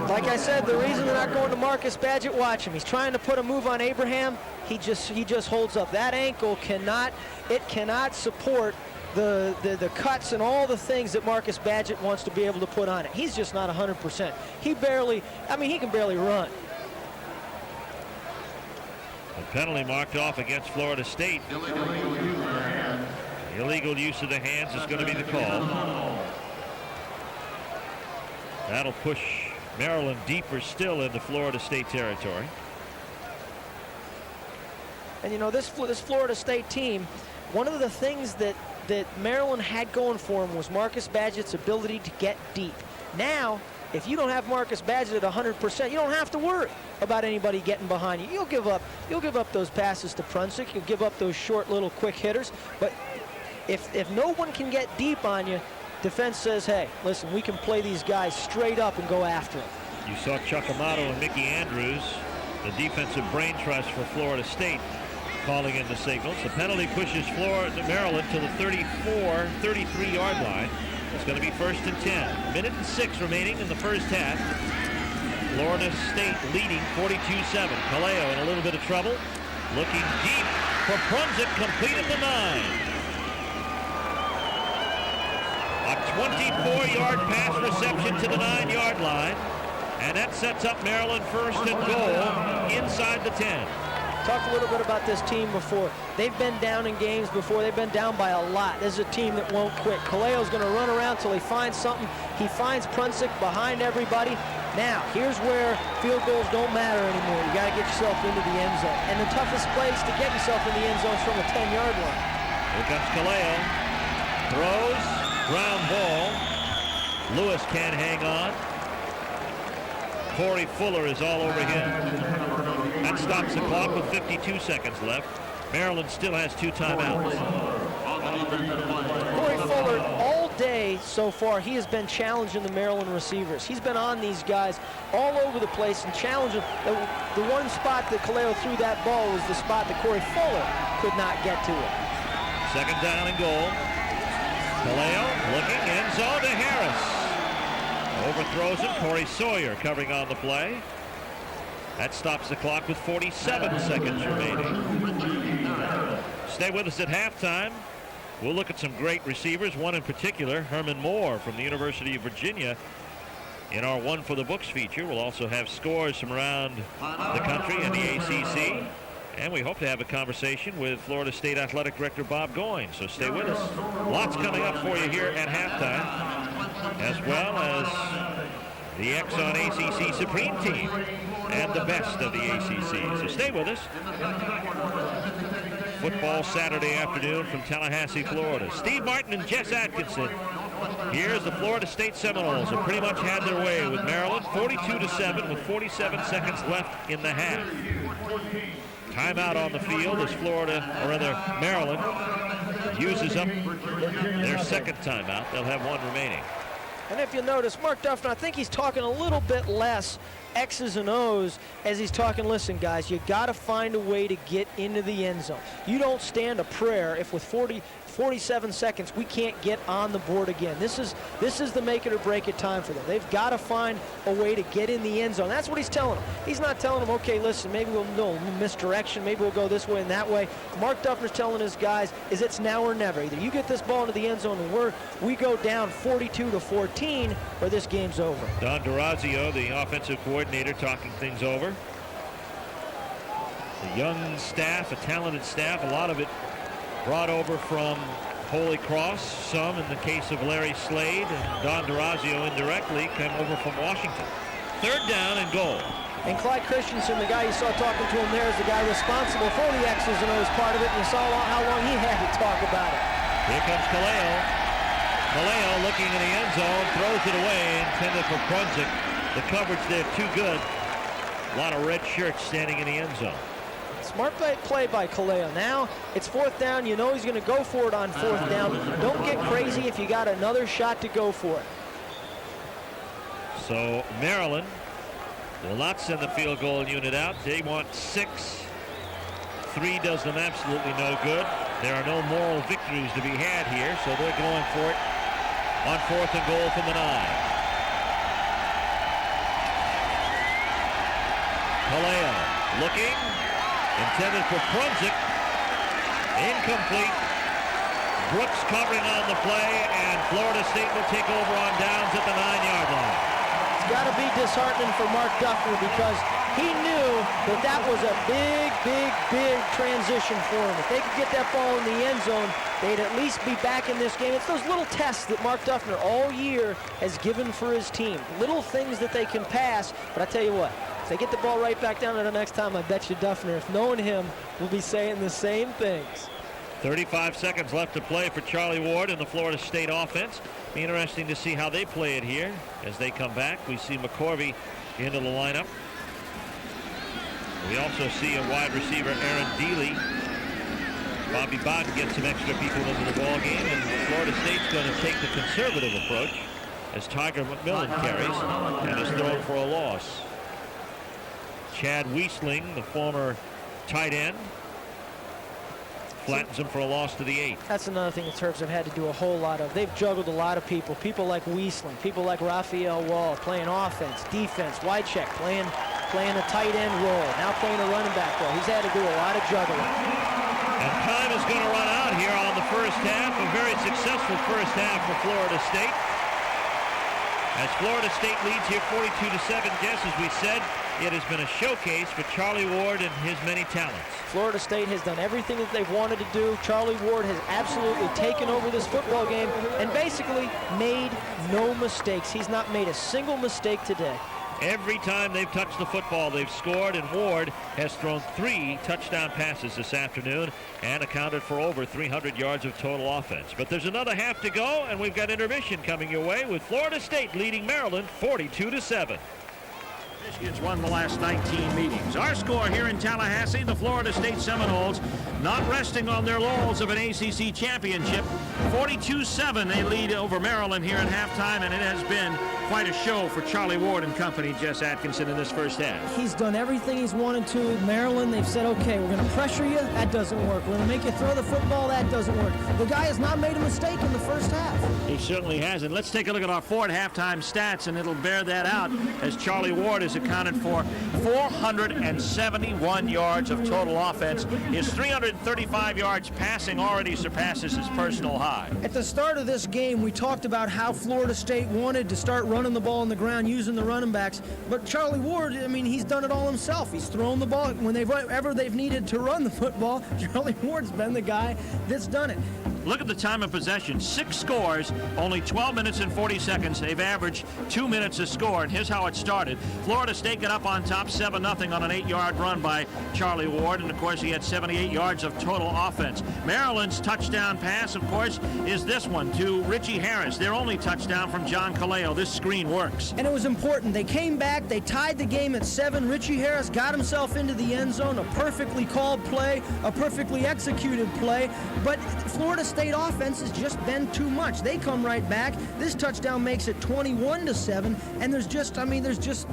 Like I said, the reason they're not going to Marcus Badgett, watch him. He's trying to put a move on Abraham. He just holds up. That ankle cannot support the cuts and all the things that Marcus Badgett wants to be able to put on it. He's just not 100%. He can barely run. A penalty marked off against Florida State. Illegal use of the hands is going to be the call. That'll push Maryland deeper still into Florida State territory. And you know, this Florida State team, one of the things that Maryland had going for him was Marcus Badgett's ability to get deep. Now, if you don't have Marcus Badgett at 100%, you don't have to worry about anybody getting behind you. You'll give up those passes to Prunzik. You'll give up those short little quick hitters. But if no one can get deep on you, defense says, hey, listen, we can play these guys straight up and go after them. You saw Chuck Amato and Mickey Andrews, the defensive brain trust for Florida State, calling in the signals. The penalty pushes Maryland to the 33-yard line. It's going to be 1st and 10. 1 minute and 6 remaining in the first half. Florida State leading 42-7. Kalea in a little bit of trouble. Looking deep for Prunzik, complete at the 9. A 24-yard pass reception to the 9-yard line. And that sets up Maryland 1st and goal inside the 10. Talked a little bit about this team before. They've been down in games before. They've been down by a lot. This is a team that won't quit. Kaleo's going to run around till he finds something. He finds Prunzik behind everybody. Now, here's where field goals don't matter anymore. You got to get yourself into the end zone. And the toughest place to get yourself in the end zone is from the 10-yard line. Here comes Kaleo. Throws, ground ball. Lewis can't hang on. Corey Fuller is all over him. That stops the clock with 52 seconds left. Maryland still has 2 timeouts. Corey Fuller, all day so far, he has been challenging the Maryland receivers. He's been on these guys all over the place and challenging. The one spot that Kaleo threw that ball was the spot that Corey Fuller could not get to it. 2nd down and goal. Kaleo looking, end zone to Harris. Overthrows him. Corey Sawyer covering on the play. That stops the clock with 47 seconds remaining. Stay with us at halftime. We'll look at some great receivers, one in particular, Herman Moore from the University of Virginia. In our One for the Books feature, we'll also have scores from around the country and the ACC. And we hope to have a conversation with Florida State Athletic Director Bob Goins. So stay with us. Lots coming up for you here at halftime, as well as the Exxon ACC Supreme Team and the best of the ACC. So stay with us. Football Saturday afternoon from Tallahassee, Florida. Steve Martin and Jess Atkinson. Here's the Florida State Seminoles who pretty much had their way with Maryland, 42-7 with 47 seconds left in the half. Timeout on the field as Maryland uses up their 2nd timeout. They'll have 1 remaining. And if you notice, Mark Duffner, I think he's talking a little bit less X's and O's as he's talking, listen, guys, you got to find a way to get into the end zone. You don't stand a prayer if with 47 seconds we can't get on the board again. This is the make it or break it time for them. They've got to find a way to get in the end zone. That's what he's telling them. He's not telling them, okay, listen, maybe we'll misdirection, maybe we'll go this way and that way. Mark Duffner's telling his guys is it's now or never. Either you get this ball into the end zone and we go down 42-14 or this game's over. Don Durazio, the offensive coordinator, talking things over. The young staff, a talented staff, a lot of it brought over from Holy Cross, some in the case of Larry Slade, and Don Durazio indirectly came over from Washington. 3rd down and goal. And Clyde Christensen, the guy you saw talking to him there, is the guy responsible for the X's and O's part of it, and you saw how long he had to talk about it. Here comes Kaleo. Kaleo looking in the end zone, throws it away, intended for Prunzik. The coverage there too good. A lot of red shirts standing in the end zone. Smart play by Kaleo. Now it's 4th down. You know he's going to go for it on 4th down. Don't get crazy if you got another shot to go for it. So Maryland will not send the field goal unit out. They want 6. 3 does them absolutely no good. There are no moral victories to be had here, so they're going for it on 4th and goal from the 9. Kaleo looking, intended for Prunzik, incomplete. Brooks covering on the play, and Florida State will take over on downs at the 9-yard line. It's got to be disheartening for Mark Duffner because he knew that was a big transition for him. If they could get that ball in the end zone, they'd at least be back in this game. It's those little tests that Mark Duffner all year has given for his team. Little things that they can pass, but I tell you what, if they get the ball right back down there the next time, I bet you Duffner, if knowing him, will be saying the same things. 35 seconds left to play for Charlie Ward and the Florida State offense. Be interesting to see how they play it here as they come back. We see McCorvey into the lineup. We also see a wide receiver, Aaron Dealey. Bobby Bowden gets some extra people into the ball game, and Florida State's going to take the conservative approach as Tiger McMillan carries and is thrown for a loss. Chad Wiesling, the former tight end, flattens him for a loss to the 8. That's another thing the Terps have had to do a whole lot of. They've juggled a lot of people. People like Wiesling, people like Raphael Wall playing offense, defense, wide check, playing a tight end role, now playing a running back role. He's had to do a lot of juggling. And time is going to run out here on the first half. A very successful first half for Florida State. As Florida State leads here 42-7, Jess, as we said, it has been a showcase for Charlie Ward and his many talents. Florida State has done everything that they've wanted to do. Charlie Ward has absolutely taken over this football game and basically made no mistakes. He's not made a single mistake today. Every time they've touched the football, they've scored, and Ward has thrown 3 touchdown passes this afternoon and accounted for over 300 yards of total offense. But there's another half to go, and we've got intermission coming your way with Florida State leading Maryland 42-7. Michigan's won the last 19 meetings. Our score here in Tallahassee, the Florida State Seminoles not resting on their laurels of an ACC championship. 42-7 they lead over Maryland here at halftime, and it has been quite a show for Charlie Ward and company, Jess Atkinson, in this first half. He's done everything he's wanted to. Maryland, they've said, okay, we're going to pressure you. That doesn't work. We're going to make you throw the football. That doesn't work. The guy has not made a mistake in the first half. He certainly hasn't. Let's take a look at our Ford halftime stats, and it'll bear that out as Charlie Ward has accounted for 471 yards of total offense. His 335 yards passing already surpasses his personal high. At the start of this game, we talked about how Florida State wanted to start running the ball on the ground using the running backs. But Charlie Ward, I mean, he's done it all himself. He's thrown the ball whenever they've needed to run the football. Charlie Ward's been the guy that's done it. Look at the time of possession. 6 scores, only 12 minutes and 40 seconds. They've averaged 2 minutes a score, and here's how it started. Florida State got up on top 7-0 on an 8-yard run by Charlie Ward, and of course he had 78 yards of total offense. Maryland's touchdown pass, of course, is this one to Richie Harris. Their only touchdown from John Kaleo. This screen works. And it was important. They came back, they tied the game at 7. Richie Harris got himself into the end zone, a perfectly called play, a perfectly executed play, but Florida State offense has just been too much. They come right back. This touchdown makes it 21-7, and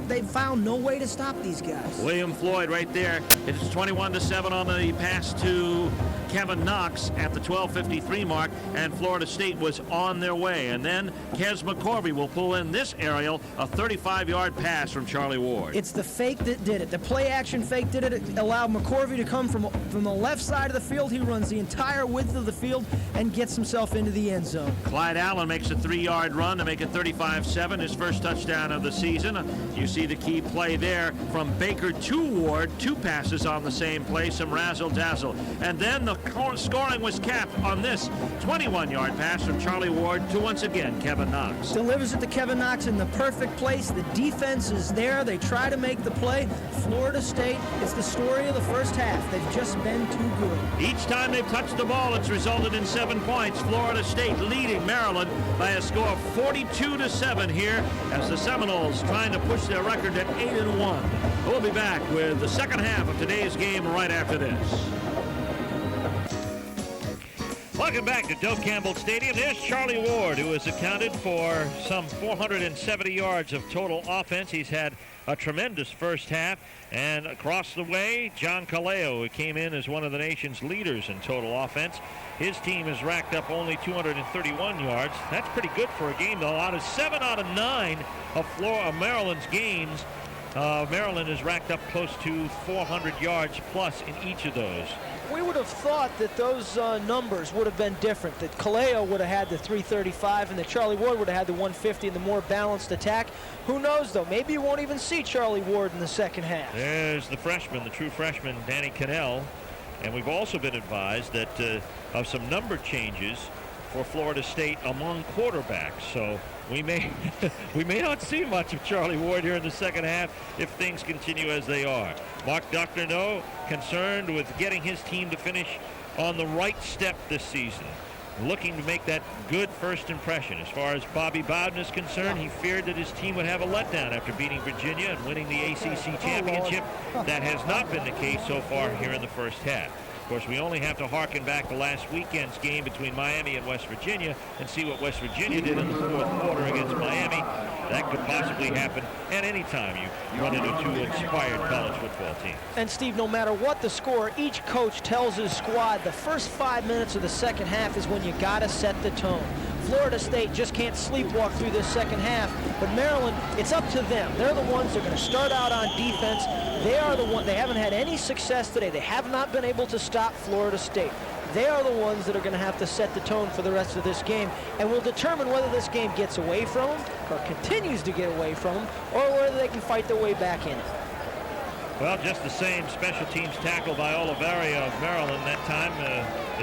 they've found no way to stop these guys. William Floyd right there. It's 21-7 on the pass to Kevin Knox at the 12:53 mark, and Florida State was on their way. And then Kez McCorvey will pull in this aerial, a 35-yard pass from Charlie Ward. It's the fake that did it. The play-action fake did it. It allowed McCorvey to come from the left side of the field. He runs the entire width of the field and gets himself into the end zone. Clyde Allen makes a 3-yard run to make it 35-7, his first touchdown of the season. You see the key play there from Baker to Ward, 2 passes on the same play, some razzle-dazzle. And then the scoring was capped on this 21-yard pass from Charlie Ward to, once again, Kevin Knox. Delivers it to Kevin Knox in the perfect place. The defense is there. They try to make the play. Florida State, it's the story of the first half. They've just been too good. Each time they've touched the ball, it's resulted in 7 points. Florida State leading Maryland by a score of 42-7 here as the Seminoles trying to push their record to 8-1. We'll be back with the second half of today's game right after this. Welcome back to Doak Campbell Stadium. There's Charlie Ward, who has accounted for some 470 yards of total offense. He's had a tremendous first half. And across the way, John Kaleo, who came in as one of the nation's leaders in total offense. His team has racked up only 231 yards. That's pretty good for a game, though. Out of 7 out of 9 of Maryland's games, Maryland has racked up close to 400 yards plus in each of those. We would have thought that those numbers would have been different, that Kaleo would have had the 335 and that Charlie Ward would have had the 150 and the more balanced attack. Who knows, though? Maybe you won't even see Charlie Ward in the second half. There's the freshman, the true freshman, Danny Cannell. And we've also been advised that of some number changes for Florida State among quarterbacks. So we may not see much of Charlie Ward here in the second half if things continue as they are. Mark Duckner, concerned with getting his team to finish on the right step this season, looking to make that good first impression. As far as Bobby Bowden is concerned, he feared that his team would have a letdown after beating Virginia and winning the ACC championship. That has not been the case so far here in the first half. Of course, we only have to harken back to last weekend's game between Miami and West Virginia and see what West Virginia did in the fourth quarter against Miami. That could possibly happen at any time you run into 2 inspired college football teams. And Steve, no matter what the score, each coach tells his squad the first 5 minutes of the second half is when you got to set the tone. Florida State just can't sleepwalk through this second half, but Maryland, it's up to them. They're the ones that are going to start out on defense. They are the one. They haven't had any success today. They have not been able to stop Florida State. They are the ones that are going to have to set the tone for the rest of this game, and will determine whether this game gets away from them or continues to get away from them, or whether they can fight their way back in it. Well, just the same, special teams tackle by Oliveria of Maryland that time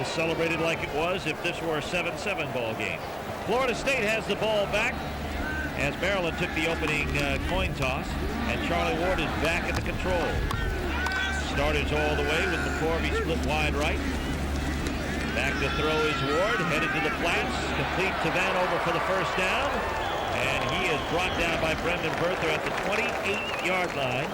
is celebrated like it was if this were a 7-7 ball game. Florida State has the ball back as Maryland took the opening coin toss, and Charlie Ward is back at the controls. Starters all the way with McCorvey split wide right. Back to throw is Ward, headed to the flats, complete to Vanover for the first down, and he is brought down by Brendan Berther at the 28-yard line.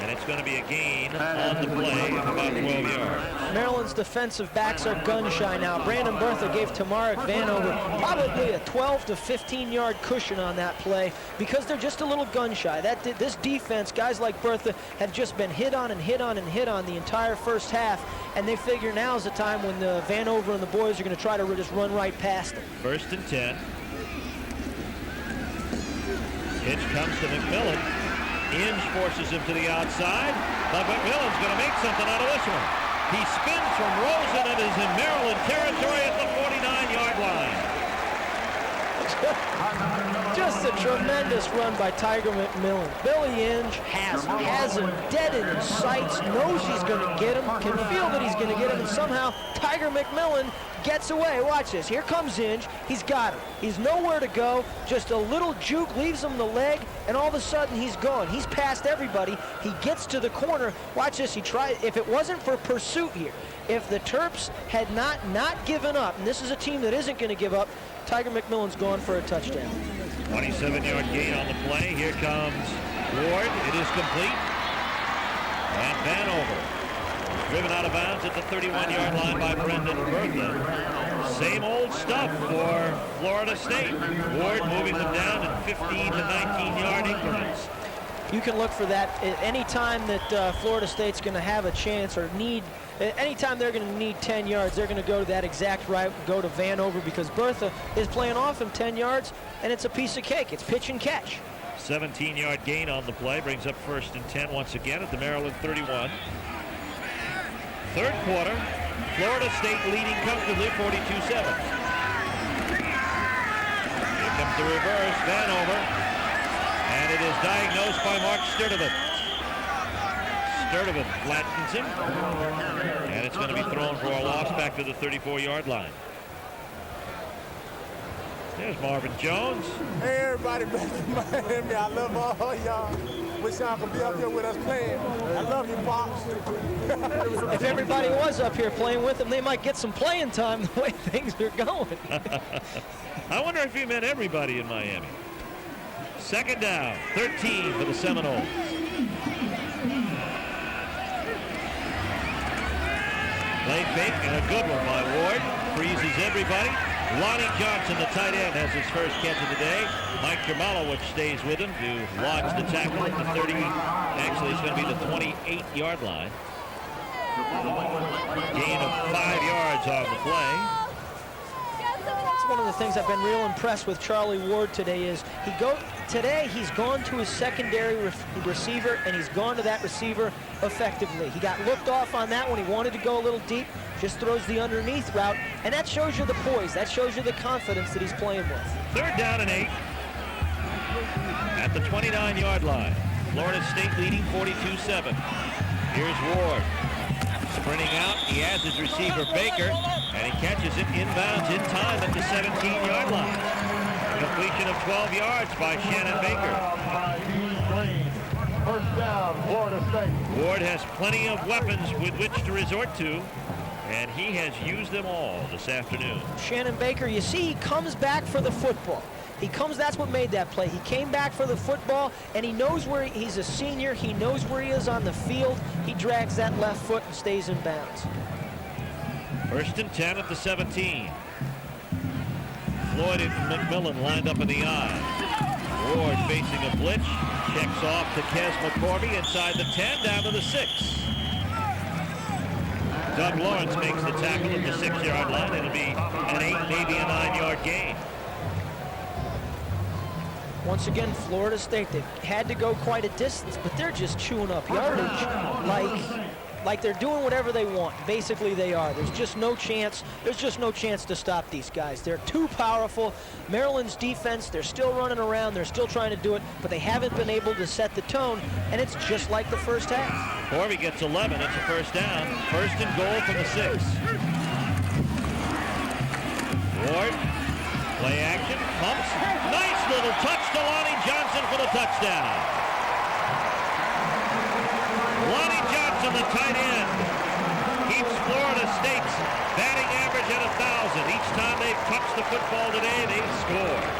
And it's going to be a gain on the play of about 12 yards. Maryland's defensive backs are gun shy now. Brandon Bertha gave Tamarick Vanover probably a 12 to 15-yard cushion on that play because they're just a little gun shy. This defense, guys like Bertha, have just been hit on and hit on and hit on the entire first half, and they figure now's the time when Vanover and the boys are going to try to just run right past them. 1st and 10. Pitch comes to McMillan. Inge forces him to the outside, but McMillan's going to make something out of this one. He spins from Rosen and is in Maryland territory at the 49-yard line. Just a tremendous run by Tiger McMillan. Billy Inge has him dead in his sights, knows he's going to get him, can feel that he's going to get him, and somehow Tiger McMillan gets away. Watch this. Here comes Inge. He's got him. He's nowhere to go. Just a little juke leaves him the leg, and all of a sudden he's gone. He's past everybody. He gets to the corner. Watch this. He tried. If it wasn't for pursuit here, if the Terps had not given up, and this is a team that isn't going to give up, Tiger McMillan's gone for a touchdown. 27-yard gain on the play. Here comes Ward. It is complete. And Vanover is driven out of bounds at the 31-yard line by Brendan Bertha. Same old stuff for Florida State. Ward moving them down in 15 to 19-yard increments. You can look for that any time that Florida State's going to have a chance or need. Anytime they're going to need 10 yards, they're going to go to that exact right, go to Vanover, because Bertha is playing off him 10 yards, and it's a piece of cake. It's pitch and catch. 17-yard gain on the play brings up 1st and 10 once again at the Maryland 31. Third quarter, Florida State leading comfortably 42-7. Here comes the reverse, Vanover, and it is diagnosed by Mark Sturdivant. Sturdivant flattens him, and it's going to be thrown for a loss back to the 34-yard line. There's Marvin Jones. Hey, everybody back in Miami. I love all y'all. Wish y'all could be up here with us playing. I love you, Pops. If everybody was up here playing with them, they might get some playing time the way things are going. I wonder if he meant everybody in Miami. 2nd down, 13 for the Seminoles. Play fake and a good one by Ward. Freezes everybody. Lonnie Johnson, the tight end, has his first catch of the day. Mike Jermalo, stays with him to launch the tackle at the 30. Actually, it's going to be the 28-yard line. Gain of 5 yards on the play. That's one of the things I've been real impressed with Charlie Ward today is today he's gone to his secondary receiver, and he's gone to that receiver effectively. He got looked off on that when he wanted to go a little deep, just throws the underneath route, and that shows you the poise, that shows you the confidence that he's playing with. 3rd down and 8 at the 29-yard line. Florida State leading 42-7. Here's Ward sprinting out. He has his receiver Baker, and he catches it inbounds in time at the 17-yard line. Completion of 12 yards by Shannon Baker. First down, Florida State. Ward has plenty of weapons with which to resort to, and he has used them all this afternoon. Shannon Baker, you see, he comes back for the football. That's what made that play. He came back for the football, and he knows where he's a senior. He knows where he is on the field. He drags that left foot and stays in bounds. 1st and 10 at the 17. Floyd and McMillan lined up in the eye. Ward facing a blitz. Checks off to Kes McCorvey inside the 10, down to the 6. Doug Lawrence makes the tackle at the 6-yard line. It'll be an 8, maybe a 9-yard gain. Once again, Florida State, they had to go quite a distance, but they're just chewing up yardage like they're doing whatever they want. Basically, they are. There's just no chance to stop these guys. They're too powerful. Maryland's defense, they're still running around. They're still trying to do it, but they haven't been able to set the tone, and it's just like the first half. Corby gets 11. It's a 1st down. 1st and goal from the 6. Ward, play action, pumps. Nice little touchdown to Lonnie Johnson for the touchdown. Lonnie Johnson, the tight end, keeps Florida State's batting average at 1,000. Each time they've touched the football today, they've scored.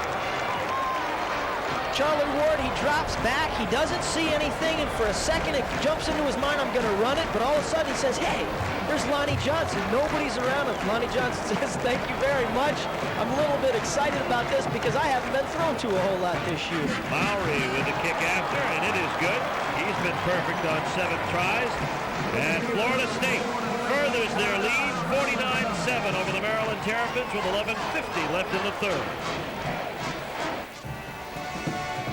Charlie Ward, he drops back. He doesn't see anything, and for a second it jumps into his mind, I'm going to run it, but all of a sudden he says, hey, there's Lonnie Johnson. Nobody's around him. Lonnie Johnson says, thank you very much. I'm a little bit excited about this because I haven't been thrown to a whole lot this year. Mowry with the kick after, and it is good. He's been perfect on 7 tries. And Florida State furthers their lead 49-7 over the Maryland Terrapins with 11:50 left in the third.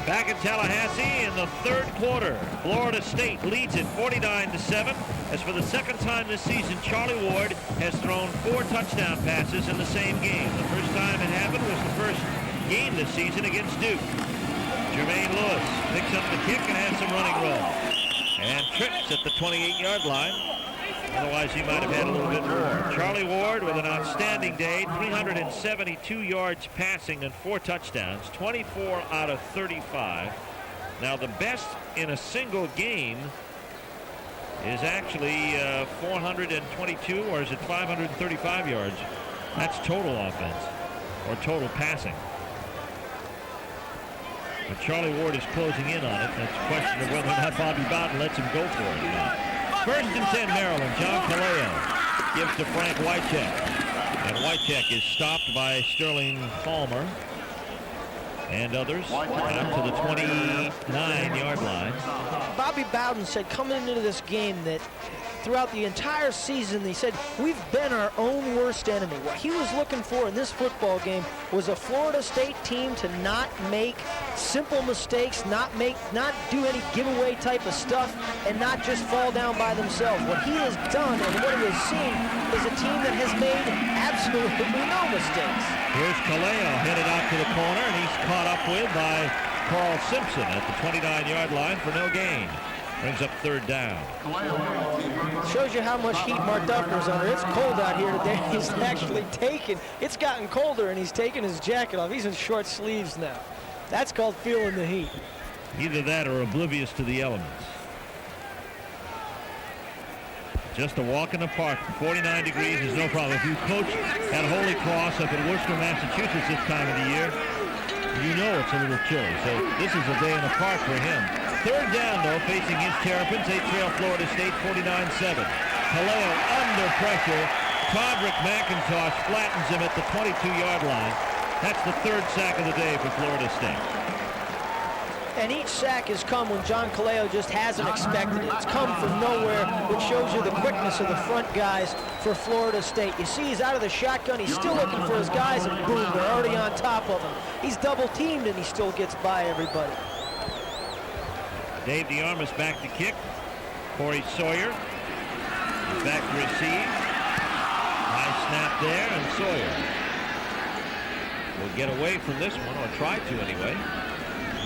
Back in Tallahassee in the third quarter, Florida State leads it 49-7. As for the second time this season, Charlie Ward has thrown 4 touchdown passes in the same game. The first time it happened was the first game this season against Duke. Jermaine Lewis picks up the kick and has some running room. And trips at the 28-yard line. Otherwise, he might have had a little bit more. Charlie Ward with an outstanding day, 372 yards passing and 4 touchdowns, 24 out of 35. Now, the best in a single game is actually 422, or is it 535 yards? That's total offense, or total passing. But Charlie Ward is closing in on it. That's a question of whether or not Bobby Bowden lets him go for it or not. First and 10, Maryland. John Kaleo gives to Frank Wycheck. And Wycheck is stopped by Sterling Palmer and others up to the 29-yard line. Bobby Bowden said coming into this game that throughout the entire season, he said, we've been our own worst enemy. What he was looking for in this football game was a Florida State team to not make simple mistakes, not do any giveaway type of stuff, and not just fall down by themselves. What he has done and what he has seen is a team that has made absolutely no mistakes. Here's Kaleo headed out to the corner, and he's caught up with by Carl Simpson at the 29-yard line for no gain. Brings up third down. Shows you how much heat Mark Duffner's under. It's cold out here today. He's actually it's gotten colder, and he's taken his jacket off. He's in short sleeves now. That's called feeling the heat. Either that or oblivious to the elements. Just a walk in the park. 49 degrees is no problem. If you coach at Holy Cross up in Worcester, Massachusetts this time of the year, you know it's a little chilly. So this is a day in the park for him. Third down, though, facing his Terrapins. They trail Florida State 49-7. Kaleo under pressure. Todrick McIntosh flattens him at the 22-yard line. That's the third sack of the day for Florida State. And each sack has come when John Kaleo just hasn't expected it. It's come from nowhere, which shows you the quickness of the front guys for Florida State. You see he's out of the shotgun. He's still looking for his guys, and boom, they're already on top of him. He's double-teamed, and he still gets by everybody. Dave DeArmas back to kick. Corey Sawyer is back to receive. High snap there, and Sawyer will get away from this one, or try to anyway.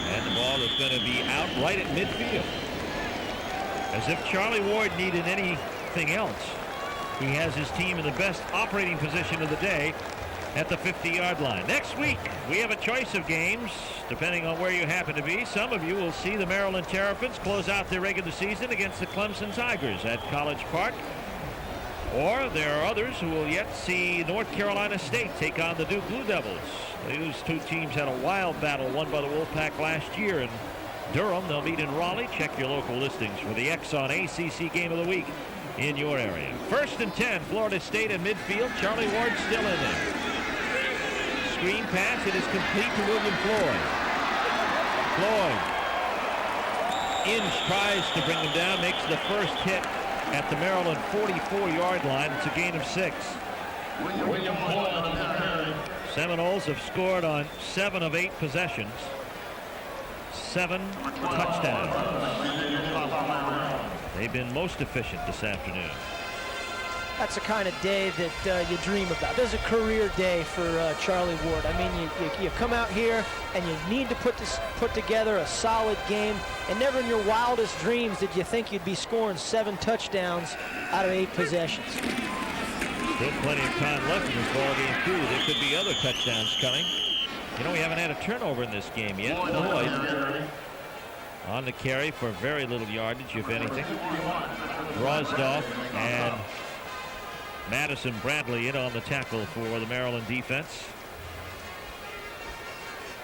And the ball is going to be out right at midfield. As if Charlie Ward needed anything else. He has his team in the best operating position of the day at the 50-yard line. Next week, we have a choice of games, depending on where you happen to be. Some of you will see the Maryland Terrapins close out their regular season against the Clemson Tigers at College Park. Or there are others who will yet see North Carolina State take on the Duke Blue Devils. Those two teams had a wild battle won by the Wolfpack last year in Durham. They'll meet in Raleigh. Check your local listings for the Exxon ACC Game of the Week in your area. First and 10, Florida State at midfield. Charlie Ward still in there. Screen pass. It is complete to William Floyd. Floyd tries to bring them down. Makes the first hit at the Maryland 44-yard line. It's a gain of 6. Seminoles have scored on 7 of 8 possessions. 7 touchdowns. They've been most efficient this afternoon. That's the kind of day that you dream about. This is a career day for Charlie Ward. I mean, you come out here and you need to put together a solid game, and never in your wildest dreams did you think you'd be scoring 7 touchdowns out of 8 possessions. Still plenty of time left in this ball game, too. There could be other touchdowns coming. You know, we haven't had a turnover in this game yet. Lloyd on the carry for very little yardage, if anything. Rosdolph and Madison Bradley in on the tackle for the Maryland defense.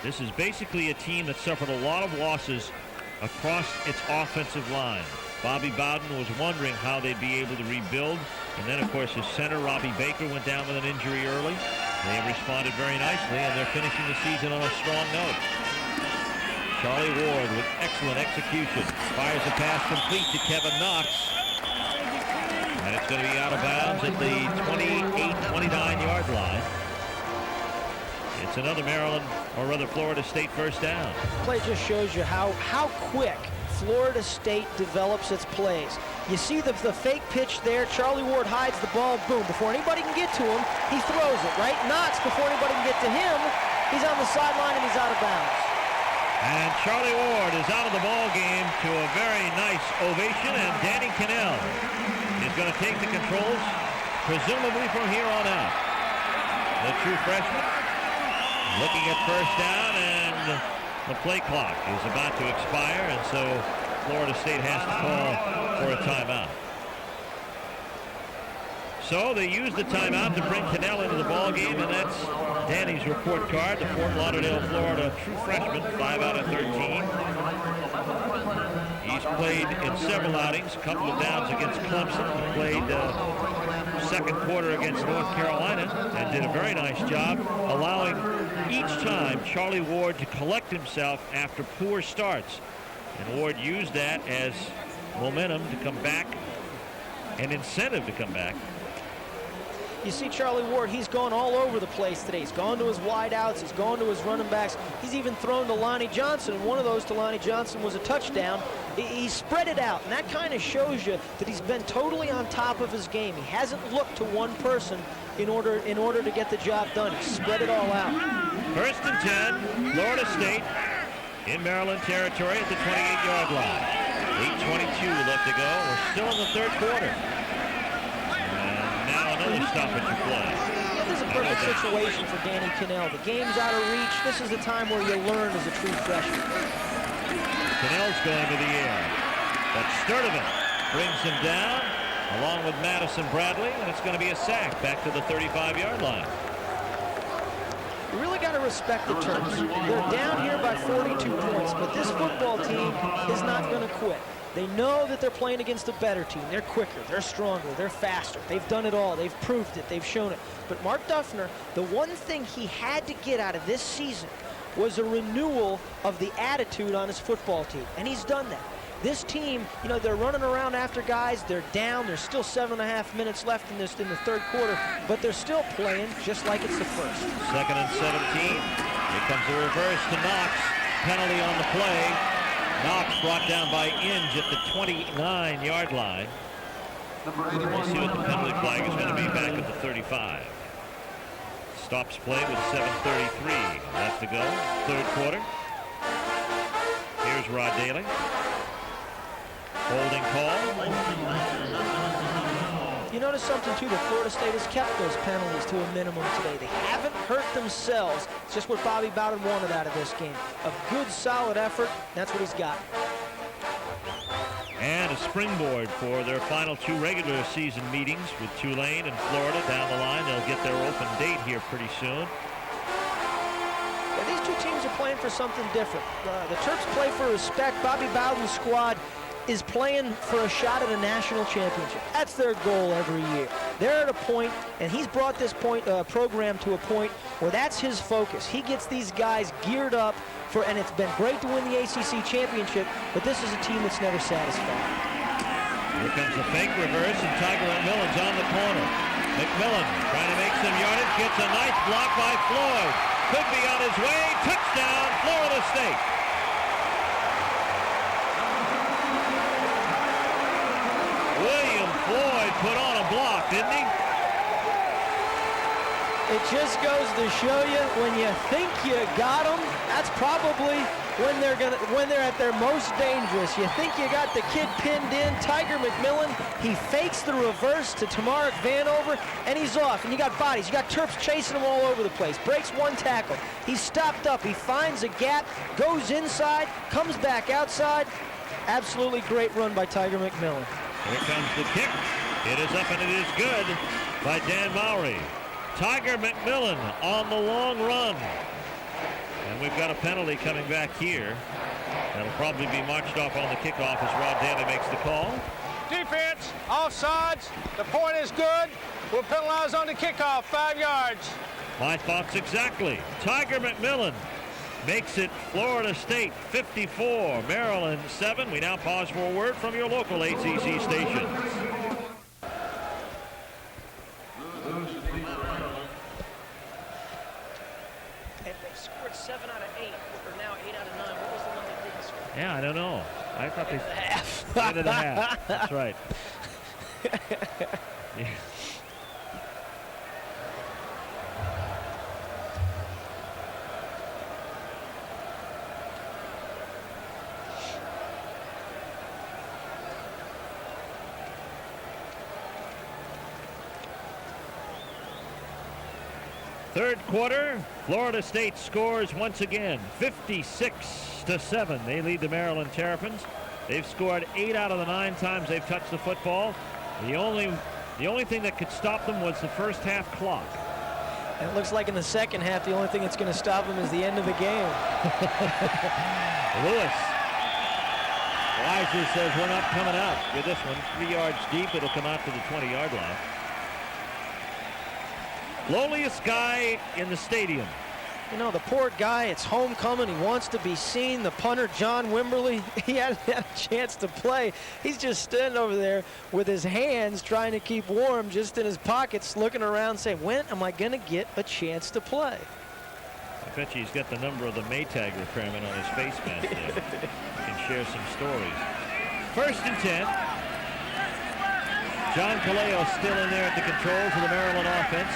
This is basically a team that suffered a lot of losses across its offensive line. Bobby Bowden was wondering how they'd be able to rebuild. And then, of course, his center, Robbie Baker, went down with an injury early. They responded very nicely, and they're finishing the season on a strong note. Charlie Ward with excellent execution. Fires a pass complete to Kevin Knox. And it's going to be out of bounds at the 28-29-yard line. It's another Maryland, or rather Florida State first down. Play just shows you how quick Florida State develops its plays. You see the fake pitch there. Charlie Ward hides the ball. Boom. Before anybody can get to him, he throws it, right? Knox, before anybody can get to him, he's on the sideline and he's out of bounds. And Charlie Ward is out of the ball game to a very nice ovation, and Danny Cannell is going to take the controls, presumably from here on out. The true freshman looking at first down, and the play clock is about to expire, and so Florida State has to call for a timeout. So they use the timeout to bring Cannell into the ball game, and that's Danny's report card, the Fort Lauderdale, Florida true freshman, 5 out of 13. He's played in several outings, a couple of downs against Clemson. He played second quarter against North Carolina and did a very nice job, allowing each time Charlie Ward to collect himself after poor starts. And Ward used that as momentum to come back, an incentive to come back. You see Charlie Ward, he's gone all over the place today. He's gone to his wideouts, he's gone to his running backs. He's even thrown to Lonnie Johnson, and one of those to Lonnie Johnson was a touchdown. He spread it out, and that kind of shows you that he's been totally on top of his game. He hasn't looked to one person in order to get the job done. He spread it all out. First and 10, Florida State in Maryland territory at the 28-yard line. 8:22 left to go. We're still in the third quarter. Another stoppage of play. This is a perfect situation for Danny Cannell. The game's out of reach. This is the time where you learn as a true freshman. Cannell's going to the air, but Sturdivant brings him down along with Madison Bradley, and it's going to be a sack back to the 35-yard line. You really got to respect the Terps. They're down here by 42 points, but this football team is not going to quit. They know that they're playing against a better team. They're quicker, they're stronger, they're faster. They've done it all. They've proved it. They've shown it. But Mark Duffner, the one thing he had to get out of this season was a renewal of the attitude on his football team. And he's done that. This team, you know, they're running around after guys. They're down. There's still 7.5 minutes left in the third quarter, but they're still playing just like it's the first. Second and 17. Here comes the reverse to Knox. Penalty on the play. Knox brought down by Inge at the 29-yard line. We'll see what the penalty flag is going to be back at the 35. Stops play with 7:33 left to go. Third quarter. Here's Rod Daly. Holding call. You notice something, too, that Florida State has kept those penalties to a minimum today. They haven't hurt themselves. It's just what Bobby Bowden wanted out of this game. A good, solid effort. That's what he's got. And a springboard for their final two regular season meetings with Tulane and Florida down the line. They'll get their open date here pretty soon. Yeah, these two teams are playing for something different. The Terps play for respect. Bobby Bowden's squad is playing for a shot at a national championship. That's their goal every year. They're at a point, and he's brought this program to a point where that's his focus. He gets these guys geared up for, and it's been great to win the ACC championship, but this is a team that's never satisfied. Here comes the fake reverse, and Tiger McMillan's on the corner. McMillan trying to make some yardage, gets a nice block by Floyd. Could be on his way. Touchdown, Florida State. William Floyd put on a block, didn't he? It just goes to show you, when you think you got them, that's probably when they're at their most dangerous. You think you got the kid pinned in. Tiger McMillan, he fakes the reverse to Tamarick Vanover, and he's off. And you got bodies. You got Terps chasing him all over the place. Breaks one tackle. He's stopped up. He finds a gap, goes inside, comes back outside. Absolutely great run by Tiger McMillan. Here comes the kick. It is up and it is good by Dan Mowry. Tiger McMillan on the long run. And we've got a penalty coming back here. That'll probably be marched off on the kickoff as Rod Daly makes the call. Defense, offsides. The point is good. We'll penalize on the kickoff, 5 yards. My thoughts exactly. Tiger McMillan makes it Florida State 54, Maryland 7. We now pause for a word from your local ACC station. And they scored 7 out of 8, or now 8 out of 9. What was the one they didn't score? Yeah, I don't know. I thought they... 8 and a half. That's right. Yeah. Third quarter, Florida State scores once again, 56-7. They lead the Maryland Terrapins. They've scored 8 out of the 9 times they've touched the football. The only thing that could stop them was the first half clock. And it looks like in the second half, the only thing that's going to stop them is the end of the game. Lewis. Weiser says we're not coming out with this one. 3 yards deep, it'll come out to the 20-yard line. Lowliest guy in the stadium. You know, the poor guy, it's homecoming. He wants to be seen. The punter, John Wimberly, he hadn't had a chance to play. He's just standing over there with his hands trying to keep warm, just in his pockets, looking around saying, when am I going to get a chance to play? I bet you he's got the number of the Maytag repairman on his face mask there. He can share some stories. 1st and 10. John Kaleo still in there at the controls of the Maryland offense.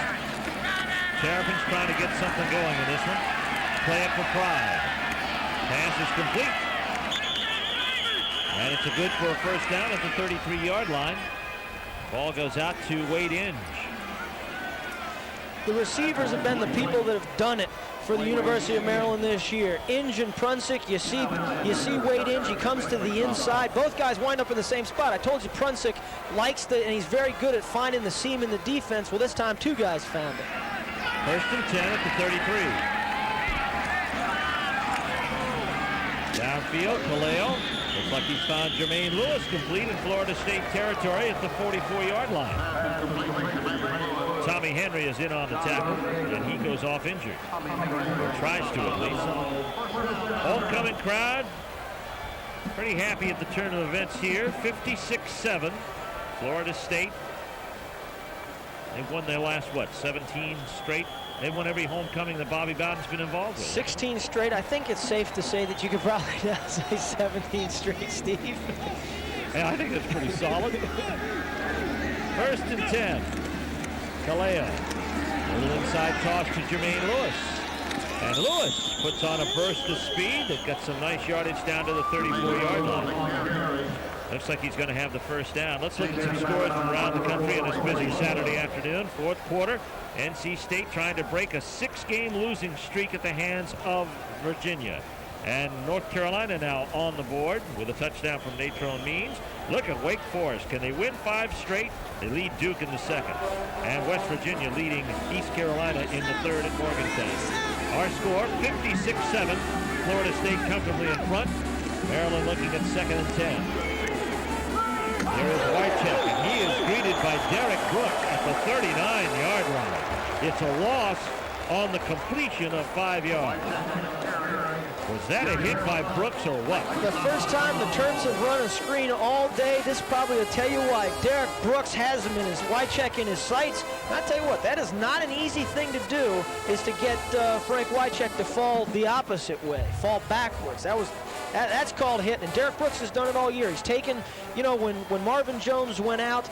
Terrapins trying to get something going in this one. Play it for Pride. Pass is complete. And it's a good for a first down at the 33-yard line. Ball goes out to Wade Inge. The receivers have been the people that have done it for the University of Maryland this year. Inge and Prunsick, you see Wade Inge, he comes to the inside. Both guys wind up in the same spot. I told you Prunsick likes and he's very good at finding the seam in the defense. Well, this time 2 guys found it. 1st and 10 at the 33. Downfield, Kaleo. Looks like he's found Jermaine Lewis complete in Florida State territory at the 44-yard line. Tommy Henry is in on the tackle, and he goes off injured. Or tries to, at least. Homecoming crowd pretty happy at the turn of events here. 56-7. Florida State. They've won their last, 17 straight? They've won every homecoming that Bobby Bowden's been involved with. 16 straight. I think it's safe to say that you could probably now say 17 straight, Steve. Yeah, I think that's pretty solid. 1st and 10. Kaleo. A little inside toss to Jermaine Lewis. And Lewis puts on a burst of speed that got some nice yardage down to the 34-yard line. Looks like he's going to have the first down. Let's look at some scores from around the country on this busy Saturday afternoon. 4th quarter, NC State trying to break a 6-game losing streak at the hands of Virginia. And North Carolina now on the board with a touchdown from Natrone Means. Look at Wake Forest. Can they win 5 straight? They lead Duke in the 2nd. And West Virginia leading East Carolina in the 3rd at Morgantown. Our score, 56-7. Florida State comfortably in front. Maryland looking at 2nd and 10. There is Wycheck, and he is greeted by Derek Brooks at the 39-yard line. It's a loss on the completion of 5 yards. Was that a hit by Brooks or what? The first time the Terps have run a screen all day. This probably will tell you why. Derek Brooks has him in his Wycheck in his sights. And I'll tell you what, that is not an easy thing to do, is to get Frank Wycheck to fall the opposite way, fall backwards. That's called hit, and Derek Brooks has done it all year. He's taken, you know, when Marvin Jones went out,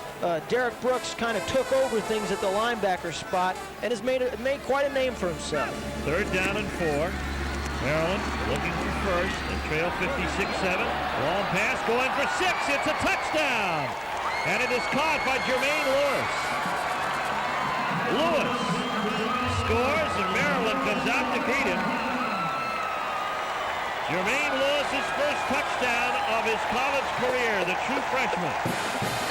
Derek Brooks kind of took over things at the linebacker spot and has made quite a name for himself. 3rd down and 4. Maryland looking for first. They trail 56-7. Long pass going for 6. It's a touchdown. And it is caught by Jermaine Lewis. Lewis scores, and Maryland comes out to greet him. Jermaine Lewis's first touchdown of his college career, the true freshman.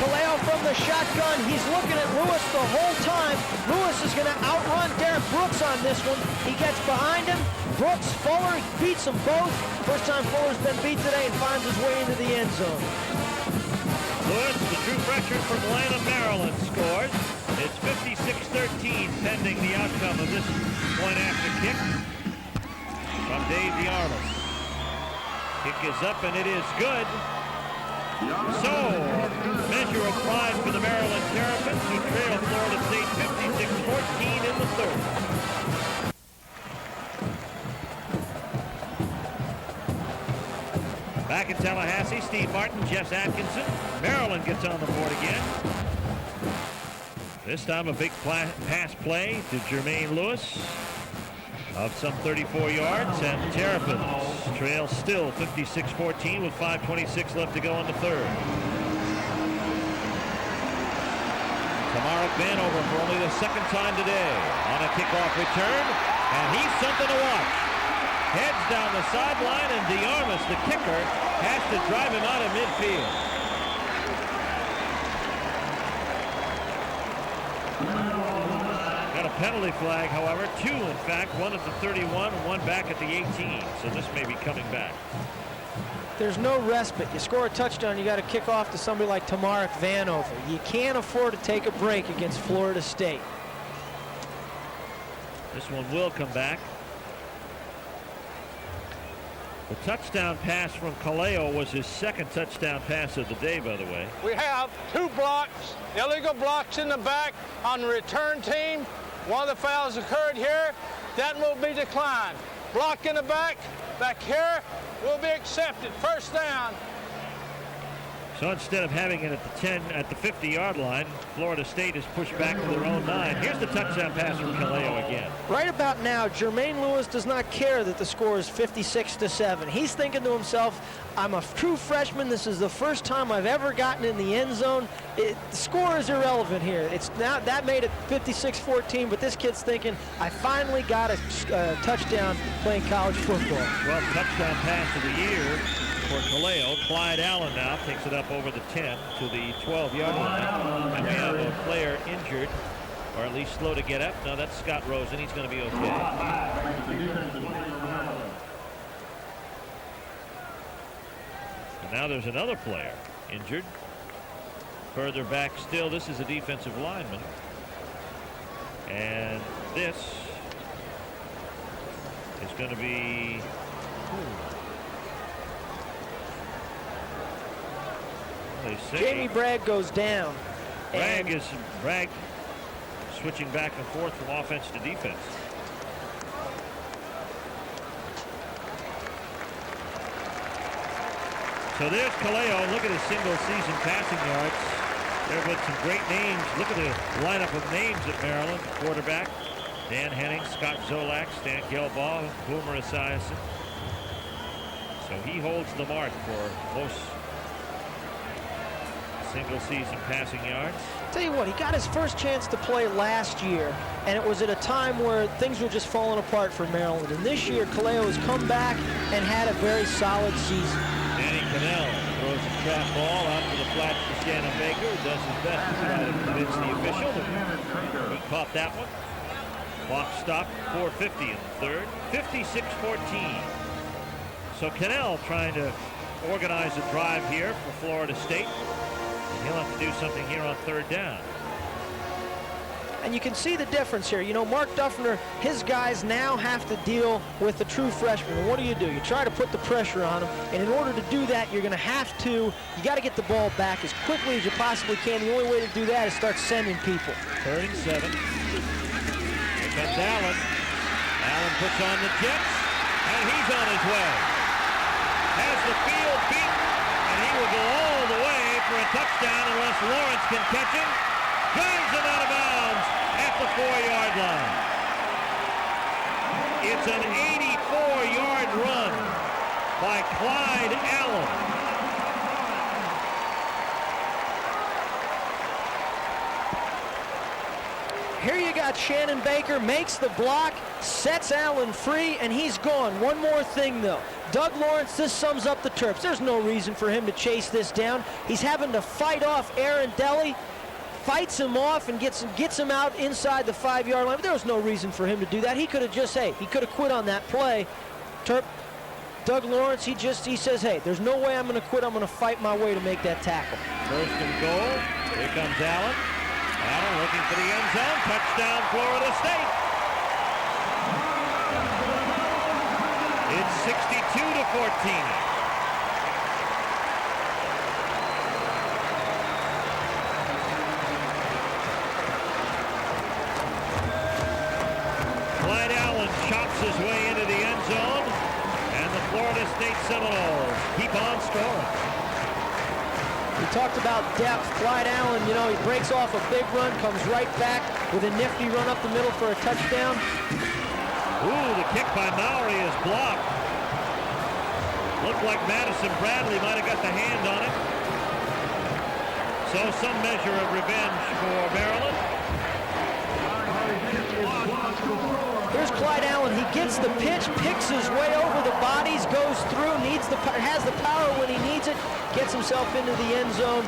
Kaleo from the shotgun. He's looking at Lewis the whole time. Lewis is going to outrun Derek Brooks on this one. He gets behind him. Brooks, Fuller beats them both. First time Fuller's been beat today and finds his way into the end zone. Lewis, the true freshman from Atlanta, Maryland, scores. It's 56-13 pending the outcome of this point after kick from Dave DeArmas. Kick is up and it is good. So, measure of pride for the Maryland Terrapins, who trail Florida State 56-14 in the third. Back in Tallahassee, Steve Martin, Jess Atkinson. Maryland gets on the board again. This time a big pass play to Jermaine Lewis of some 34 yards, and Terrapins trail still 56-14 with 5:26 left to go in the third. Tamara Vanover for only the second time today on a kickoff return, and he's something to watch. Heads down the sideline, and DeArmas, the kicker, has to drive him out of midfield. Got a penalty flag, however, 2 in fact, one at the 31 and one back at the 18, so this may be coming back. There's no respite. You score a touchdown, you got to kick off to somebody like Tamarick Vanover. You can't afford to take a break against Florida State. This one will come back. The touchdown pass from Kaleo was his second touchdown pass of the day, by the way. We have 2 blocks, illegal blocks in the back on the return team. One of the fouls occurred here. That will be declined. Block in the back here, will be accepted. First down. So instead of having it at the 10, at the 50-yard line, Florida State is pushed back to their own 9. Here's the touchdown pass from Kaleo again. Right about now, Jermaine Lewis does not care that the score is 56-7. He's thinking to himself, I'm a true freshman. This is the first time I've ever gotten in the end zone. The score is irrelevant here. It's now that made it 56-14, but this kid's thinking, I finally got a touchdown playing college football. 12th touchdown pass of the year for Kaleo. Clyde Allen now picks it up over the 10 to the 12-yard line. And we have a player injured, or at least slow to get up. No, that's Scott Rosen. He's going to be okay. And now there's another player injured. Further back still, this is a defensive lineman. And this is going to be... Jamie Bragg goes down. Bragg switching back and forth from offense to defense. So there's Kaleo. Look at his single season passing yards. There have been some great names. Look at the lineup of names at Maryland. Quarterback, Dan Henning, Scott Zolak, Stan Gelbaugh, Boomer Esiason. So he holds the mark for most single season passing yards. Tell you what, he got his first chance to play last year, and it was at a time where things were just falling apart for Maryland. And this year, Kaleo has come back and had a very solid season. Danny Cannell throws a trap ball out to the flats to Shannon Baker, who does his best to try to convince the official that he caught that one. Clock stopped, 4:50 in the third, 56-14. So Cannell trying to organize a drive here for Florida State. He'll have to do something here on third down. And you can see the difference here. You know, Mark Duffner, his guys now have to deal with the true freshman. And what do? You try to put the pressure on him. And in order to do that, you're going to have to, you got to get the ball back as quickly as you possibly can. The only way to do that is start sending people. 3rd and 7. Here comes Allen. Allen puts on the Jets, and he's on his way. Has the field beat, and he will go all the way for a touchdown unless Lawrence can catch him. Drives him out of bounds at the 4-yard line. It's an 84-yard by Clyde Allen. Here you got Shannon Baker, makes the block, sets Allen free, and he's gone. One more thing, though. Doug Lawrence, this sums up the Terps. There's no reason for him to chase this down. He's having to fight off Aaron Deli, fights him off and gets him out inside the 5-yard line. But there was no reason for him to do that. He could have just, he could have quit on that play. Doug Lawrence, he says, hey, there's no way I'm going to quit. I'm going to fight my way to make that tackle. First and goal. Here comes Allen. Allen looking for the end zone. Touchdown, Florida State. It's 62-14. Clyde Allen chops his way into the end zone, and the Florida State Seminoles keep on scoring. We talked about depth. Clyde Allen, he breaks off a big run, comes right back with a nifty run up the middle for a touchdown. Ooh, the kick by Mowry is blocked. Looked like Madison Bradley might have got the hand on it. So some measure of revenge for Maryland. Here's Clyde Allen. He gets the pitch, picks his way over the bodies, goes through, has the power when he needs it, gets himself into the end zone.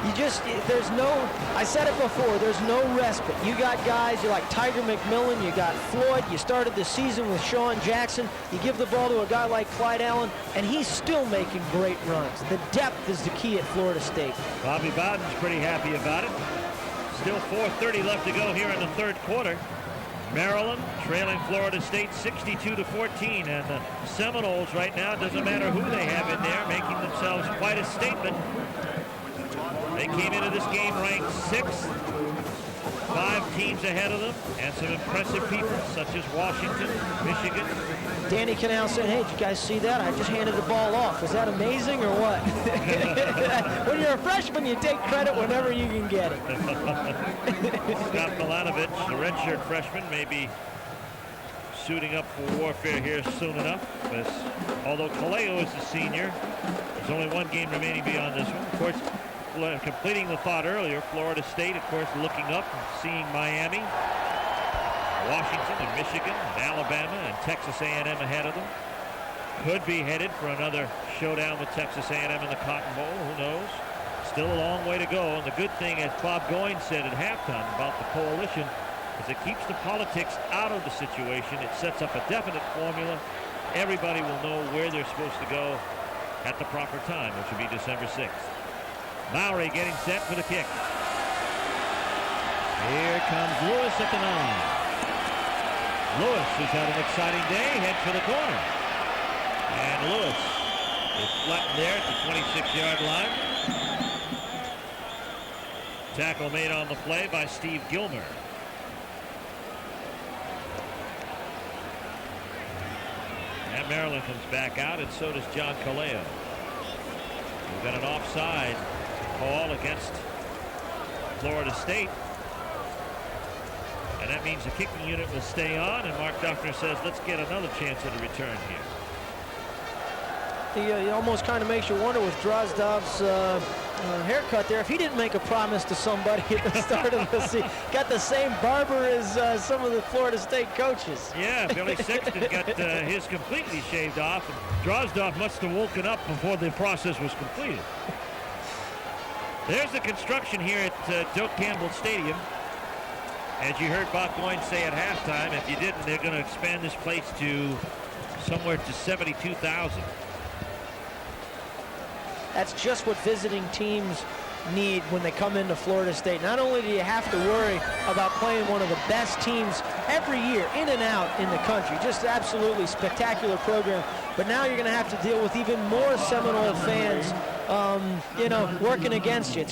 I said it before, there's no respite. You got guys, you're like Tiger McMillan, you got Floyd, you started the season with Sean Jackson, you give the ball to a guy like Clyde Allen, and he's still making great runs. The depth is the key at Florida State. Bobby Bowden's pretty happy about it. Still 4:30 left to go here in the third quarter. Maryland trailing Florida State 62-14, and the Seminoles right now, doesn't matter who they have in there, making themselves quite a statement. They came into this game ranked 6th, 5 teams ahead of them, and some impressive people such as Washington, Michigan. Danny Canal said, hey, did you guys see that? I just handed the ball off. Was that amazing or what? When you're a freshman, you take credit whenever you can get it. Scott Milanovic, the redshirt freshman, may be suiting up for warfare here soon enough. Although Kaleo is a senior, there's only one game remaining beyond this one. Of course, completing the thought earlier, Florida State, of course, looking up and seeing Miami, Washington and Michigan and Alabama and Texas A&M ahead of them. Could be headed for another showdown with Texas A&M in the Cotton Bowl. Who knows? Still a long way to go. And the good thing, as Bob Goins said at halftime about the coalition, is it keeps the politics out of the situation. It sets up a definite formula. Everybody will know where they're supposed to go at the proper time, which will be December 6th. Mowry getting set for the kick. Here comes Lewis at the 9. Lewis, who's had an exciting day, heads for the corner. And Lewis is flattened there at the 26-yard line. Tackle made on the play by Steve Gilmer. And Maryland comes back out, and so does John Kaleo. We've got an offside call against Florida State. And that means the kicking unit will stay on, and Mark Duffner says, let's get another chance at a return here. He almost kind of makes you wonder with Drozdov's haircut there, if he didn't make a promise to somebody at the start of the season. Got the same barber as some of the Florida State coaches. Yeah, Billy Sexton got his completely shaved off, and Drozdov must have woken up before the process was completed. There's the construction here at Doak Campbell Stadium. As you heard Bob Goins say at halftime, if you didn't, they're going to expand this place to somewhere to 72,000. That's just what visiting teams need when they come into Florida State. Not only do you have to worry about playing one of the best teams every year, in and out in the country, just absolutely spectacular program, but now you're going to have to deal with even more Seminole fans working against you.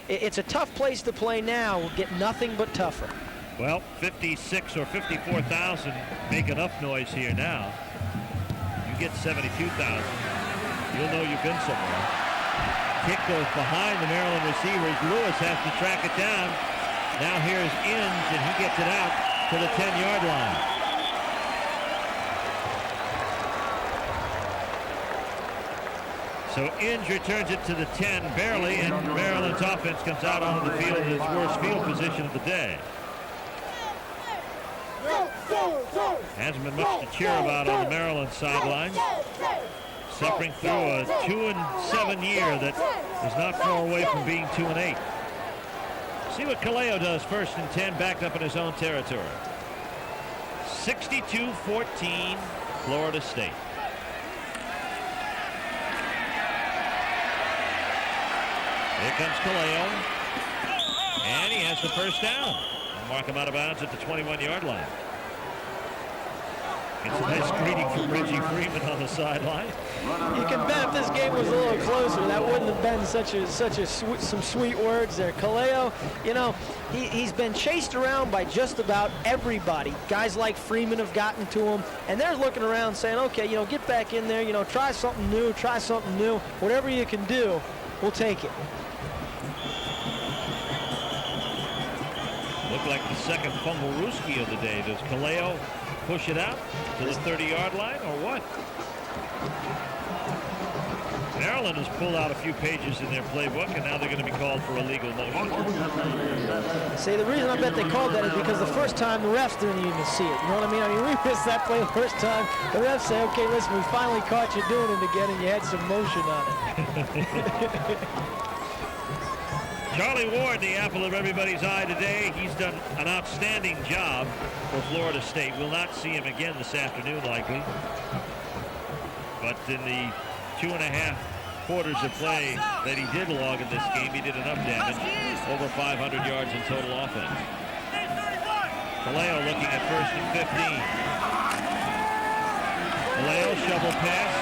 It's a tough place to play now. Will get nothing but tougher. Well, 56 or 54,000 make enough noise here now. You get 72,000. You'll know you've been somewhere. Kick goes behind the Maryland receivers. Lewis has to track it down. Now here's Inns, and he gets it out to the 10-yard line. So Inge returns it to the 10 barely, and Maryland's offense comes out onto the field in its worst field position of the day. Hasn't been much to cheer about on the Maryland sideline. Suffering through a 2-7 year that is not far away from being 2-8. See what Kaleo does. 1st and 10, backed up in his own territory. 62-14, Florida State. Here comes Kaleo, and he has the first down. Mark him out of bounds at the 21-yard line. It's a nice greeting from Reggie Freeman on the sideline. You can bet if this game was a little closer, that wouldn't have been some sweet words there. Kaleo, you know, he's been chased around by just about everybody. Guys like Freeman have gotten to him, and they're looking around saying, okay, you know, get back in there, you know, try something new. Whatever you can do, we'll take it. Looked like the second fumble Ruski of the day. Does Kaleo push it out to the 30-yard line or what? Maryland has pulled out a few pages in their playbook, and now they're going to be called for illegal motion. See, the reason I bet they called that is because the first time the refs didn't even see it. You know what I mean? I mean, we missed that play the first time. The refs say, okay, listen, we finally caught you doing it again, and you had some motion on it. Charlie Ward, the apple of everybody's eye today. He's done an outstanding job for Florida State. We'll not see him again this afternoon, likely. But in the 2.5 quarters of play that he did log in this game, he did enough damage. Over 500 yards in total offense. Kaleo looking at 1st and 15. Kaleo shovel pass.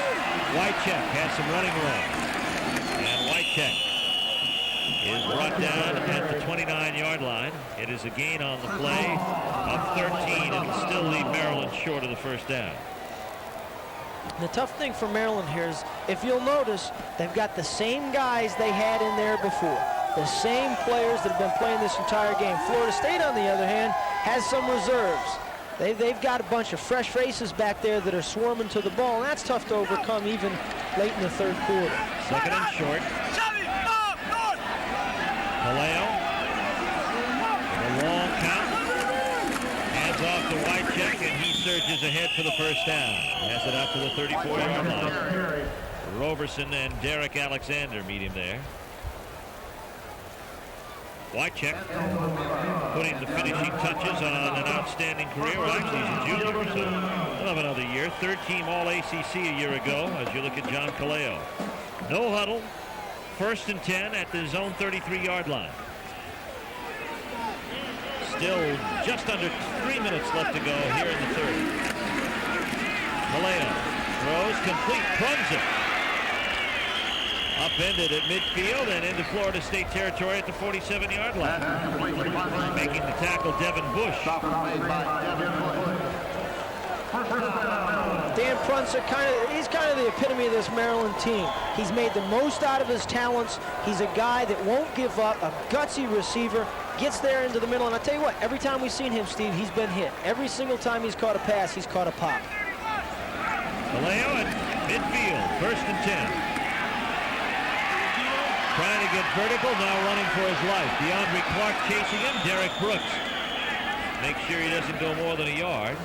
Wycheck has some running room. And Wycheck is brought down at the 29-yard line. It is a gain on the play of 13 and will still leave Maryland short of the first down. The tough thing for Maryland here is, if you'll notice, they've got the same guys they had in there before. The same players that have been playing this entire game. Florida State, on the other hand, has some reserves. They've got a bunch of fresh faces back there that are swarming to the ball, and that's tough to overcome even late in the 3rd quarter. 2nd and short. Kaleo, a long count, hands off to Wycheck, and he surges ahead for the first down. Has it out to the 34-yard line. Roberson and Derek Alexander meet him there. Wycheck putting the finishing touches on an outstanding career. Well, actually, he's a junior, so he'll have another year. 3rd team All-ACC a year ago, as you look at John Kaleo. No huddle. 1st and 10 at his own 33-yard line. Still just under 3 minutes left to go here in the 3rd. Kaleo throws complete, runs it. Upended at midfield and into Florida State territory at the 47-yard line. Making the tackle, Devin Bush. Dan Prunsick, he's kind of the epitome of this Maryland team. He's made the most out of his talents. He's a guy that won't give up, a gutsy receiver, gets there into the middle. And I tell you what, every time we've seen him, Steve, he's been hit. Every single time he's caught a pass, he's caught a pop. Kaleo at midfield, 1st and 10. Trying to get vertical, now running for his life. DeAndre Clark chasing him, Derek Brooks. Make sure he doesn't go more than a yard.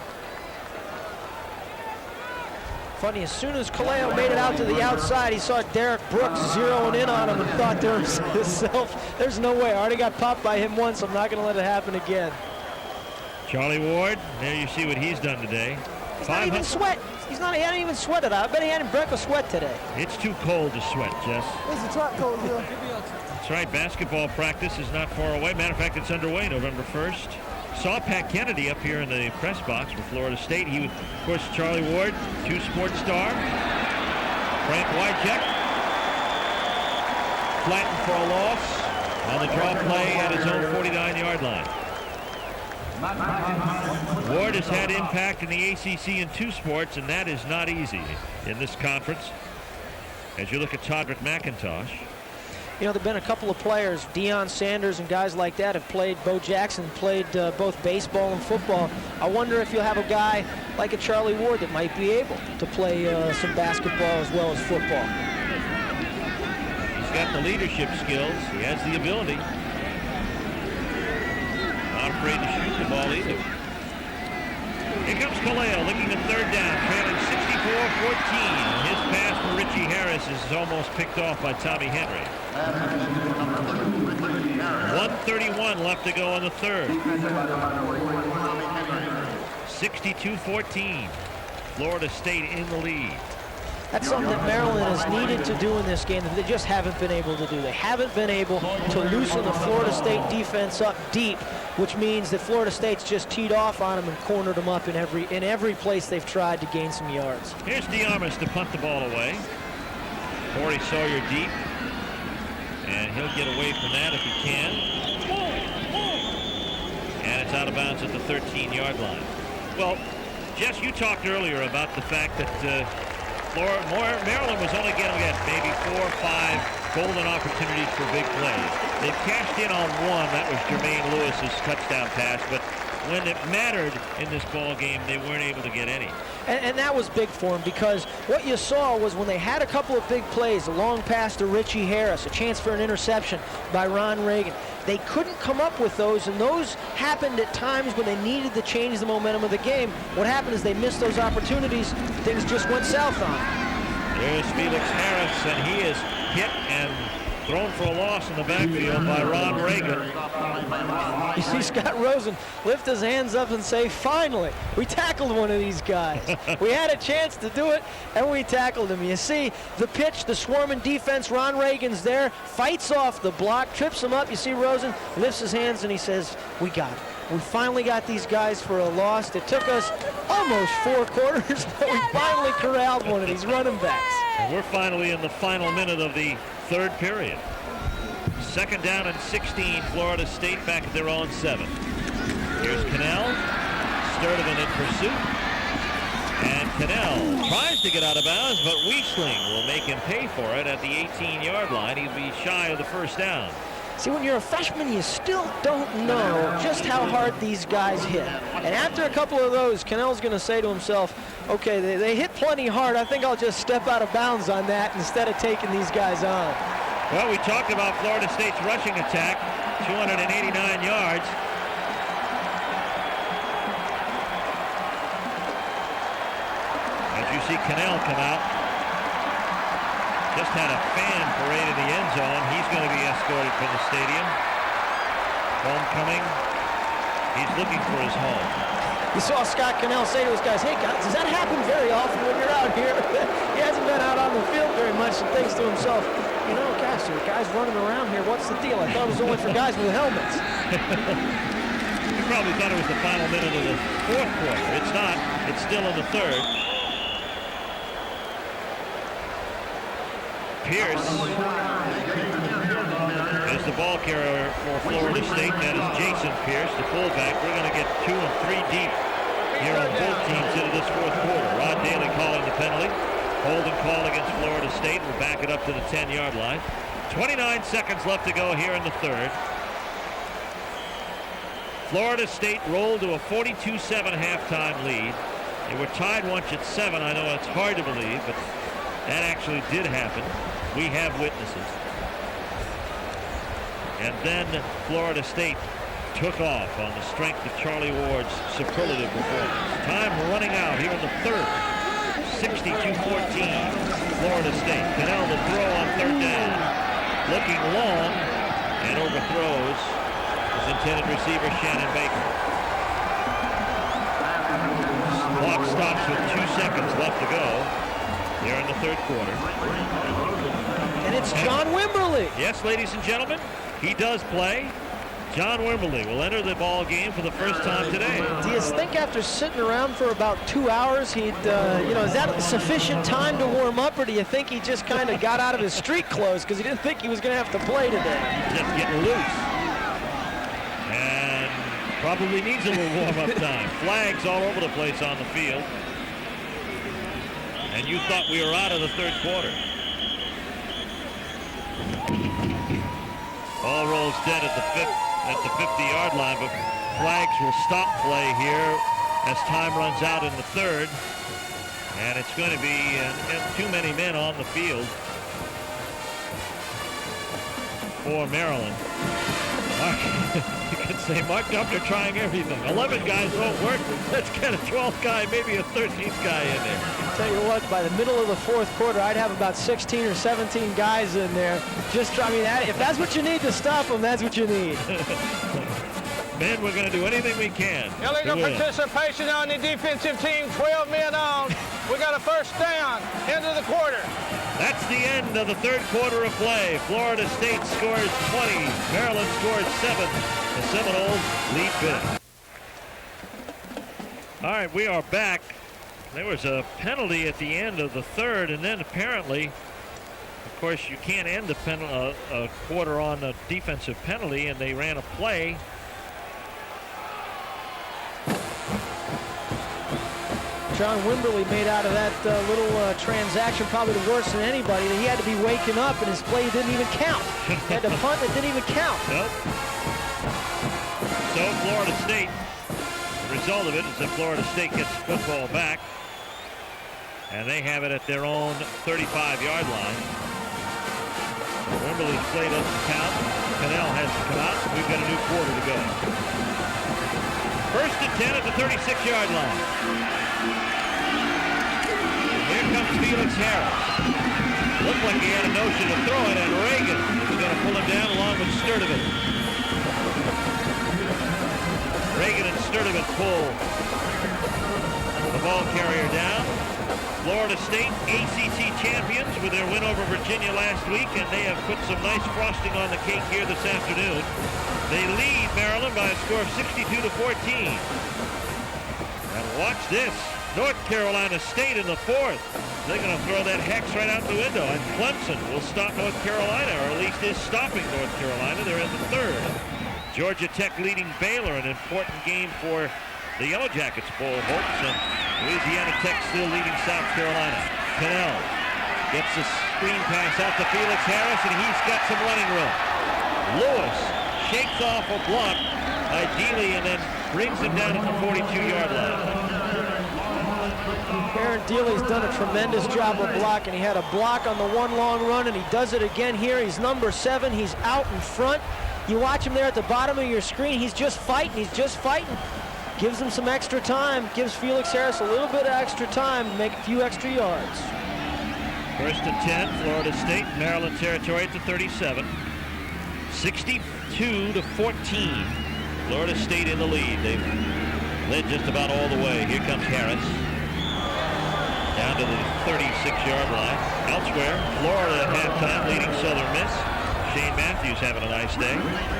Funny, as soon as Kaleo made it out to the outside, he saw Derek Brooks zeroing in on him and thought to himself, there's no way. I already got popped by him once. I'm not going to let it happen again. Charlie Ward, there you see what he's done today. He's not even sweat. He hadn't even sweated. I bet he hadn't break a sweat today. It's too cold to sweat, Jess. It's a track cold here. That's right. Basketball practice is not far away. Matter of fact, it's underway November 1st. Saw Pat Kennedy up here in the press box for Florida State. He, of course, Charlie Ward, 2 sports star. Frank Wycheck, flattened for a loss on the draw play at his own 49-yard line. Ward has had impact in the ACC in 2 sports, and that is not easy in this conference. As you look at Todrick McIntosh. You know, there have been a couple of players, Deion Sanders and guys like that have played, Bo Jackson played both baseball and football. I wonder if you'll have a guy like a Charlie Ward that might be able to play some basketball as well as football. got the leadership skills. He has the ability. Not afraid to shoot the ball either. Here comes Kaleo looking at third down, trailing 64-14. His pass for Richie Harris is almost picked off by Tommy Henry. 1:31 left to go in the third. 62-14. Florida State in the lead. That's something that Maryland has needed to do in this game that they just haven't been able to do. They haven't been able to loosen the Florida State defense up deep, which means that Florida State's just teed off on them and cornered them up in every place they've tried to gain some yards. Here's DeArmas to punt the ball away. Corey Sawyer deep. And he'll get away from that if he can. And it's out of bounds at the 13-yard line. Well, Jess, you talked earlier about the fact that Maryland was only going to get maybe 4 or 5 golden opportunities for big plays. They've cashed in on one. That was Jermaine Lewis's touchdown pass. But when it mattered in this ball game, they weren't able to get any. And that was big for them, because what you saw was when they had a couple of big plays, a long pass to Richie Harris, a chance for an interception by Ron Reagan, they couldn't come up with those, and those happened at times when they needed to change the momentum of the game. What happened is they missed those opportunities. Things just went south on them. There's Felix Harris, and he is hit and thrown for a loss in the backfield by Ron Reagan. You see Scott Rosen lift his hands up and say, finally, we tackled one of these guys. We had a chance to do it, and we tackled him. You see the pitch, the swarming defense, Ron Reagan's there, fights off the block, trips him up. You see Rosen lifts his hands, and he says, we got it. We finally got these guys for a loss. It took us almost 4 quarters, but we finally corralled one of these running backs. And we're finally in the final minute of the third period. Second down and 16, Florida State back at their own 7. Here's Cannell, Sturdivant in pursuit. And Cannell tries to get out of bounds, but Wiesling will make him pay for it at the 18-yard line. He'll be shy of the first down. See, when you're a freshman, you still don't know just how hard these guys hit. And after a couple of those, Cannell's going to say to himself, okay, they hit plenty hard. I think I'll just step out of bounds on that instead of taking these guys on. Well, we talked about Florida State's rushing attack, 289 yards. As you see Cannell come out. Just had a fan parade in the end zone. He's going to be escorted from the stadium. Homecoming. He's looking for his home. You saw Scott Cannell say to his guys, hey guys, does that happen very often when you're out here? He hasn't been out on the field very much, and thinks to himself, you know, gosh, there are guys running around here. What's the deal? I thought it was only for guys with helmets. You probably thought it was the final minute of the fourth quarter. It's not. It's still in the third. Pierce is the ball carrier for Florida State. That is Jason Pierce, the fullback. We're going to get 2 and 3 deep here on both teams into this fourth quarter. Rod Daly calling the penalty. Holding call against Florida State. We'll back it up to the 10-yard line. 29 seconds left to go here in the third. Florida State rolled to a 42-7 halftime lead. They were tied once at 7. I know it's hard to believe, but that actually did happen. We have witnesses. And then Florida State took off on the strength of Charlie Ward's superlative performance. Time running out here in the third. 62-14, Florida State. Cannell the throw on third down. Looking long and overthrows his intended receiver, Shannon Baker. Clock stops with 2 seconds left to go. Here in the third quarter. And it's John Wimberly. Yes, ladies and gentlemen, he does play. John Wimberly will enter the ball game for the first time today. Do you think after sitting around for about 2 hours, he'd, is that sufficient time to warm up, or do you think he just kind of got out of his street clothes because he didn't think he was going to have to play today? Just getting loose. And probably needs a little warm-up time. Flags all over the place on the field. And you thought we were out of the third quarter. Ball rolls dead at the 50-yard line, but flags will stop play here as time runs out in the third. And it's going to be too many men on the field. for Maryland. You could say Mark Dufner trying everything. 11 guys won't work. Let's get a 12th guy, maybe a 13th guy in there. Tell you what, by the middle of the fourth quarter, I'd have about 16 or 17 guys in there. Just, I mean, if that's what you need to stop them, that's what you need. Men, we're going to do anything we can. Illegal participation on the defensive team, 12 men on. We got a first down, end of the quarter. That's the end of the third quarter of play. Florida State scores 20. Maryland scores 7. The Seminoles lead big. All right, we are back. There was a penalty at the end of the third, and then apparently, of course, you can't end a quarter on a defensive penalty, and they ran a play. John Wimberly made out of that little transaction probably the worst than anybody. He had to be waking up, and his play didn't even count. He had to punt, it didn't even count. Nope. So Florida State, the result of it is that Florida State gets the football back, and they have it at their own 35-yard line. Wimberly's play doesn't count. Cannell has to come out. We've got a new quarter to go. First and 10 at the 36-yard line. Here comes Felix Harris. Looked like he had a notion to throw it, and Reagan is going to pull him down along with Sturdivant. Reagan and Sturdivant pull the ball carrier down. Florida State, ACC champions with their win over Virginia last week, and they have put some nice frosting on the cake here this afternoon. They lead Maryland by a score of 62-14. And watch this. North Carolina State in the fourth. They're going to throw that hex right out the window, and Clemson will stop North Carolina, or at least is stopping North Carolina. They're in the third. Georgia Tech leading Baylor, an important game for the Yellow Jackets bowl hopes, and Louisiana Tech still leading South Carolina. Cannell gets the screen pass out to Felix Harris, and he's got some running room. Lewis shakes off a block by Dealey and then brings him down at the 42-yard line. Aaron Dealey's done a tremendous job of blocking. He had a block on the one long run, and he does it again here. He's number 7. He's out in front. You watch him there at the bottom of your screen. He's just fighting. He's just fighting. Gives him some extra time. Gives Felix Harris a little bit of extra time to make a few extra yards. First and 10, Florida State, Maryland territory at the 37. 62-14. Florida State in the lead. They've led just about all the way. Here comes Harris. Down to the 36-yard line. Elsewhere, Florida at halftime leading Southern Miss. Shane Matthews having a nice day.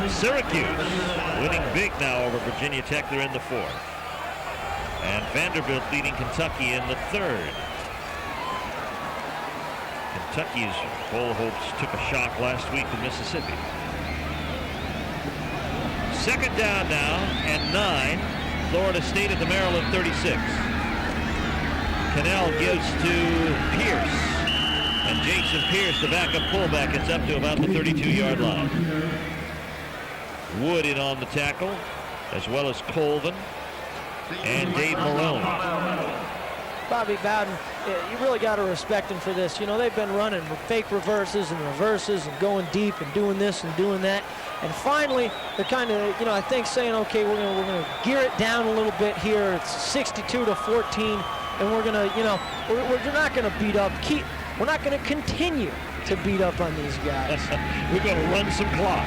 Syracuse winning big now over Virginia Tech. They're in the fourth. And Vanderbilt leading Kentucky in the third. Kentucky's bowl hopes took a shock last week in Mississippi. Second down now and 9. Florida State at the Maryland 36. Cannell gives to Pierce. And Jason Pierce, the backup fullback, gets up to about the 32-yard line. Wood in on the tackle, as well as Colvin and Dave Malone. Bobby Bowden, you really got to respect him for this. You know, they've been running fake reverses and going deep and doing this and doing that. And finally, they're kind of, you know, I think saying, okay, we're gonna gear it down a little bit here. It's 62-14, and we're gonna, you know, we're not gonna beat up. We're not gonna continue to beat up on these guys. We're gonna run some clock.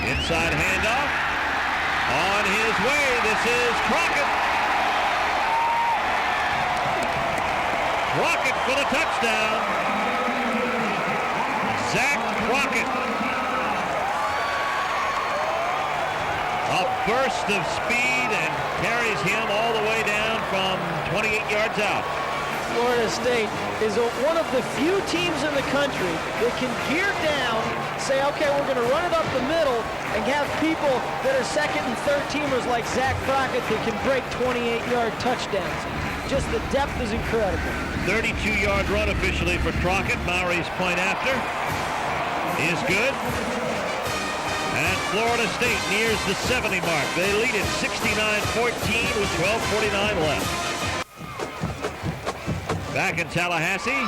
Inside handoff. On his way, this is Crockett. Crockett for the touchdown. Zach Crockett. A burst of speed and carries him all the way down from 28 yards out. Florida State is one of the few teams in the country that can gear down, say, okay, we're going to run it up the middle, and have people that are second and third teamers like Zach Crockett that can break 28-yard touchdowns. Just the depth is incredible. 32-yard run officially for Crockett. Mowry's point after is good. And Florida State nears the 70 mark. They lead it 69-14 with 12:49 left. Back in Tallahassee,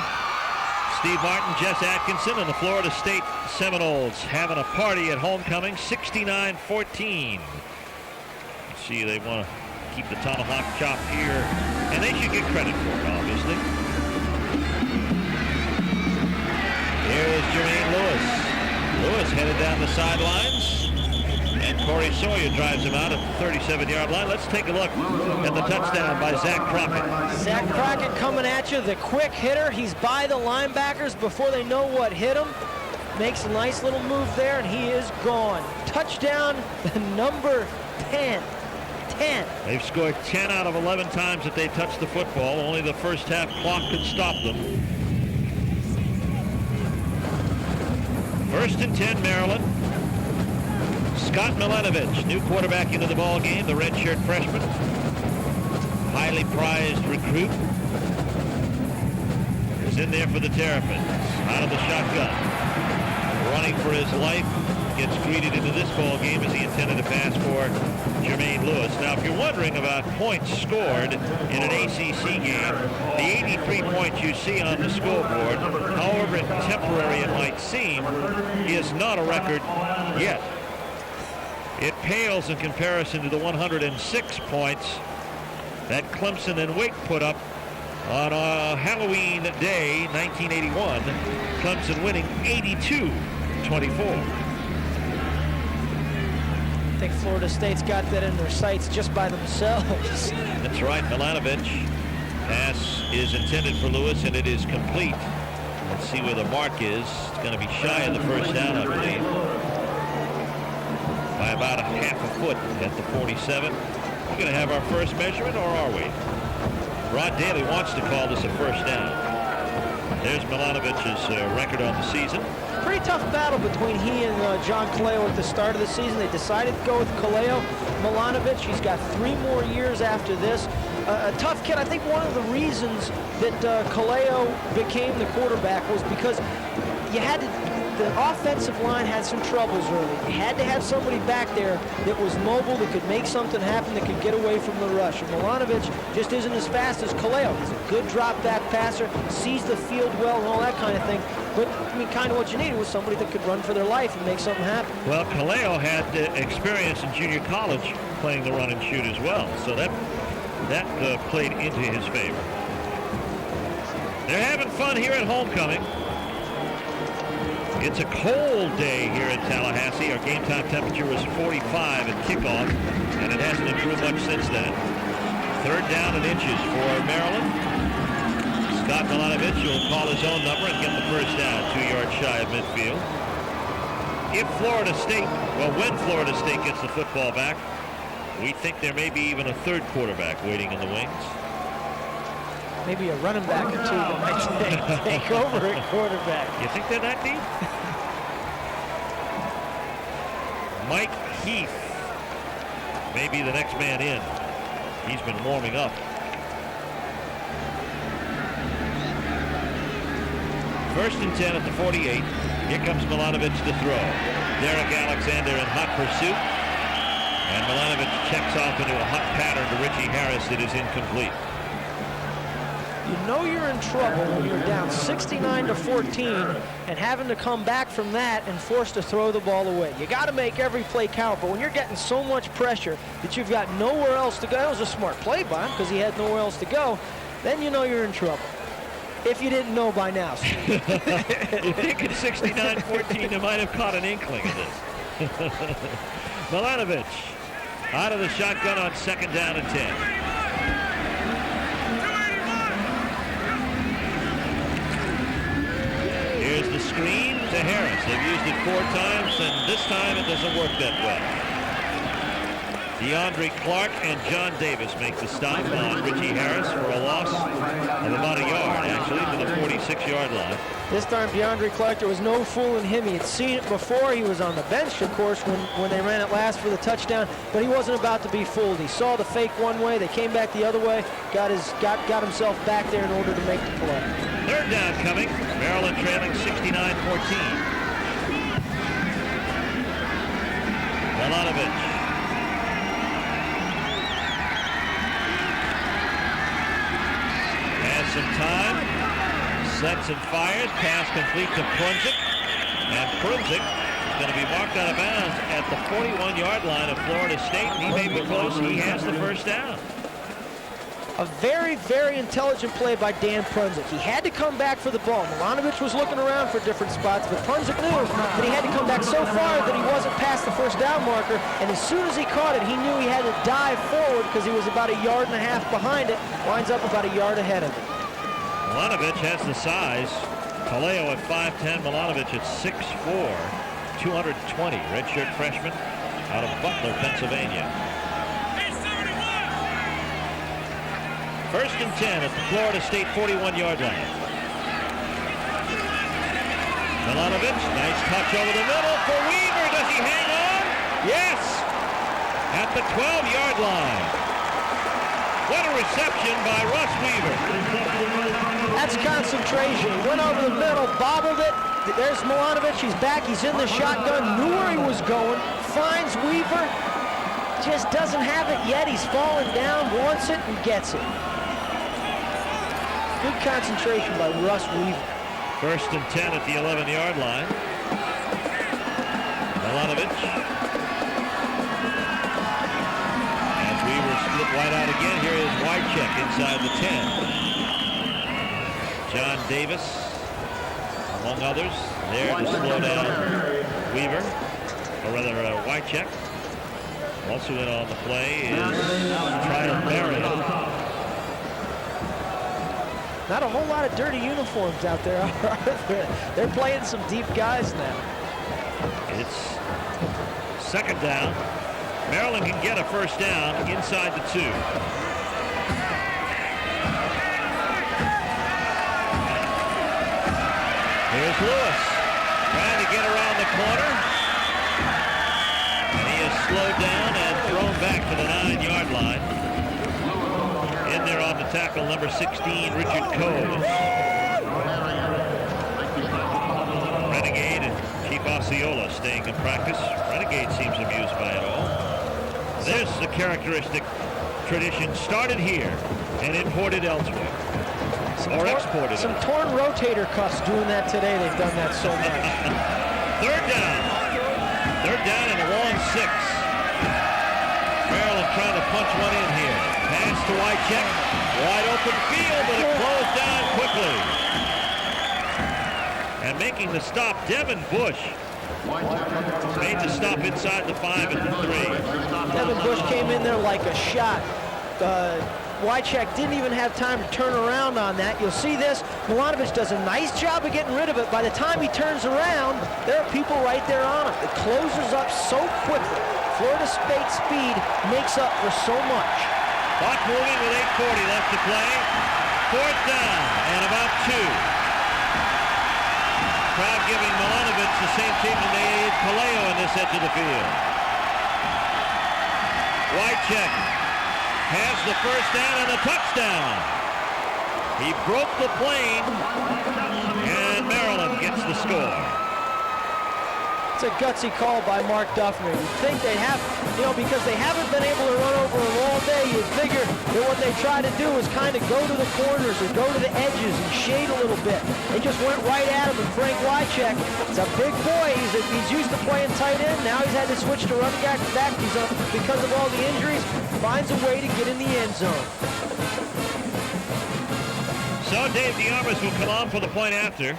Steve Martin, Jess Atkinson, and the Florida State Seminoles having a party at homecoming, 69-14. See, they want to keep the tomahawk chop here, and they should get credit for it, obviously. Here is Jermaine Lewis. Lewis headed down the sidelines, and Corey Sawyer drives him out at the 37-yard line. Let's take a look at the touchdown by Zach Crockett. Zach Crockett coming at you, the quick hitter. He's by the linebackers before they know what hit him. Makes a nice little move there, and he is gone. Touchdown number 10. 10. They've scored 10 out of 11 times that they touched the football. Only the first half clock could stop them. 1st and 10, Maryland. Scott Milanovich, new quarterback into the ball game, the redshirt freshman. Highly prized recruit. Is in there for the Terrapins. Out of the shotgun. Running for his life. Gets greeted into this ball game as he intended to pass for Jermaine Lewis. Now, if you're wondering about points scored in an ACC game, the 83 points you see on the scoreboard, however temporary it might seem, is not a record yet. It pales in comparison to the 106 points that Clemson and Wake put up on Halloween Day, 1981. Clemson winning 82-24. I think Florida State's got that in their sights just by themselves. That's right, Milanovich. Pass is intended for Lewis, and it is complete. Let's see where the mark is. It's going to be shy of the first down, I believe. By about a half a foot at the 47. We're going to have our first measurement, or are we? Rod Daly wants to call this a first down. There's Milanovich's record on the season. Pretty tough battle between he and John Kaleo at the start of the season. They decided to go with Kaleo. Milanovich, he's got 3 more years after this. A tough kid. I think one of the reasons that Kaleo became the quarterback was because you had to, the offensive line had some troubles early. You had to have somebody back there that was mobile, that could make something happen, that could get away from the rush. And Milanovich just isn't as fast as Kaleo. He's a good drop-back passer, sees the field well and all that kind of thing. But, I mean, kind of what you needed was somebody that could run for their life and make something happen. Well, Kaleo had experience in junior college playing the run and shoot as well. So that played into his favor. They're having fun here at homecoming. It's a cold day here in Tallahassee. Our game time temperature was 45 at kickoff, and it hasn't improved much since then. 3rd down and inches for Maryland. Scott Milanovich will call his own number and get the first down, 2 yards shy of midfield. If Florida State, well, when Florida State gets the football back, we think there may be even a 3rd quarterback waiting in the wings. Maybe a running back or two that might take over at quarterback. You think they're that deep? Mike Heath may be the next man in. He's been warming up. 1st and 10 at the 48. Here comes Milanovich to throw. Derek Alexander in hot pursuit. And Milanovich checks off into a hot pattern to Richie Harris that is incomplete. You know you're in trouble when you're down 69-14 and having to come back from that and forced to throw the ball away. You got to make every play count, but when you're getting so much pressure that you've got nowhere else to go, that was a smart play by him because he had nowhere else to go, then you know you're in trouble. If you didn't know by now. You think at 69-14 they might have caught an inkling of this. Milanovich out of the shotgun on 2nd down and 10. Here's the screen to Harris. They've used it 4 times, and this time it doesn't work that well. DeAndre Clark and John Davis make the stop on Richie Harris for a loss of about a yard, actually, to the 46-yard line. This time, DeAndre Clark, there was no fooling him. He had seen it before. He was on the bench, of course, when they ran it last for the touchdown, but he wasn't about to be fooled. He saw the fake one way. They came back the other way, got himself back there in order to make the play. 3rd down coming. Maryland trailing 69-14. Milanovich. Has some time. Sets and fires. Pass complete to Prunzik. And Prunzik is going to be marked out of bounds at the 41-yard line of Florida State. He may be close. He has the first down. A very, very intelligent play by Dan Prunzik. He had to come back for the ball. Milanovic was looking around for different spots, but Prunzik knew that he had to come back so far that he wasn't past the first down marker, and as soon as he caught it, he knew he had to dive forward because he was about 1.5 yards behind it, winds up about 1 yard ahead of it. Milanovic has the size. Kaleo at 5'10", Milanovic at 6'4", 220, redshirt freshman out of Butler, Pennsylvania. First and 10 at the Florida State 41-yard line. Milanovic, nice touch over the middle for Weaver. Does he hang on? Yes! At the 12-yard line. What a reception by Russ Weaver. That's concentration. He went over the middle, bobbled it. There's Milanovic. He's back. He's in the shotgun. Knew where he was going. Finds Weaver. Just doesn't have it yet. He's falling down, wants it, and gets it. Good concentration by Russ Weaver. First and 10 at the 11-yard line. Milanovic. As Weaver split wide out again, here is Wycheck inside the 10. John Davis, among others, there to slow down Weaver, or rather Wycheck. Also in on the play is Clyde Allen. Not a whole lot of dirty uniforms out there. They're playing some deep guys now. It's second down. Maryland can get a first down inside the 2. Here's Lewis trying to get around the corner. And he is slowed down and thrown back to the 9-yard line. In there on the tackle, number 16, Richard Coe. Renegade and Chief Osceola staying in practice. Renegade seems amused by it all. There's the characteristic tradition started here and imported elsewhere. Exported. Some torn rotator cuffs doing that today. They've done that so much. Third down. Third down and a long 6. Maryland trying to punch one in here. Pass to Wycheck. Wide open field, but it closed down quickly. And making the stop, Devin Bush. Made the stop inside the 5 and the 3. Devin Bush came in there like a shot. Wycheck didn't even have time to turn around on that. You'll see this. Milanovic does a nice job of getting rid of it. By the time he turns around, there are people right there on him. It closes up so quickly. Florida State speed makes up for so much. Clock moving with 8:40 left to play. Fourth down and about 2. Crowd giving Milanovic the same treatment they gave Kaleo in this edge of the field. Wycheck has the first down and a touchdown. He broke the plane, and Maryland gets the score. It's a gutsy call by Mark Duffner. You'd think they have, because they haven't been able to run over him all day, you'd figure that what they try to do is kind of go to the corners or go to the edges and shade a little bit. They just went right at him, and Frank Wycheck is a big boy. He's used to playing tight end. Now he's had to switch to running back. He's up because of all the injuries. Finds a way to get in the end zone. So Dave DeArmas will come on for the point after.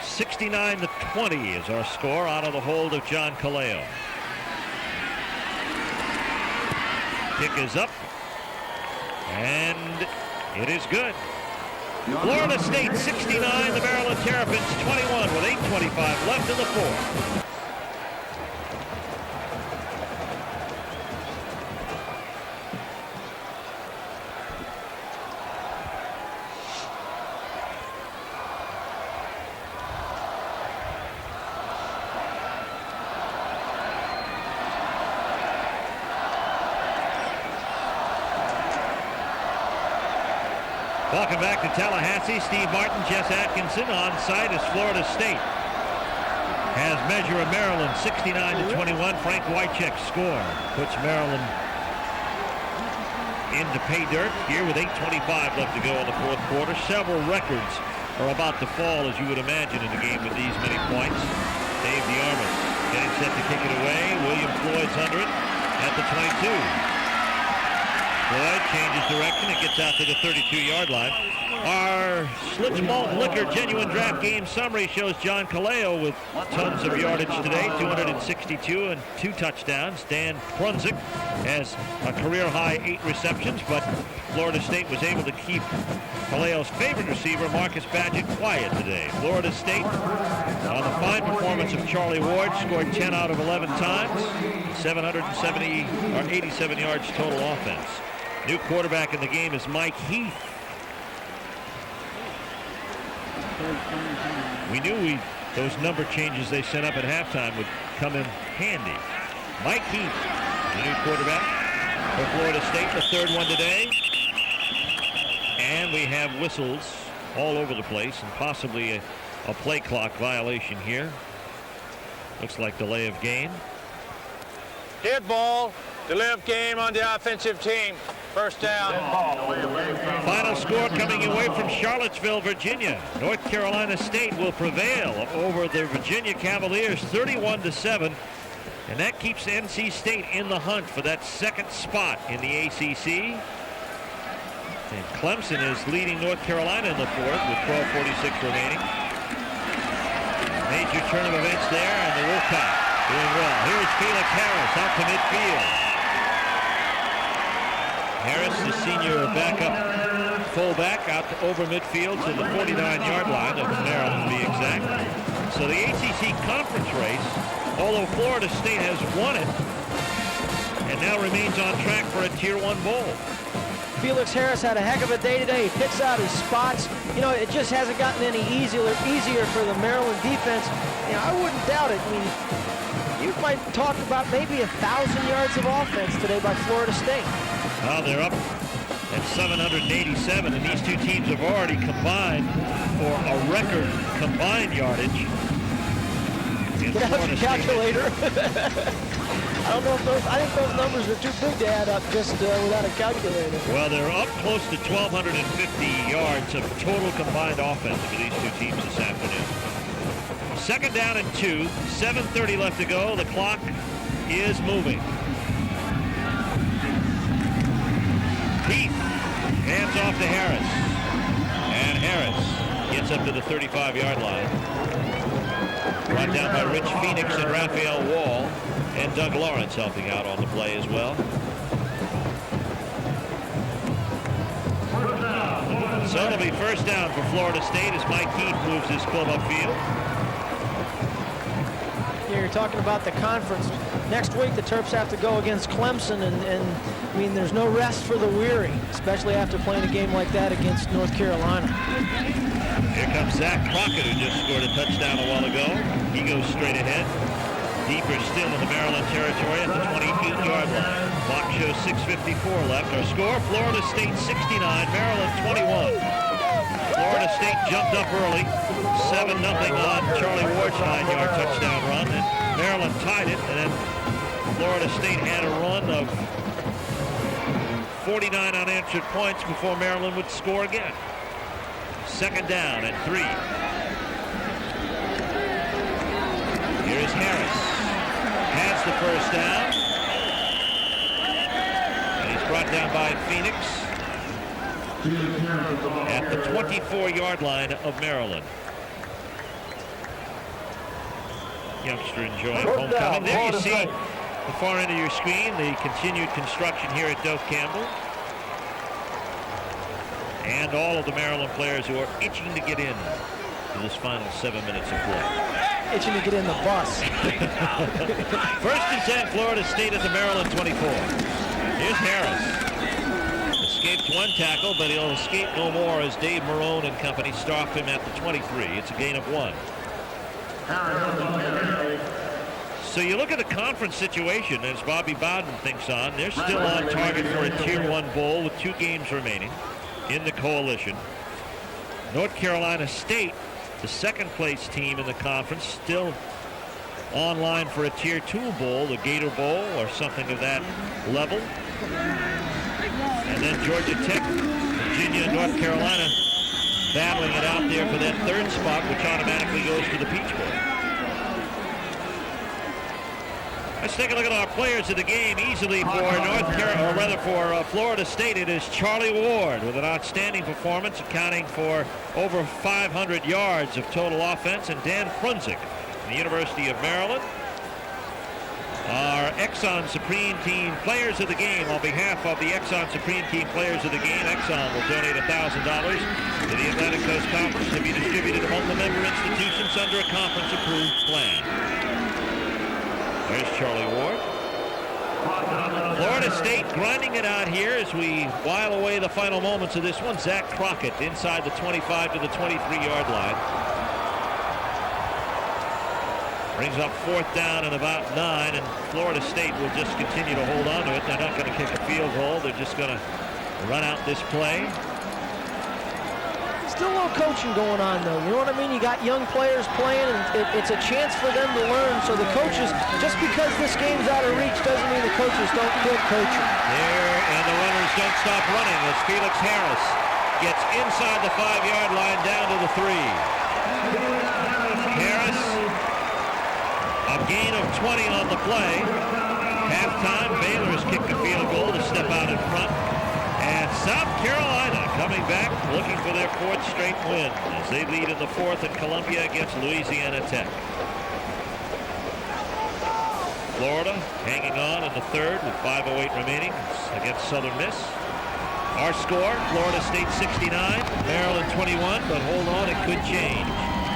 69-20 is our score out of the hold of John Kaleo. Kick is up, and it is good. Florida State 69, the Maryland Terrapins 21 with 8:25 left in the 4th. Welcome back to Tallahassee. Steve Martin, Jess Atkinson. On site as Florida State has measure of Maryland 69-21. Frank Wycheck's score puts Maryland into pay dirt here with 8:25 left to go in the fourth quarter. Several records are about to fall, as you would imagine, in a game with these many points. Dave DeArmas getting set to kick it away. William Floyd's under it at the 22. Floyd changes direction. It gets out to the 32-yard line. Our Schlitz Malt Liquor Genuine Draft Game Summary shows John Kaleo with tons of yardage today, 262 and 2 touchdowns. Dan Prunzik has a career-high 8 receptions, but Florida State was able to keep Kaleo's favorite receiver, Marcus Badgett, quiet today. Florida State, on the fine performance of Charlie Ward, scored 10 out of 11 times, 87 yards total offense. New quarterback in the game is Mike Heath. We knew those number changes they sent up at halftime would come in handy. Mike Heath, the new quarterback for Florida State, the third one today. And we have whistles all over the place and possibly a play clock violation here. Looks like delay of game. Dead ball, delay of game on the offensive team. First down. Final score coming away from Charlottesville, Virginia. North Carolina State will prevail over the Virginia Cavaliers 31-7. And that keeps NC State in the hunt for that second spot in the ACC. And Clemson is leading North Carolina in the fourth with 12:46 remaining. Major turn of events there, and the Wolfpack doing well. Here's Felix Harris out to midfield. Harris, the senior backup fullback, out to over midfield to the 49-yard line of Maryland, to be exact. So the ACC conference race, although Florida State has won it, and now remains on track for a Tier 1 bowl. Felix Harris had a heck of a day today. He picks out his spots. You know, it just hasn't gotten any easier for the Maryland defense. You know, I wouldn't doubt it. I mean, you might talk about maybe 1,000 yards of offense today by Florida State. Well, they're up at 787, and these two teams have already combined for a record combined yardage. Get out your calculator. I don't know if I think those numbers are too big to add up just without a calculator. Well, they're up close to 1,250 yards of total combined offense for these two teams this afternoon. Second down and 2, 7:30 left to go. The clock is moving. Heath hands off to Harris. And Harris gets up to the 35-yard line. Brought down by Rich Phoenix and Raphael Wall. And Doug Lawrence helping out on the play as well. So it'll be first down for Florida State as Mike Heath moves his club upfield. You're talking about the conference. Next week, the Terps have to go against Clemson, and I mean, there's no rest for the weary, especially after playing a game like that against North Carolina. Here comes Zach Crockett, who just scored a touchdown a while ago. He goes straight ahead. Deeper still in the Maryland territory at the 28-yard line. Clock shows 6:54 left. Our score, Florida State 69, Maryland 21. Florida State jumped up early, 7-0 on Charlie Ward's 9-yard touchdown run, and Maryland tied it, and then Florida State had a run of 49 unanswered points before Maryland would score again. Second down and 3. Here is Harris. Has the first down. And he's brought down by Phoenix at the 24-yard line of Maryland. Youngster enjoying homecoming. There you see the far end of your screen, the continued construction here at Dove Campbell. And all of the Maryland players who are itching to get in to this final 7 minutes of play. Itching to get in the bus. First and 10, Florida State at the Maryland 24. Here's Harris. Escaped one tackle, but he'll escape no more as Dave Marone and company stop him at the 23. It's a gain of 1. So you look at the conference situation, as Bobby Bowden thinks on, they're still on target for a Tier 1 bowl with 2 games remaining in the coalition. North Carolina State, the second place team in the conference, still online for a Tier 2 bowl, the Gator Bowl or something of that level. And then Georgia Tech, Virginia, and North Carolina battling it out there for that third spot, which automatically goes to the Peach Bowl. Let's take a look at our players of the game. Easily for North Carolina, or rather for Florida State, it is Charlie Ward with an outstanding performance, accounting for over 500 yards of total offense, and Dan Frunzik from the University of Maryland. Our Exxon Supreme Team players of the game, on behalf of the Exxon Supreme Team players of the game, Exxon will donate $1,000 to the Atlantic Coast Conference to be distributed among the member institutions under a conference-approved plan. There's Charlie Ward. Florida State grinding it out here as we while away the final moments of this one. Zach Crockett inside the 25 to the 23-yard line. Brings up 4th down and about 9, and Florida State will just continue to hold on to it. They're not going to kick a field goal. They're just going to run out this play. Still a little coaching going on, though. You know what I mean? You got young players playing, and it's a chance for them to learn. So the coaches, just because this game's out of reach doesn't mean the coaches don't quit coaching. There, and the runners don't stop running as Felix Harris gets inside the 5-yard line down to the 3. Harris, a gain of 20 on the play. Halftime, Baylor has kicked a field goal to step out in front. And South Carolina coming back, looking for their 4th straight win as they lead in the 4th at Columbia against Louisiana Tech. Florida hanging on in the 3rd with 5:08 remaining against Southern Miss. Our score, Florida State 69, Maryland 21, but hold on, it could change.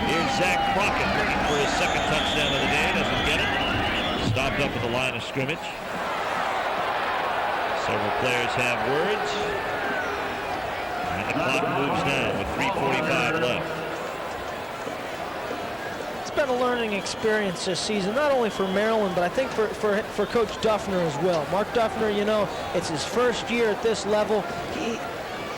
Here's Zach Crockett looking for his 2nd touchdown of the day, doesn't get it. Stopped up at the line of scrimmage. Several players have words. And the clock moves down with 3:45 left. It's been a learning experience this season, not only for Maryland, but I think for Coach Duffner as well. Mark Duffner, you know, it's his first year at this level.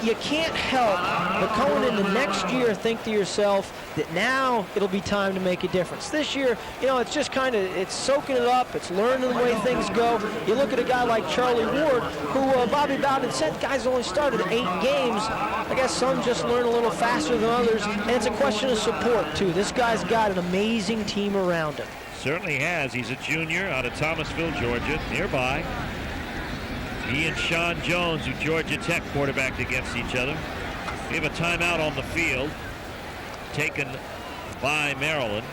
You can't help but going into next year think to yourself that now it'll be time to make a difference. This year, you know, it's just kind of, it's soaking it up, it's learning the way things go. You look at a guy like Charlie Ward, who Bobby Bowden said, guys only started 8 games. I guess some just learn a little faster than others, and it's a question of support, too. This guy's got an amazing team around him. Certainly has. He's a junior out of Thomasville, Georgia, nearby. He and Sean Jones, who Georgia Tech quarterbacked against each other. We have a timeout on the field taken by Maryland.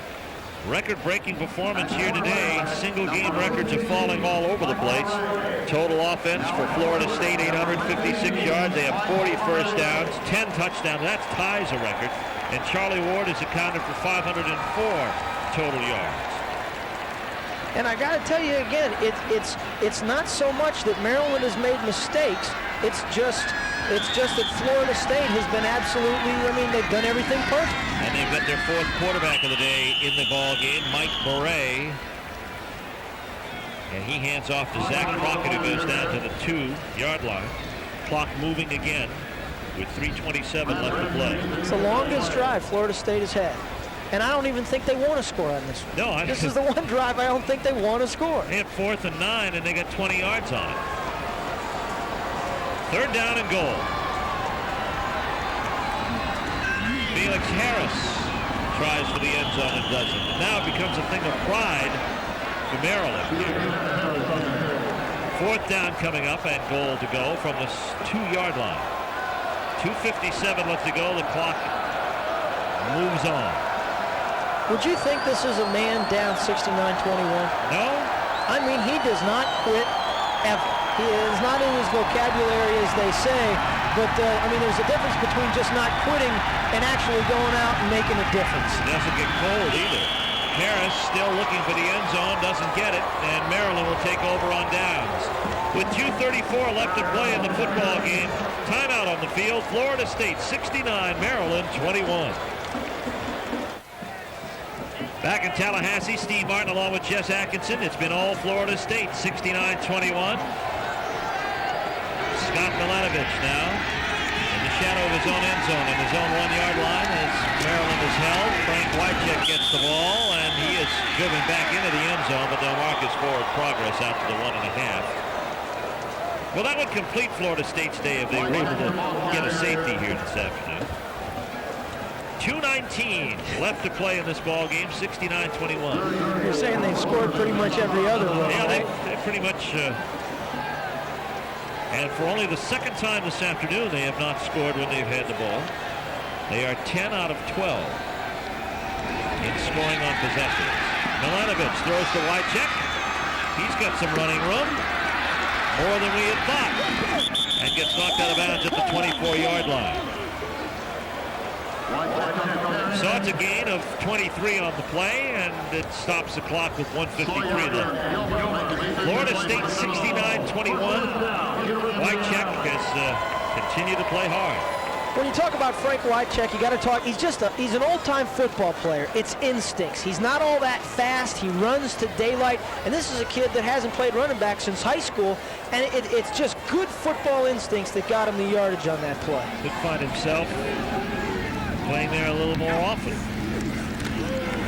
Record-breaking performance here today. Single-game records are falling all over the place. Total offense for Florida State, 856 yards. They have 40 first downs, 10 touchdowns. That ties a record. And Charlie Ward has accounted for 504 total yards. And I got to tell you again, it's not so much that Maryland has made mistakes. It's just that Florida State has been absolutely, I mean, they've done everything perfect. And they've got their 4th quarterback of the day in the ball game, Mike Beret. And he hands off to Zach Crockett, who goes down to the 2-yard line. Clock moving again with 3:27 left to play. It's the longest drive Florida State has had. And I don't even think they want to score on this one. No, this is the one drive I don't think they want to score. They had 4th and 9, and they got 20 yards on it. 3rd down and goal. Felix Harris tries for the end zone and doesn't. And now it becomes a thing of pride for Maryland. 4th down coming up and goal to go from the 2-yard line. 2:57 left to go. The clock moves on. Would you think this is a man down 69-21? No. I mean, he does not quit ever. He is not in his vocabulary, as they say, but I mean, there's a difference between just not quitting and actually going out and making a difference. It doesn't get cold either. Harris still looking for the end zone, doesn't get it, and Maryland will take over on downs. With 2:34 left to play in the football game, timeout on the field, Florida State 69, Maryland 21. Back in Tallahassee, Steve Martin along with Jess Atkinson. It's been all Florida State, 69-21. Scott Milanovich now in the shadow of his own end zone in his own 1-yard line as Maryland is held. Frank Wycheck gets the ball, and he is driven back into the end zone, but they'll mark his forward progress out to the 1.5. Well, that would complete Florida State's day if they were able to get a safety here this afternoon. 2:19 left to play in this ball game, 69-21. You're saying they've scored pretty much every other way, Yeah, right? they pretty much, and for only the second time this afternoon, they have not scored when they've had the ball. They are 10 out of 12 in scoring on possessions. Milanovic throws to Wycheck. He's got some running room, more than we had thought, and gets knocked out of bounds at the 24-yard line. So it's a gain of 23 on the play, and it stops the clock with 1:53 left. Florida State 69-21. Wycheck has continued to play hard. When you talk about Frank Wycheck, you got to talk. He's an old-time football player. It's instincts. He's not all that fast. He runs to daylight, and this is a kid that hasn't played running back since high school, and it's just good football instincts that got him the yardage on that play. Could find himself playing there a little more often.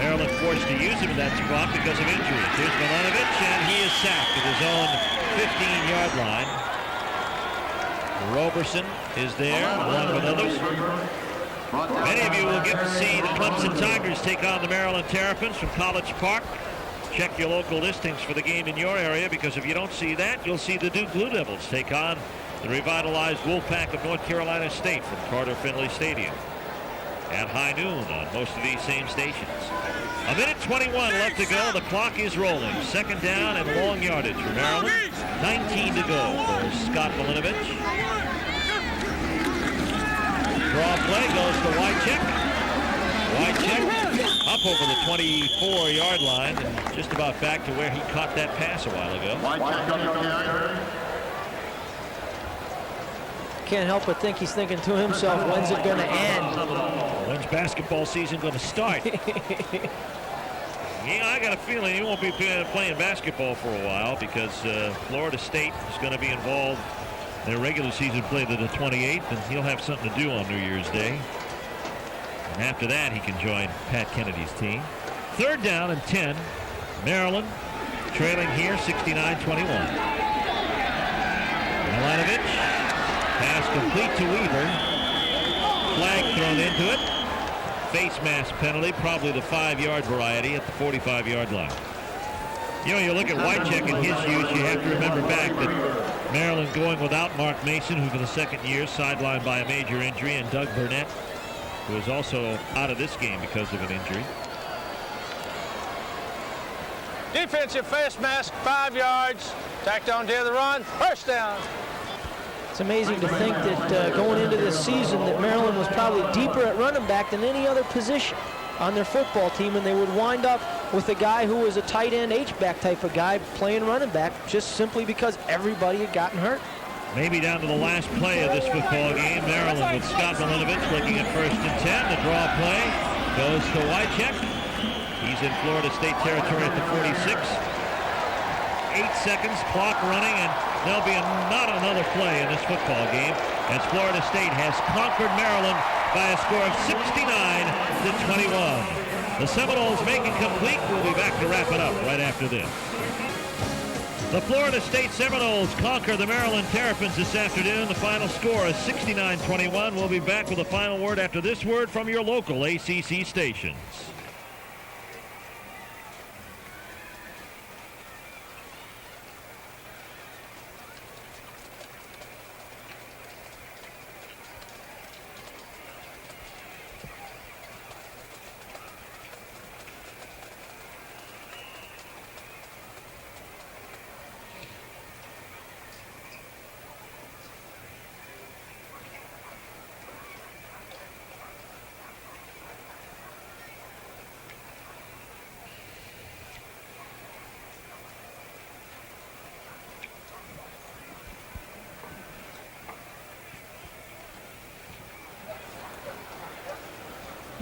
Maryland forced to use him in that spot because of injuries. Here's Milanovic, and he is sacked at his own 15-yard line. Roberson is there, along with others. Many of you will get to see the Clemson Tigers take on the Maryland Terrapins from College Park. Check your local listings for the game in your area, because if you don't see that, you'll see the Duke Blue Devils take on the revitalized Wolfpack of North Carolina State from Carter Finley Stadium at high noon on most of these same stations. 1:21 left to go. The clock is rolling. Second down and long yardage for Maryland. 19 to go for Scott Milanovic. Draw play goes to Wycheck. Wycheck up over the 24-yard line and just about back to where he caught that pass a while ago. Can't help but think he's thinking to himself, when's it going to end? When's basketball season going to start? Yeah, I got a feeling he won't be playing basketball for a while, because Florida State is going to be involved in their regular season play to the 28th, and he'll have something to do on New Year's Day. And after that, he can join Pat Kennedy's team. Third down and 10. Maryland trailing here, 69-21. Milanovic. Pass complete to Weaver. Flag thrown into it. Face mask penalty, probably the 5-yard variety at the 45-yard line. You know, you look at Wycheck and his use, you have to remember back that Maryland going without Mark Mason, who for the second year sidelined by a major injury, and Doug Burnett, who is also out of this game because of an injury. Defensive face mask, 5 yards. Tacked on to the run. First down. It's amazing to think that going into this season that Maryland was probably deeper at running back than any other position on their football team, and they would wind up with a guy who was a tight end H-back type of guy playing running back, just simply because everybody had gotten hurt. Maybe down to the last play of this football game. Maryland with Scott Milanovic looking at 1st and 10. The draw play goes to Wycheck. He's in Florida State territory at the 46. 8 seconds, clock running, and there'll be not another play in this football game, as Florida State has conquered Maryland by a score of 69-21. The Seminoles make it complete. We'll be back to wrap it up right after this. The Florida State Seminoles conquer the Maryland Terrapins this afternoon. The final score is 69-21. We'll be back with a final word after this word from your local ACC stations.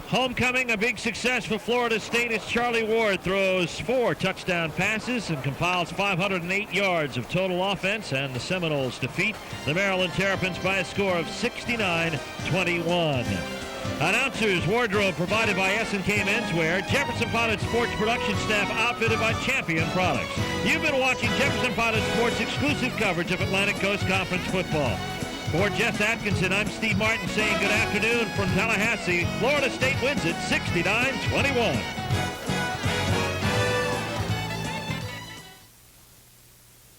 Homecoming, a big success for Florida State as Charlie Ward throws 4 touchdown passes and compiles 508 yards of total offense, and the Seminoles defeat the Maryland Terrapins by a score of 69-21. Announcers wardrobe provided by S&K Menswear. Jefferson Pilot Sports production staff outfitted by Champion Products. You've been watching Jefferson Pilot Sports exclusive coverage of Atlantic Coast Conference football. For Jess Atkinson, I'm Steve Martin saying good afternoon from Tallahassee. Florida State wins it 69-21.